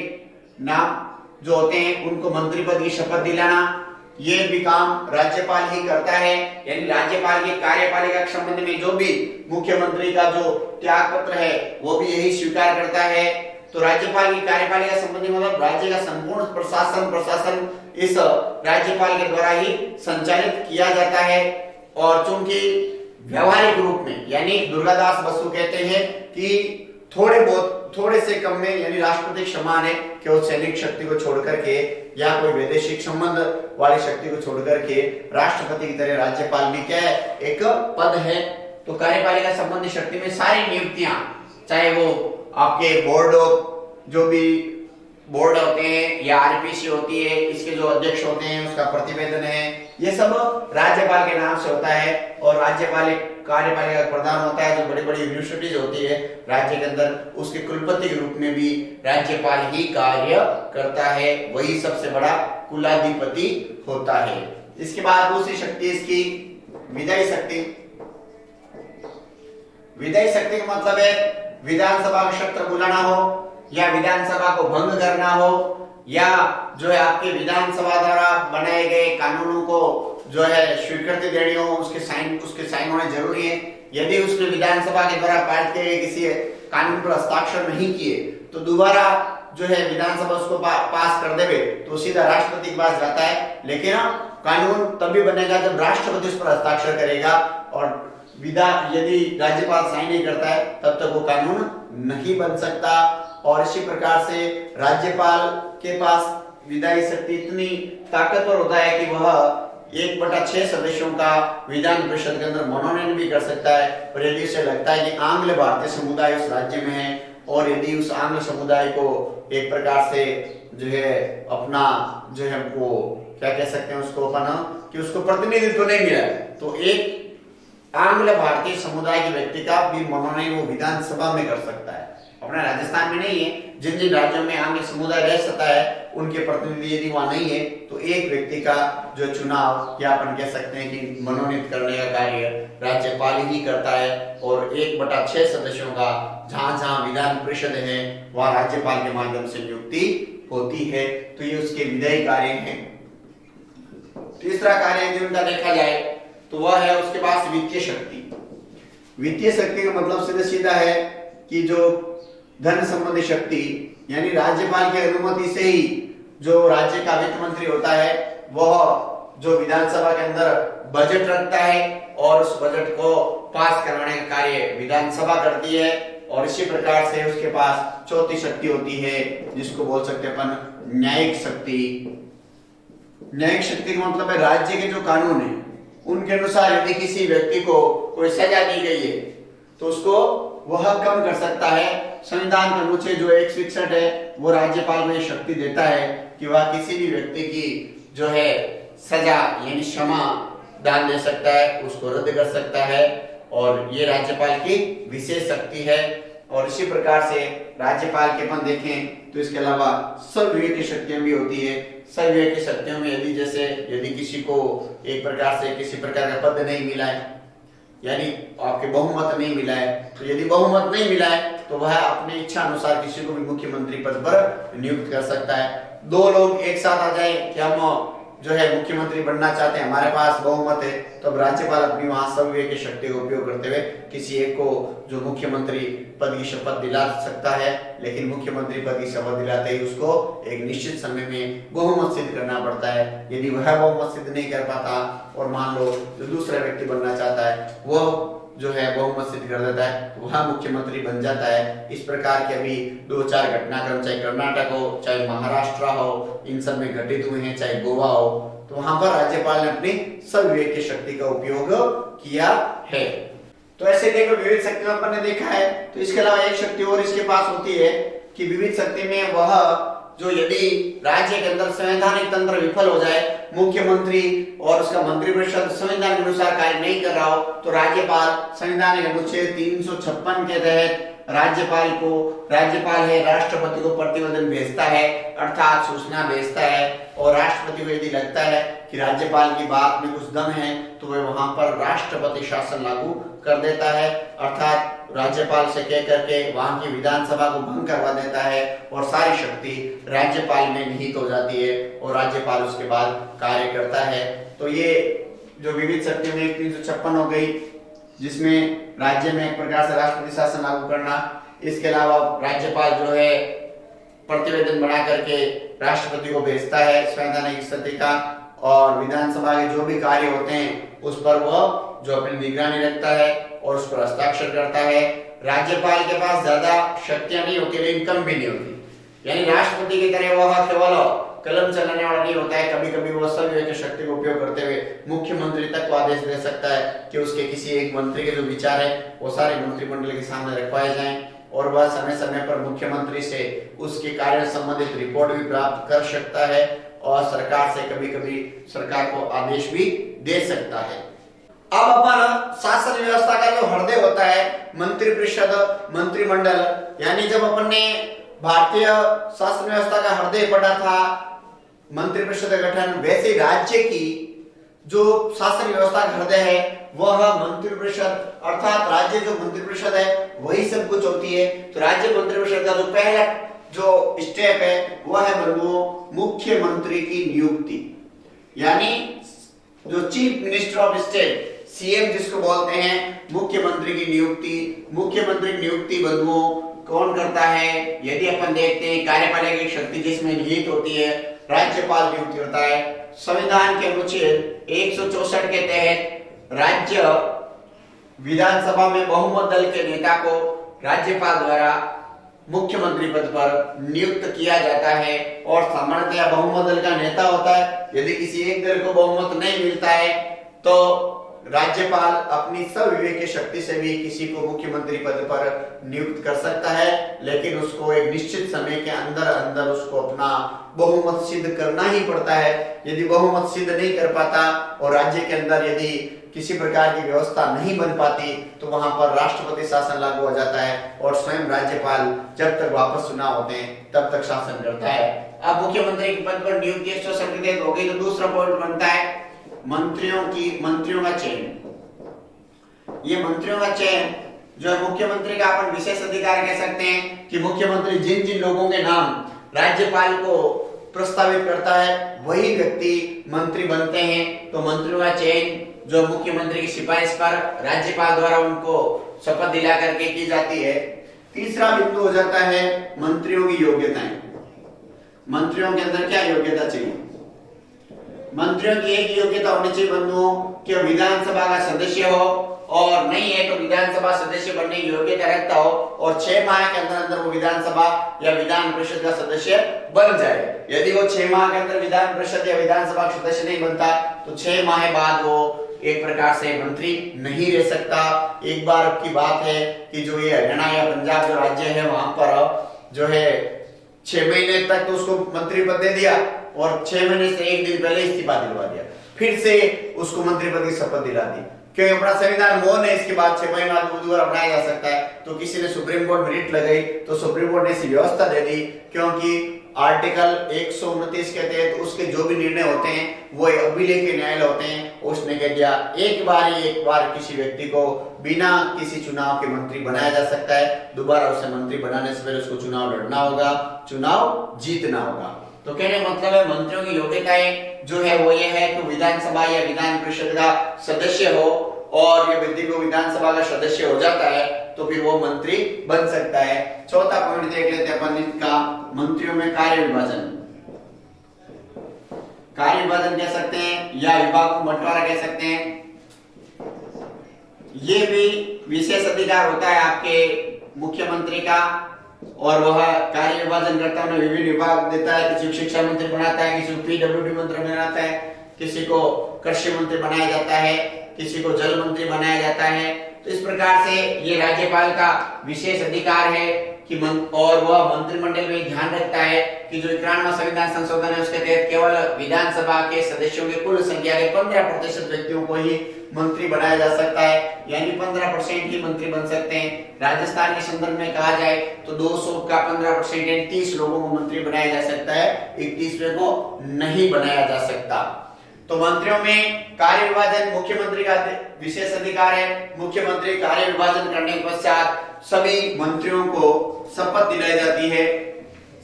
नाम जो होते हैं उनको मंत्री पद की शपथ दिलाना, ये भी काम राज्यपाल ही करता है। यानी राज्यपाल की कार्यपालिका के संबंध में जो भी मुख्यमंत्री का जो त्याग पत्र है वो भी यही स्वीकार करता है। तो राज्यपाल की कार्यपालिका संबंधी मतलब राज्य का संपूर्ण प्रशासन इस राज्यपाल के द्वारा ही संचालित किया जाता है। और चूंकि व्यवहारिक रूप में, यानी दुर्गादास बसु कहते हैं कि थोड़े से कम में, यानी राष्ट्रपति के समान है कि वो सैनिक शक्ति को छोड़ करके या कोई वैदेशिक संबंध वाली शक्ति को छोड़ करके राष्ट्रपति की तरह राज्यपाल भी क्या है, एक पद है। तो कार्यपालिका संबंधी शक्ति में सारी नियुक्तियां, चाहे वो आपके जो भी बोर्ड होते हैं या आरपीसी होती है, इसके जो अध्यक्ष होते हैं उसका प्रतिवेदन है, ये सब राज्यपाल के नाम से होता है। और राज्यपाल कार्यपालिका प्रधान होता है, जो बड़ी बड़ी यूनिवर्सिटीज होती है राज्य के अंदर, उसके कुलपति के रूप में भी राज्यपाल ही कार्य करता है, वही सबसे बड़ा कुलाधिपति होता है। इसके बाद दूसरी शक्ति इसकी विधायी शक्ति। विधायी शक्ति का मतलब है विधानसभा का सत्र बुलाना हो या विधानसभा को भंग करना हो, या जो है आपके विधानसभा द्वारा बनाए गए कानूनों को जो है स्वीकृति देनी हो, उसके साइन होने जरूरी है। यदि उसने विधानसभा के द्वारा पारित किए गए किसी कानून पर हस्ताक्षर नहीं किए तो दोबारा जो है विधानसभा उसको पास कर देवे तो सीधा राष्ट्रपति के पास जाता है। लेकिन कानून तभी बनेगा जब राष्ट्रपति उस पर हस्ताक्षर करेगा, और यदि राज्यपाल साइन नहीं करता है तब तक वो कानून नहीं बन सकता। और इसी प्रकार से राज्यपाल के पास विधायी शक्ति इतनी ताकतवर होता है कि वह 1/6 सदस्यों का विधान परिषद के अंदर मनोनयन भी कर सकता है। और यदि उसे लगता है कि आंग्ल भारतीय समुदाय उस राज्य में है और यदि उस आंग्ल समुदाय को एक प्रकार से जो है अपना जो है वो क्या कह सकते हैं उसको अपना कि उसको प्रतिनिधित्व नहीं मिला, तो एक आंग्ल भारतीय समुदाय के व्यक्ति का भी मनोनयन वो विधानसभा में कर सकता है। अपना राजस्थान में नहीं है, जिन जिन राज्यों में आंग्ल समुदाय रह सकता है उनके प्रतिनिधि यदि वहां नहीं है तो एक व्यक्ति का जो चुनाव या अपन कह सकते हैं कि मनोनीत करने का कार्य राज्यपाल ही करता है। और 1/6 सदस्यों का जहां जहां विधान परिषद है वहां राज्यपाल के माध्यम से नियुक्ति होती है। तो ये उसके विधायी कार्य हैं। तीसरा कार्य यदि उनका देखा जाए तो वह है उसके पास वित्तीय शक्ति। वित्तीय शक्ति का मतलब सीधा सीधा है कि जो धन संबंधी शक्ति, यानी राज्यपाल की अनुमति से ही जो राज्य का वित्त मंत्री होता है वह जो विधानसभा के अंदर बजट रखता है और उस बजट को पास करवाने का कार्य विधानसभा करती है। और इसी प्रकार से उसके पास चौथी शक्ति होती है जिसको बोल सकते हैं अपन न्यायिक शक्ति। न्यायिक शक्ति का मतलब है राज्य के जो कानून है उनके अनुसार यदि किसी व्यक्ति को कोई सजा दी गई है तो उसको वह कम कर सकता है। संविधान के अनुच्छेद जो 161 है वो राज्यपाल को ये शक्ति देता है कि वह किसी भी व्यक्ति की जो है सजा यानी क्षमा दान दे सकता है, उसको रद्द कर सकता है, और ये राज्यपाल की विशेष शक्ति है। और इसी प्रकार से राज्यपाल के अपन देखें तो इसके अलावा सब वित्तीय शक्तियां भी होती है, सभी की शक्तियों में यदि किसी को एक प्रकार से किसी प्रकार का पद नहीं मिला है, यानी आपके बहुमत नहीं मिला है, तो यदि बहुमत नहीं मिला है तो वह अपनी इच्छा अनुसार किसी को भी मुख्यमंत्री पद पर नियुक्त कर सकता है। दो लोग एक साथ आ जाए कि हम जो है मुख्यमंत्री बनना चाहते हैं, हमारे पास बहुमत है, तो अब राज्यपाल अपनी वहां सर्वविवेक की शक्ति का उपयोग करते हुए किसी एक को जो मुख्यमंत्री पद की शपथ दिला सकता है, लेकिन मुख्यमंत्री पद की शपथ दिलाते ही उसको एक निश्चित समय में बहुमत सिद्ध करना पड़ता है। यदि वह बहुमत सिद्ध नहीं कर पाता और मान लो जो दूसरा व्यक्ति बनना चाहता है वह जो है बहुमत सिद्ध कर देता है, तो वह मुख्यमंत्री बन जाता है। इस प्रकार के अभी 2-4 घटनाक्रम चाहे कर्नाटक हो, चाहे महाराष्ट्र हो, इन सब में घटित हुए हैं, चाहे गोवा हो, तो वहां पर राज्यपाल ने अपनी सर्वविवेक की शक्ति का उपयोग किया है। तो ऐसे देखो विविध शक्तियों अपन ने देखा है। तो इसके अलावा एक शक्ति और इसके पास होती है कि विविध शक्ति में वह जो यदि राज्य के अंदर संवैधानिक तंत्र विफल हो जाए, मुख्यमंत्री और उसका मंत्रिपरिषद संविधान के अनुसार कार्य नहीं कर रहा हो, तो राज्यपाल संविधान के अनुच्छेद 356 के तहत राज्यपाल है राष्ट्रपति को प्रतिवेदन भेजता है, अर्थात सूचना भेजता है, और राष्ट्रपति को यदि लगता है कि राज्यपाल की बात में कुछ दम है तो वह वहां पर राष्ट्रपति शासन लागू कर देता है, अर्थात राज्यपाल से कह करके वहां की विधानसभा को भंग करवा देता है और सारी शक्ति राज्यपाल में निहित हो जाती है और राज्यपाल उसके बाद कार्य करता है। तो ये जो विविध शक्ति में 356 हो गई, जिसमें राज्य में एक प्रकार से राष्ट्रपति शासन लागू करना। इसके अलावा राज्यपाल जो है प्रतिवेदन बना करके राष्ट्रपति को भेजता है संवैधानिक स्थिति का, और विधानसभा के जो भी कार्य होते हैं उस पर वह जो अपनी निगरानी रखता है और उस पर हस्ताक्षर करता है। राज्यपाल के पास ज्यादा शक्तियां नहीं होती लेकिन कम भी नहीं होती, यानी राष्ट्रपति की तरह वह केवल कलम चलाने वाला नहीं होता है। कभी कभी वह सर्वविवेक की शक्ति का उपयोग करते हुए मुख्यमंत्री तक को आदेश दे सकता है कि उसके किसी एक मंत्री के जो विचार है वो सारे मंत्रिमंडल के सामने रखवाए जाएं, और वह समय समय पर मुख्यमंत्री से उसके कार्य से संबंधित रिपोर्ट भी प्राप्त कर सकता है और सरकार से कभी कभी सरकार को आदेश भी दे सकता है। अब अपन शासन व्यवस्था का जो हृदय होता है मंत्रिपरिषद, मंत्रिमंडल, यानी जब अपन ने भारतीय शासन व्यवस्था का हृदय पढ़ा था मंत्रिपरिषद का गठन, वैसे राज्य की जो शासन व्यवस्था का हृदय है वह मंत्रिपरिषद, अर्थात राज्य जो मंत्रिपरिषद है वही सब कुछ होती है। तो राज्य मंत्रिपरिषद का जो पहला जो स्टेप है वह है बंधुओं मुख्यमंत्री की नियुक्ति, यानी जो chief minister of state CM जिसको बोलते हैं, मुख्यमंत्री की नियुक्ति। मुख्यमंत्री की नियुक्ति बंधुओं कौन करता है? यदि अपन देखते हैं कार्यपालिका की शक्ति जिसमें निहित होती है राज्यपाल नियुक्ति करता है। संविधान के अनुच्छेद 164 के तहत राज्य विधानसभा में बहुमत दल के नेता को राज्यपाल द्वारा मुख्यमंत्री पद पर नियुक्त किया जाता है, और सामान्यतः बहुमत दल का नेता होता है। यदि किसी एक दल को बहुमत नहीं मिलता है तो राज्यपाल अपनी सर्वविवेक की शक्ति से भी किसी को मुख्यमंत्री पद पर नियुक्त कर सकता है, लेकिन उसको एक निश्चित समय के अंदर अंदर उसको अपना बहुमत सिद्ध करना ही पड़ता है। यदि बहुमत सिद्ध नहीं कर पाता और राज्य के अंदर यदि किसी प्रकार की व्यवस्था नहीं बन पाती तो वहां पर राष्ट्रपति शासन लागू हो जाता है और स्वयं राज्यपाल जब तक वापस चुनाव होते हैं तब तक शासन करता है। अब मुख्यमंत्री के पद पर नियुक्ति 167 हो गई, तो दूसरा पॉइंट बनता है मंत्रियों का चयन। ये मंत्रियों का चयन जो है मुख्यमंत्री का अपन विशेष अधिकार कह सकते हैं कि मुख्यमंत्री जिन जिन लोगों के नाम राज्यपाल को प्रस्तावित करता है वही व्यक्ति मंत्री बनते हैं। तो मंत्रियों का चयन जो मुख्यमंत्री की सिफारिश पर राज्यपाल द्वारा उनको शपथ दिला करके की जाती है। तीसरा बिंदु हो जाता है मंत्रियों की योग्यताएं। मंत्रियों के अंदर क्या योग्यता चाहिए? मंत्रियों की एक योग्यता होनी चाहिए बंधुओं कि विधानसभा का सदस्य हो, और नहीं है तो विधानसभा सदस्य बनने की योग्यता रखता हो और 6 माह के अंदर अंदर वो विधानसभा या विधान परिषद का सदस्य बन जाए। यदि वो 6 माह के अंदर विधान परिषद या विधानसभा का सदस्य नहीं बनता तो 6 माह बाद वो एक प्रकार से मंत्री नहीं रह सकता। एक बार की बात है कि जो ये हरियाणा या पंजाब जो राज्य है वहां पर जो है 6 महीने तक तो उसको मंत्री पद दे दिया और 6 महीने से 1 दिन पहले इस्तीफा दिलवा दिया, फिर से उसको मंत्री पद की शपथ दिला दी, क्योंकि अपना संविधान मौन है। इसके बाद 6 महीने बाद दोबारा बनाया जा सकता है। तो किसी ने सुप्रीम कोर्ट में रिट लगाई तो सुप्रीम कोर्ट ने ऐसी व्यवस्था दे दी, क्योंकि आर्टिकल 129 के तहत उसके जो भी निर्णय होते हैं वो अभिलेख के न्यायालय होते हैं। उसने कह दिया एक बार किसी व्यक्ति को बिना किसी चुनाव के मंत्री बनाया जा सकता है, दोबारा उसे मंत्री बनाने से पहले उसको चुनाव लड़ना होगा, चुनाव जीतना होगा। तो कहने का मतलब है मंत्रियों की योग्यताएं जो है वो ये है कि विधानसभा या विधान परिषद का सदस्य हो, और ये व्यक्ति को विधानसभा का सदस्य हो जाता है तो फिर वो मंत्री बन सकता है। चौथा पॉइंट देख लेते हैं अपन इसका, मंत्रियों में कार्य विभाजन। कार्य विभाजन कह सकते हैं या विभाग को बंटवारा कह सकते हैं। ये भी विशेष अधिकार होता है आपके मुख्यमंत्री का, और वह कार्य विभाजन करता है, विभिन्न विभाग देता है। किसी को शिक्षा मंत्री बनाता है, किसी को पीडब्ल्यूडी मंत्री बनाता है, किसी को कृषि मंत्री बनाया जाता है, किसी को जल मंत्री बनाया जाता है। तो इस प्रकार से ये राज्यपाल का विशेष अधिकार है कि और वह मंत्रिमंडल में ध्यान रखता है कि जो 91वां संविधान संशोधन है उसके तहत केवल विधानसभा के सदस्यों की कुल संख्या के 15% व्यक्तियों को ही मंत्री बनाया जा सकता है, यानी 15% ही मंत्री बन सकते हैं। राजस्थान के संदर्भ में कहा जाए तो 200 का 15% यानी 30 लोगों को मंत्री बनाया जा सकता है, 31वें को नहीं बनाया जा सकता। तो मंत्रियों में कार्य विभाजन मुख्यमंत्री का विशेष अधिकार है। मुख्यमंत्री कार्य विभाजन करने के पश्चात सभी मंत्रियों को शपथ दिलाई जाती है।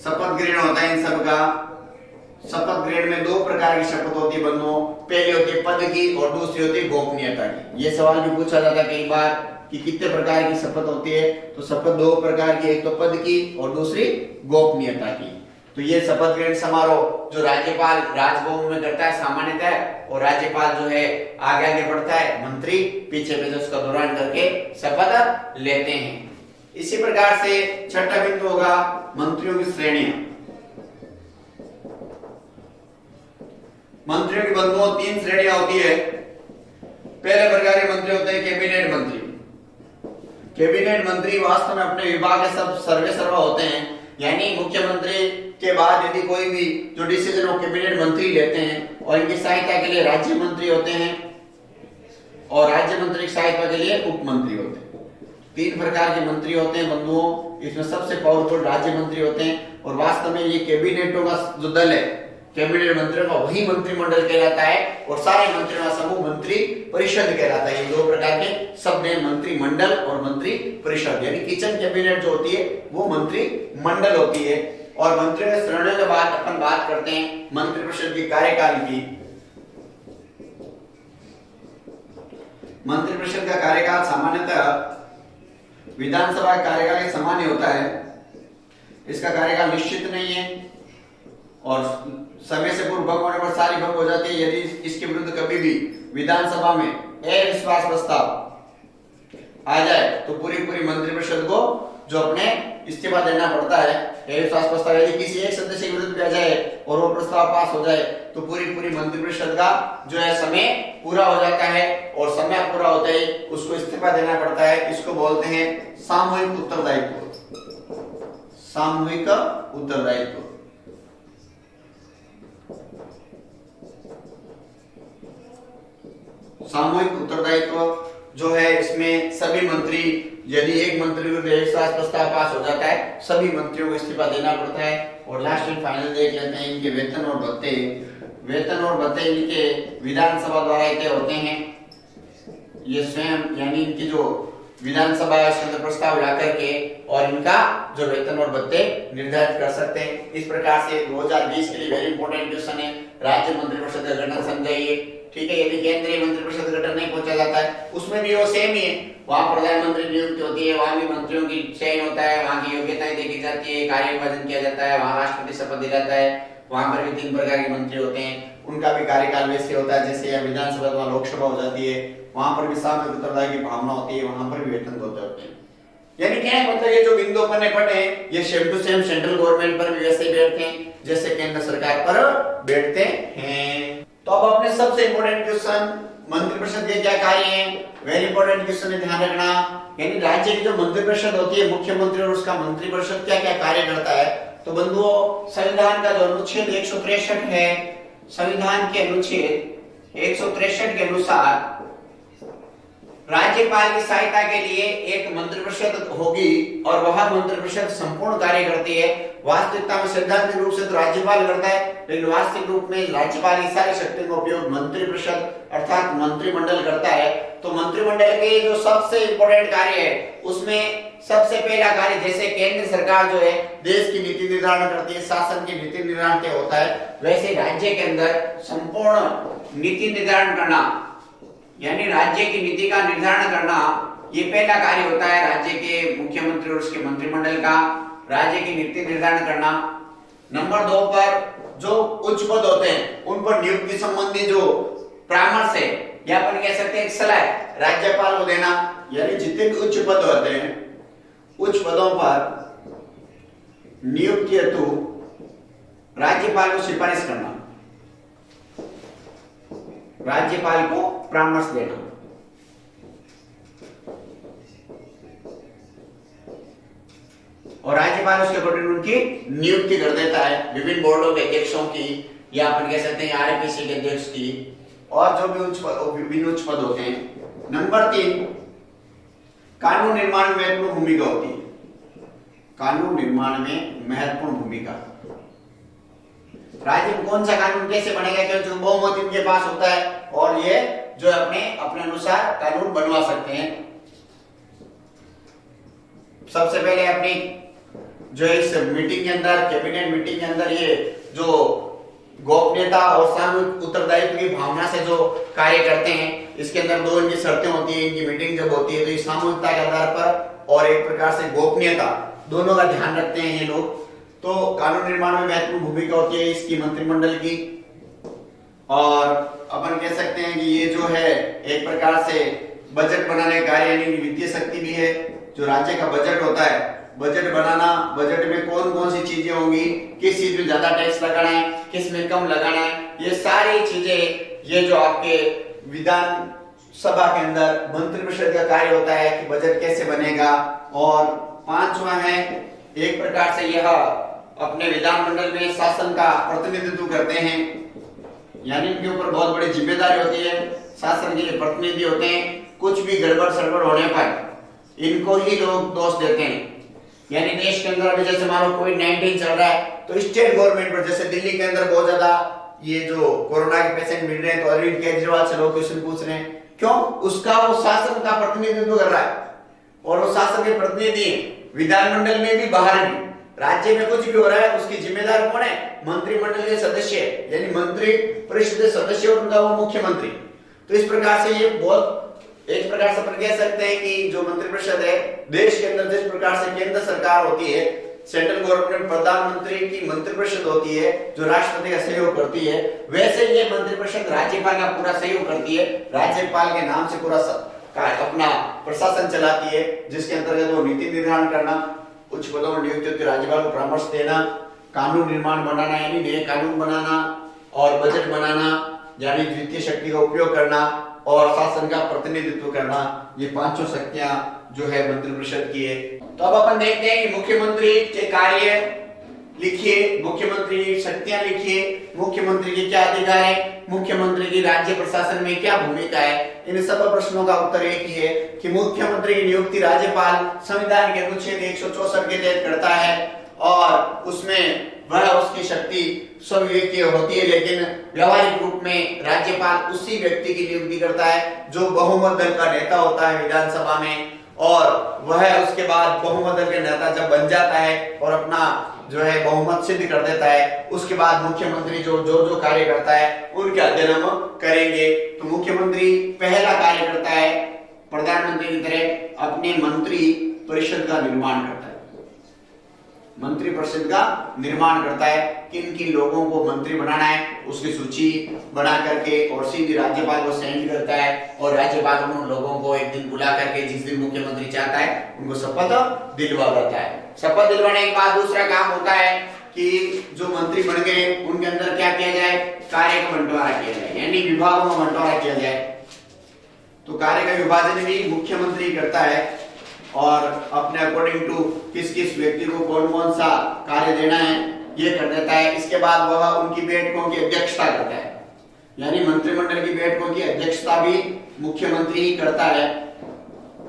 शपथ ग्रहण होता है इन सब का। शपथ ग्रहण में 2 प्रकार की शपथ होती है बंधुओं, पहली होती है पद की और दूसरी होती है गोपनीयता की। ये सवाल भी पूछा जाता है कई बार कि कितने प्रकार की शपथ होती है, तो शपथ 2 प्रकार की, एक तो पद की और दूसरी गोपनीयता की। तो ये शपथ ग्रहण समारोह जो राज्यपाल राजभवन में करता है सामान्यतः, और राज्यपाल जो है आगे आगे बढ़ता है, मंत्री पीछे पीछे उसका दौरान करके शपथ लेते हैं। इसी प्रकार से छठा बिंदु होगा मंत्रियों की श्रेणियां। मंत्रियों की बंधुओं 3 श्रेणियां होती है। पहले प्रकार के मंत्री होते हैं कैबिनेट मंत्री। कैबिनेट मंत्री वास्तव में अपने विभाग के सब सर्वेसर्वा होते हैं, यानी मुख्यमंत्री के बाद यदि कोई भी जो डिसीजन वो कैबिनेट मंत्री लेते हैं, और इनकी सहायता के लिए राज्य मंत्री होते हैं, और राज्य मंत्री की सहायता के लिए उप मंत्री होते हैं। 3 प्रकार के मंत्री होते हैं बंधुओं। इसमें सबसे पावरफुल राज्य मंत्री होते हैं, और वास्तव में ये कैबिनेटों का जो दल है, कैबिनेट मंत्रियों का वही मंत्रिमंडल कहलाता है, और सारे मंत्रियों का समूह मंत्री परिषद कहलाता है। ये 2 प्रकार के शब्द हैं, मंत्रिमंडल और मंत्री परिषद। यानी किचन कैबिनेट जो होती है वो मंत्रिमंडल होती है। और मंत्रियों के श्रेणियों के बाद अपन बात करते हैं मंत्रिपरिषद के कार्यकाल की। मंत्रिपरिषद का कार्यकाल सामान्यतः विधानसभा के कार्यकाल के समान ही होता है। इसका कार्यकाल निश्चित नहीं है, और समय से पूर्व भंग होने पर सारी भंग हो जाती है यदि इसके विरुद्ध कभी भी विधानसभा में अविश्वास प्रस्ताव आ जाए तो पूरी मंत्रिपरिषद को जो अपने इस्तीफा देना पड़ता है। अविश्वास प्रस्ताव यदि किसी एक सदस्य के विरुद्ध आ जाए और वो प्रस्ताव पास हो जाए तो पूरी मंत्रिपरिषद का जो है समय पूरा हो जाता है, और समय पूरा होते ही उसको इस्तीफा देना पड़ता है। इसको बोलते हैं सामूहिक उत्तरदायित्व। सामूहिक उत्तरदायित्व। सामूहिक उत्तरदायित्व जो है इसमें सभी मंत्री, यदि एक मंत्री विरुद्ध अविश्वास प्रस्ताव पास हो जाता है, सभी मंत्रियों को इस्तीफा देना पड़ता है। और लास्ट एंड फाइनल देख लेते हैं इनके वेतन और भत्ते। वेतन और भत्ते इनके विधानसभा द्वारा तय होते हैं। ये स्वयं यानी इनकी जो विधानसभा है उसके अंदर प्रस्ताव ला करके और इनका जो वेतन और भत्ते निर्धारित कर सकते हैं। इस प्रकार से 2020 के लिए वेरी इंपॉर्टेंट क्वेश्चन है, राज्य मंत्रिपरिषद का गठन समझाइए। ठीक है, यदि केंद्रीय मंत्रिपरिषद गठन नहीं पहुंचा जाता है उसमें भी वो सेम ही है, वहां प्रधानमंत्री नियुक्त होती है, वहां भी मंत्रियों की चयन होता है, वहां की योग्यताएं देखी जाती है, कार्य विभाजन किया जाता है, वहां राष्ट्रपति शपथ दिलाता है, वहां पर भी 3 प्रकार के मंत्री होते हैं, उनका भी कार्यकाल वैसे होता है जैसे यहाँ विधानसभा वहां लोकसभा हो जाती है, वहां पर भी सामूहिक उत्तरदायी की भावना होती है, वहां पर भी वेतन होते हैं। यानी क्या है मतलब ये जो बिंदु अपन ने पढ़े ये same to same central government पर भी वैसे ही बैठते हैं जैसे केंद्र सरकार पर बैठते हैं। तो अब अपने सबसे इंपॉर्टेंट क्वेश्चन मंत्रिपरिषद के क्या कार्य हैं, वेरी इंपॉर्टेंट क्वेश्चन है, ध्यान रखना। यानी राज्य की जो मंत्रिपरिषद होती है, मुख्यमंत्री और उसका मंत्रिपरिषद क्या क्या कार्य करता है। तो बंधुओं संविधान का जो अनुच्छेद 163 है, संविधान के अनुच्छेद 163 के अनुसार राज्यपाल की सहायता के लिए एक मंत्रिपरिषद होगी और वह मंत्रिपरिषद संपूर्ण कार्य करती है। वास्तविकता में सैद्धांतिक रूप से तो राज्यपाल करता है, लेकिन वास्तविक रूप में राज्यपाल की सारी शक्तियों का उपयोग मंत्रिपरिषद अर्थात मंत्रिमंडल करता है। तो मंत्रिमंडल के जो सबसे इंपॉर्टेंट कार्य है उसमें सबसे पहला कार्य, जैसे केंद्र सरकार जो है देश की नीति निर्धारण करती है, शासन की नीति निर्धारण क्या होता है, वैसे राज्य के अंदर संपूर्ण नीति निर्धारण करना यानी राज्य की नीति का निर्धारण करना, ये पहला कार्य होता है राज्य के मुख्यमंत्री और उसके मंत्रिमंडल का, राज्य की नीति निर्धारण करना। नंबर 2 पर जो उच्च पद होते हैं उन पर नियुक्ति संबंधी जो परामर्श है या अपन कह सकते हैं सलाह राज्यपाल को देना, यानी जितने भी उच्च पद होते हैं उच्च पदों पर नियुक्ति हेतु राज्यपाल को सिफारिश करना, राज्यपाल को परामर्श देना। और राज्यपाल उसके अकॉर्डिंग उनकी नियुक्ति कर देता है विभिन्न बोर्डों के अध्यक्षों की या अपन कह सकते हैं आरपीसी के अध्यक्ष की और जो भी विभिन्न उच्च पद होते हैं। नंबर 3, कानून निर्माण में महत्वपूर्ण भूमिका होती है। कानून निर्माण में महत्वपूर्ण भूमिका, राज्य में कौन सा कानून कैसे बनेगा, क्योंकि बहुमत इनके पास होता है और ये जो अपने अनुसार कानून बनवा सकते हैं। सबसे पहले अपनी जो इस मीटिंग के अंदर, कैबिनेट मीटिंग के अंदर, ये जो गोपनीयता और सामूहिक उत्तरदायित्व की भावना से जो कार्य करते हैं, इसके अंदर 2 इनकी शर्तें होती है। इनकी मीटिंग जब होती है तो ये सामूहिकता के आधार पर और एक प्रकार से गोपनीयता दोनों का ध्यान रखते हैं ये लोग। तो कानून निर्माण में महत्वपूर्ण भूमिका होती है इसकी मंत्रिमंडल की। और अपन कह सकते हैं कि ये जो है एक प्रकार से बजट बनाने का कार्य यानी वित्तीय शक्ति भी है। जो राज्य का बजट होता है, बजट बनाना, बजट में कौन कौन सी चीजें होंगी, किस चीज में ज्यादा टैक्स लगाना है, किस में कम लगाना है, ये सारी चीजें ये जो आपके विधान सभा के अंदर मंत्रिपरिषद का कार्य होता है कि बजट कैसे बनेगा। और 5वां है एक प्रकार से यह अपने विधानमंडल में शासन का प्रतिनिधित्व करते हैं, यानी इनके ऊपर बहुत बड़ी जिम्मेदारी होती है। शासन के जो प्रतिनिधि होते हैं, कुछ भी गड़बड़ सड़बड़ होने पर इनको ही लोग दोष देते हैं। यानी देश के अंदर अभी जैसे मान लो कोविड-19 चल रहा है तो स्टेट गवर्नमेंट पर, जैसे दिल्ली के अंदर बहुत ज्यादा ये जो कोरोना के पेशेंट मिल रहे हैं तो अरविंद केजरीवाल से लोग क्वेश्चन पूछ रहे हैं, क्यों? उसका वो शासन का प्रतिनिधित्व कर रहा है और वो शासन के प्रतिनिधि विधानमंडल में भी बाहर भी। राज्य में कुछ भी हो रहा है उसकी जिम्मेदार कौन है? मंत्रिमंडल के सदस्य, यानी मंत्री परिषद के सदस्य और उनका वो मुख्यमंत्री। तो इस प्रकार से ये बहुत एक प्रकार से अपन कह सकते हैं कि जो मंत्रिपरिषद है देश के अंदर जिस प्रकार से केंद्र सरकार होती है, सेंट्रल गवर्नमेंट प्रधानमंत्री की मंत्रिपरिषद होती है जो राष्ट्रपति का सहयोग करती है, वैसे ये मंत्रिपरिषद राज्यपाल का पूरा सहयोग करती है। राज्यपाल के नाम से पूरा अपना प्रशासन चलाती है, जिसके अंतर्गत वो नीति निर्धारण करना, उच्च पदों पर नियुक्त राज्यपाल को परामर्श देना, कानून निर्माण बनाना यानी नए कानून बनाना और बजट बनाना यानी वित्तीय शक्ति का उपयोग करना और शासन का प्रतिनिधित्व करना, ये 5 शक्तियां जो है मंत्रिपरिषद की है। तो अब अपन देखते हैं कि मुख्यमंत्री के कार्य लिखिए, मुख्यमंत्री की शक्तियां लिखिए, मुख्यमंत्री के क्या अधिकार है, मुख्यमंत्री की राज्य प्रशासन में क्या भूमिका है। इन सब प्रश्नों का उत्तर एक ही है कि मुख्यमंत्री की नियुक्ति राज्यपाल संविधान के अनुच्छेद 164 के तहत करता है और उसमें वह उसकी शक्ति स्वीकृत होती है, लेकिन व्यवहारिक रूप में राज्यपाल उसी व्यक्ति की नियुक्ति करता है जो बहुमत दल का नेता होता है विधानसभा में, और वह उसके बाद बहुमत दल के नेता जब बन जाता है और अपना जो है बहुमत सिद्ध कर देता है, उसके बाद मुख्यमंत्री जो कार्य करता है उनके अध्ययन हम करेंगे। तो मुख्यमंत्री पहला कार्य करता है प्रधानमंत्री की तरह अपने मंत्री परिषद का निर्माण करता है, मंत्री परिषद का निर्माण करता है, किन किन लोगों को मंत्री बनाना है उसकी सूची बना करके और सीधे राज्यपाल को सेंड करता है और राज्यपाल उन लोगों को एक दिन बुला करके जिस दिन मुख्यमंत्री चाहता है उनको शपथ दिलवा देता है। शपथ दिलवाने के बाद दूसरा काम होता है कि जो मंत्री बन गए उनके अंदर क्या किया जाए, कार्य का बंटवारा किया जाए, यानी विभागों का बंटवारा किया जाए। तो कार्य का विभाजन भी मुख्यमंत्री करता है और अपने अकॉर्डिंग टू किस किस व्यक्ति को कौन कौन सा कार्य देना है ये कर देता है। इसके बाद वह उनकी बैठकों की अध्यक्षता करता है, यानी मंत्रिमंडल की बैठकों की अध्यक्षता भी मुख्यमंत्री ही करता है।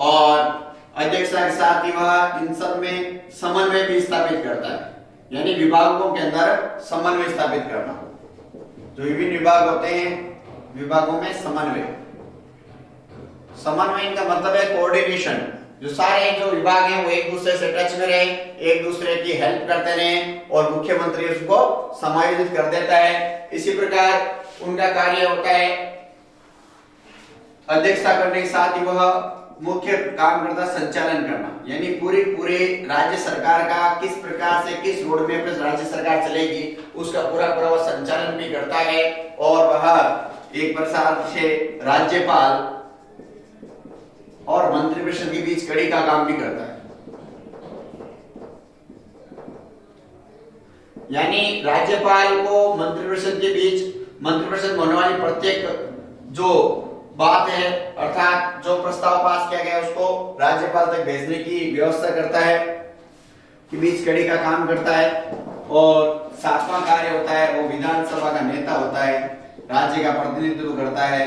और अध्यक्षता के साथ ही वह इन सब में समन्वय भी स्थापित करता है, यानी विभागों के अंदर समन्वय स्थापित करना। जो विभिन्न विभाग होते हैं, विभागों में समन्वय, समन्वय का मतलब है कोऑर्डिनेशन। जो सारे जो विभाग हैं वो एक दूसरे से टच में रहे, एक दूसरे की हेल्प करते रहे और मुख्यमंत्री उसको समायोजित कर देता है। इसी प्रकार उनका कार्य होता है अध्यक्षता करने के साथ ही वह मुख्य काम करता संचालन करना, यानी पूरे राज्य सरकार का किस प्रकार से किस रोड मैप पे राज्य सरकार चलेगी उसका पूरा वह संचालन भी करता है। और वह एक प्रकार से राज्यपाल और मंत्रिपरिषद के बीच कड़ी का काम भी करता है, यानी राज्यपाल को मंत्रिपरिषद के बीच मंत्रिपरिषद में होने वाली प्रत्येक जो बात है अर्थात जो प्रस्ताव पास किया गया उसको राज्यपाल तक भेजने की व्यवस्था करता है, के बीच कड़ी का काम करता है। और सातवां कार्य होता है वो विधानसभा का नेता होता है, राज्य का प्रतिनिधित्व करता है।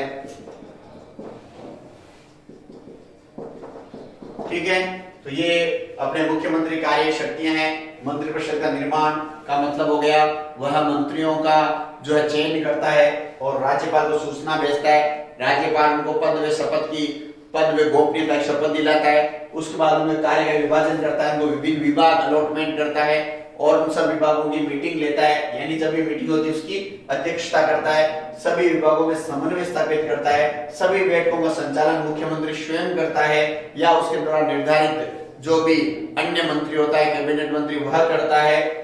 ठीक है, तो ये अपने मुख्यमंत्री कार्य शक्तियां हैं। मंत्रिपरिषद का निर्माण का मतलब हो गया वह मंत्रियों का जो है चयन करता है और राज्यपाल को सूचना भेजता है। राज्यपाल उनको पद व गोपनीयता की शपथ दिलाता है। उसके बाद उनके कार्य का विभाजन करता है, उनको विभिन्न विभाग अलॉटमेंट करता है और उन सब विभागों की मीटिंग लेता है, यानी जब भी मीटिंग होती है उसकी अध्यक्षता करता है। सभी विभागों में समन्वय स्थापित करता है। सभी बैठकों का संचालन मुख्यमंत्री स्वयं करता है या उसके द्वारा निर्धारित जो भी अन्य मंत्री होता है, कैबिनेट मंत्री, वह करता है।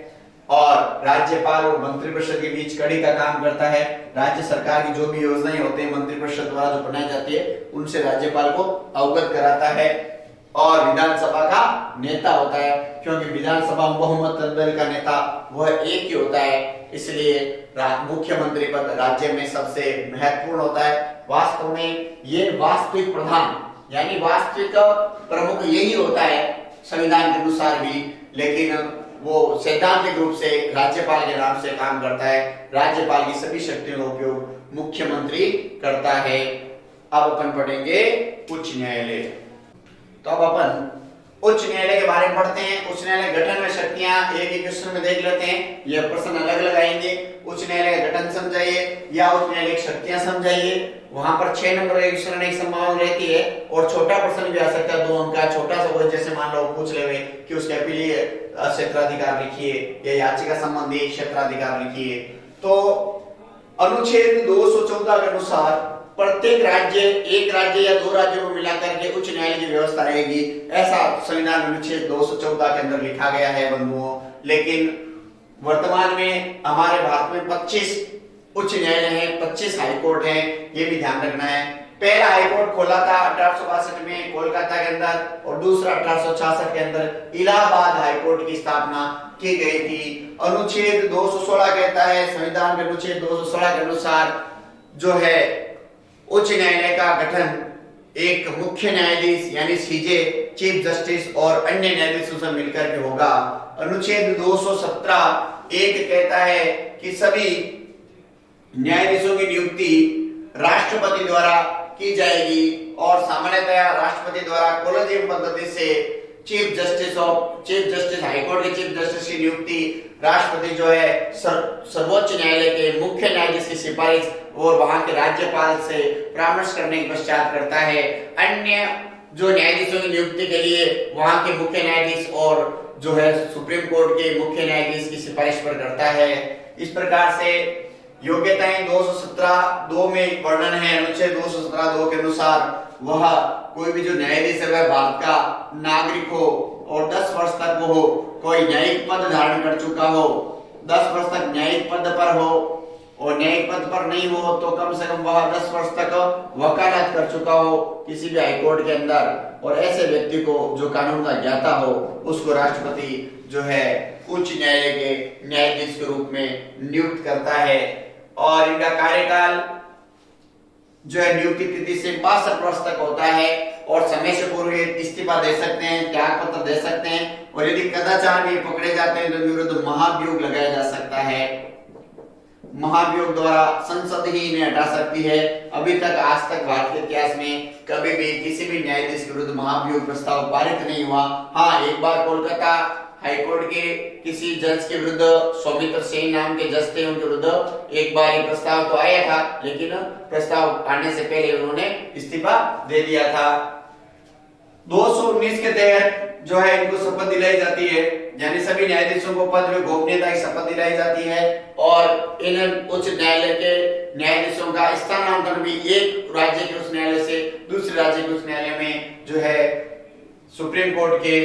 और राज्यपाल और मंत्रिपरिषद के बीच कड़ी का काम करता है। राज्य सरकार की जो भी योजनाएं होती है मंत्रिपरिषद द्वारा जो बनाई जाती है उनसे राज्यपाल को अवगत कराता है। और विधानसभा का नेता होता है, क्योंकि विधानसभा बहुमत दल का नेता वह एक ही होता है, इसलिए मुख्यमंत्री पद राज्य में सबसे महत्वपूर्ण होता है। वास्तव में ये वास्तविक प्रधान यानी वास्तविक प्रमुख यही होता है संविधान के अनुसार भी, लेकिन वो सैद्धांतिक रूप से राज्यपाल के नाम से काम करता है। राज्यपाल की सभी शक्तियों का उपयोग मुख्यमंत्री करता है। अब अपन पढ़ेंगे उच्च न्यायालय। तो अब अपन उच्च न्यायालय के बारे में पढ़ते हैं। उच्च न्यायालय गठन में शक्तियां एक एक क्वेश्चन में देख लेते हैं। यह प्रश्न अलग अलग आएंगे। उच्च न्यायालय का गठन समझाइए या उच्च न्यायालय की शक्तियां समझाइए। वहां पर 6 नंबर का क्वेश्चन आने की संभावना रहती है और छोटा प्रश्न भी आ सकता है 2 अंक का। छोटा सा वो जैसे मान लो पूछ ले कि उसके अपीलीय क्षेत्राधिकार लिखिए या याचिका संबंधी क्षेत्राधिकार लिखिए। तो अनुच्छेद 214 के अनुसार प्रत्येक राज्य, एक राज्य या 2 राज्यों को मिलाकर के उच्च न्यायालय की व्यवस्था रहेगी, ऐसा संविधान अनुच्छेद 214 के अंदर लिखा गया है बंधुओं। लेकिन वर्तमान में हमारे भारत में 25 उच्च न्यायालय हैं, 25 हाई कोर्ट हैं, ये भी ध्यान रखना है। पहला हाई कोर्ट खोला था 1862 में कोलकाता के अंदर और दूसरा 1866 के अंदर इलाहाबाद हाई कोर्ट की स्थापना की गई थी। अनुच्छेद 216 कहता है, संविधान के अनुच्छेद 216 के अनुसार जो है उच्च न्यायालय का गठन एक मुख्य न्यायाधीश यानी सीजे, चीफ जस्टिस और अन्य न्यायाधीशों से मिलकर के होगा। अनुच्छेद 217 एक कहता है कि सभी न्यायाधीशों की नियुक्ति राष्ट्रपति द्वारा की जाएगी और सामान्यतया राष्ट्रपति द्वारा कोलेजियम पद्धति से चीफ जस्टिस हाईकोर्ट के चीफ जस्टिस की नियुक्ति राष्ट्रपति जो है सर्वोच्च न्यायालय के मुख्य न्यायाधीश की सिफारिश और वहां के राज्यपाल से परामर्श करने के पश्चात करता है। अन्य जो न्यायाधीशों की नियुक्ति के लिए वहां के मुख्य न्यायाधीश और जो है सुप्रीम कोर्ट के मुख्य न्यायाधीश की सिफारिश पर करता है। इस प्रकार से योग्यताएं 217(2) में वर्णन है। अनुच्छेद 217(2) के अनुसार वह कोई भी जो न्यायाधीश है वह भारत का नागरिक हो और 10 वर्ष तक वो हो, कोई न्यायिक पद धारण कर चुका हो, 10 वर्ष तक न्यायिक पद पर हो और न्यायिक पद पर नहीं हो तो कम से कम वह 10 वर्ष तक वकालत कर चुका हो किसी भी हाईकोर्ट के अंदर। और ऐसे व्यक्ति को जो कानून का ज्ञाता हो उसको राष्ट्रपति जो है उच्च न्यायालय के न्यायाधीश के रूप में नियुक्त करता है। और इनका कार्यकाल जो है नियुक्ति तिथि से 62 वर्ष तक होता है और समय से पूर्व इस्तीफा दे सकते हैं, त्याग पत्र दे सकते हैं और यदि कदाचार भी पकड़े जाते हैं तो विरुद्ध महाभियोग लगाया जा सकता है। महाभियोग द्वारा संसद ही इन्हें हटा सकती है। अभी तक आज तक भारत के इतिहास में कभी भी किसी भी न्यायाधीश के विरुद्ध महाभियोग प्रस्ताव पारित नहीं हुआ। हाँ, एक बार कोलकाता हाईकोर्ट के किसी जज के विरुद्ध, सौमित्र सेन नाम के जज थे, उनके विरुद्ध एक बार ये प्रस्ताव तो आया था, लेकिन प्रस्ताव आने से पहले उन्होंने इस्तीफा दे दिया था। 219 के तहत जो है इनको शपथ दिलाई जाती है, यानी सभी न्यायाधीशों को पद में गोपनीयता की शपथ दिलाई जाती है और इन उच्च न्यायालय के न्यायाधीशों का स्थानांतरण भी एक राज्य के उच्च न्यायालय से दूसरे राज्य के उच्च न्यायालय में जो है सुप्रीम कोर्ट के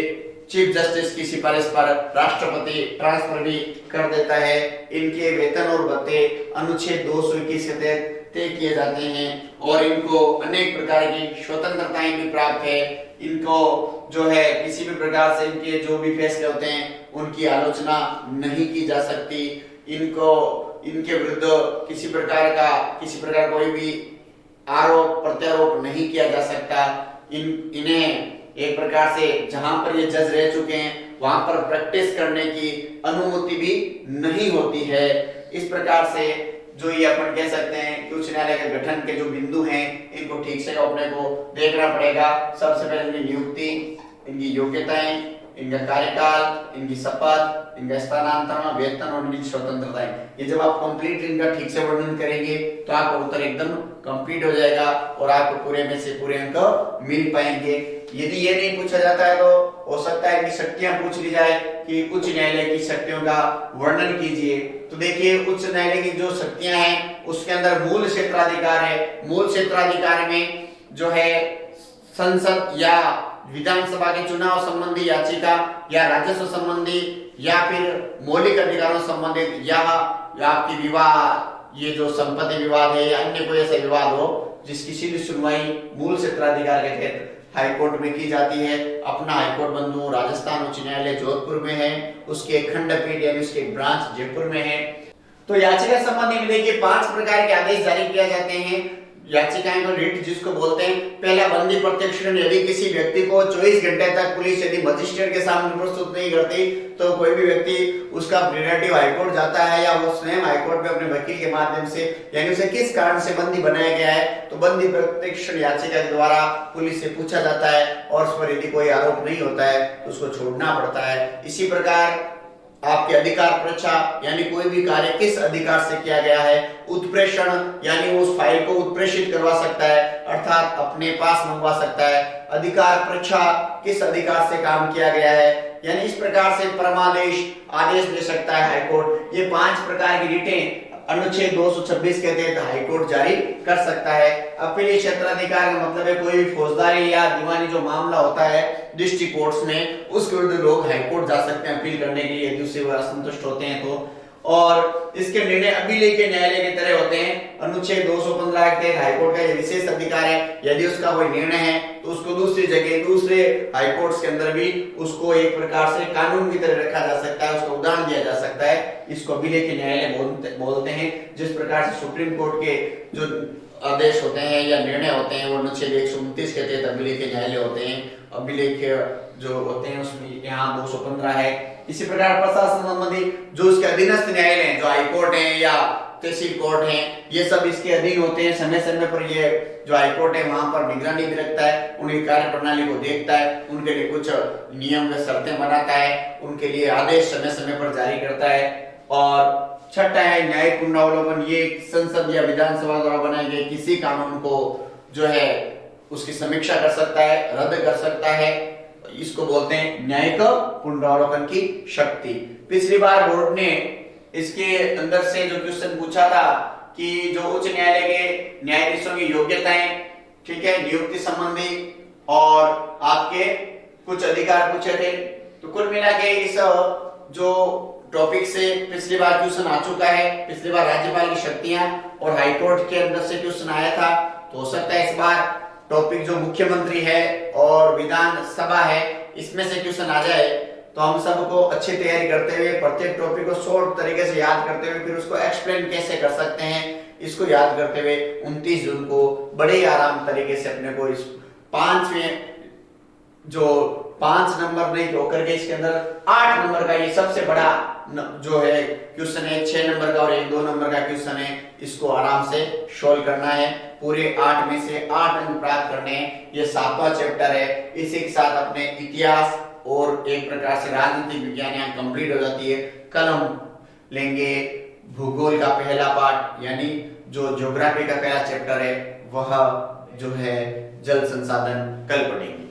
चीफ जस्टिस की सिफारिश पर राष्ट्रपति ट्रांसफर भी कर देता है। इनके वेतन और भत्ते अनुच्छेद 221 के तहत तय किए जाते हैं और इनको अनेक प्रकार की स्वतंत्रताएं भी प्राप्त है। इनको जो है किसी भी प्रकार से इनके जो भी फैसले होते हैं उनकी आलोचना नहीं की जा सकती। इनको इनके विरुद्ध किसी प्रकार कोई भी आरोप प्रत्यारोप नहीं किया जा सकता। इन्हें एक प्रकार से जहां पर ये जज रह चुके हैं वहां पर प्रैक्टिस करने की अनुमति भी नहीं होती है। इस प्रकार से जो ये अपन कह सकते हैं कि उच्च न्यायालय के गठन के जो बिंदु हैं इनको ठीक से अपने को देखना पड़ेगा। सबसे पहले इनकी नियुक्ति, इनकी योग्यताएं, इनका कार्यकाल, इनकी शपथ, इनका स्थानांतरण, वेतन और इनकी स्वतंत्रताएं, ये जब आप कंप्लीट इनका ठीक से वर्णन करेंगे तो आपका उत्तर एकदम कंप्लीट हो जाएगा और आपको पूरे में से पूरे अंक मिल पाएंगे। यदि ये नहीं पूछा जाता है तो हो सकता है कि शक्तियां पूछ ली जाए कि उच्च न्यायालय की शक्तियों का वर्णन कीजिए। तो देखिए, उच्च न्यायालय की जो शक्तियां हैं उसके अंदर मूल क्षेत्राधिकार है। मूल क्षेत्राधिकार में जो है संसद या विधानसभा के चुनाव संबंधी याचिका या राजस्व संबंधी या फिर मौलिक अधिकारों संबंधित या आपकी विवाद, ये जो संपत्ति विवाद है या अन्य कोई ऐसा विवाद हो जिसकी सीधी सुनवाई मूल क्षेत्राधिकार के तहत हाईकोर्ट में की जाती है। अपना हाईकोर्ट बंधु राजस्थान उच्च न्यायालय जोधपुर में है, उसके खंडपीठ यानी उसके ब्रांच जयपुर में है। तो याचिका संबंधी में देखिए 5 प्रकार के आदेश जारी किए जाते हैं। याचिकाएं को रिट जिसको बोलते हैं। पहला, बंदी प्रत्यक्षीकरण। यदि किसी व्यक्ति को 24 घंटे तक पुलिस यदि मजिस्ट्रेट के सामने प्रस्तुत नहीं करती तो कोई भी व्यक्ति उसका रिलेटिव हाईकोर्ट जाता है या वो स्वयं हाईकोर्ट में अपने वकील के माध्यम से, यानी उसे किस कारण से बंदी बनाया गया है, तो बंदी प्रत्यक्षीकरण याचिका के द्वारा पुलिस से पूछा जाता है और उस पर यदि कोई आरोप नहीं होता है तो उसको छोड़ना पड़ता है। इसी प्रकार आपके अधिकार परीक्षा, यानी कोई भी कार्य किस अधिकार से किया गया है। उत्प्रेषण, यानी उस फाइल को उत्प्रेषित करवा सकता है अर्थात अपने पास मंगवा सकता है। अधिकार परीक्षा, किस अधिकार से काम किया गया है, यानी इस प्रकार से परमादेश आदेश दे सकता है हाईकोर्ट। ये 5 प्रकार की रिटें अनुच्छेद 226 के तहत हाईकोर्ट जारी कर सकता है। अपीलीय क्षेत्राधिकार का मतलब है कोई भी फौजदारी या दीवानी जो मामला होता है डिस्ट्रिक्ट कोर्ट्स में, उसके विरुद्ध लोग हाईकोर्ट जा सकते हैं अपील करने के लिए यदि उससे वो असंतुष्ट होते हैं तो। और इसके निर्णय अभिलेख के न्यायालय की तरह होते हैं। अनुच्छेद 215 के तहत हाईकोर्ट का ये विशेष अधिकार है, यदि उसका कोई निर्णय है तो उसको दूसरी जगह दूसरे हाईकोर्ट्स के अंदर भी उसको एक प्रकार से कानून की तरह रखा जा सकता है, उसको उदाहरण दिया जा सकता है। इसको अभिलेख के न्यायालय बोलते हैं। जिस प्रकार से सुप्रीम कोर्ट के जो आदेश होते हैं या निर्णय होते हैं वो अनुच्छेद 129 के तहत अभिलेख के न्यायालय होते हैं। अभिलेख जो होते हैं उसमें यहाँ 215 है। इसी प्रकार प्रशासन संबंधी जो उसके अधीनस्थ न्यायालय हैं, जो हाईकोर्ट है या तहसील कोर्ट है, ये सब इसके अधीन होते हैं। समय समय पर ये जो हाईकोर्ट है वहां पर निगरानी भी रखता है, उनकी कार्य प्रणाली को देखता है, उनके लिए कुछ नियम व शर्तें बनाता है, उनके लिए आदेश समय समय पर जारी करता है। और छठा है न्यायिक पुनरावलोकन। ये संसद या विधानसभा द्वारा बनाए गए किसी कानून को जो है उसकी समीक्षा कर सकता है, रद्द कर सकता है। इसको बोलते हैं न्यायिक पुनरावलोकन की शक्ति। पिछली बार बोर्ड ने इसके अंदर से जो क्वेश्चन पूछा था कि जो उच्च न्यायालय के न्यायाधीशों की योग्यताएं, ठीक है, नियुक्ति संबंधी और आपके कुछ अधिकार पूछे थे। तो कुल मिला के इस जो टॉपिक से पिछली बार क्वेश्चन आ चुका है। पिछली बार राज्यपाल की शक्तियां और हाईकोर्ट के अंदर से क्वेश्चन आया था, तो हो सकता है इस बार टॉपिक जो मुख्यमंत्री है और विधानसभा है इसमें से क्वेश्चन आ जाए। तो हम सबको अच्छी तैयारी करते हुए प्रत्येक टॉपिक को शॉर्ट तरीके से याद करते हुए फिर उसको एक्सप्लेन कैसे कर सकते हैं, इसको याद करते हुए 29 जून को बड़े आराम तरीके से अपने को इस 5वें जो 5 नंबर नहीं होकर के इसके अंदर 8 नंबर का ये सबसे बड़ा जो है क्वेश्चन है। 6 नंबर का और 1-2 नंबर का क्वेश्चन है, इसको आराम से सोल्व करना है। पूरे 8 में से 8 अंक प्राप्त करने हैं। ये 7वां चैप्टर है। इसी के साथ अपने इतिहास और एक प्रकार से राजनीतिक विज्ञान यहाँ कंप्लीट हो जाती है। कल हम लेंगे भूगोल का पहला पार्ट, यानी जो ज्योग्राफी का पहला चैप्टर है वह जो है जल संसाधन, कल पढ़ेंगे।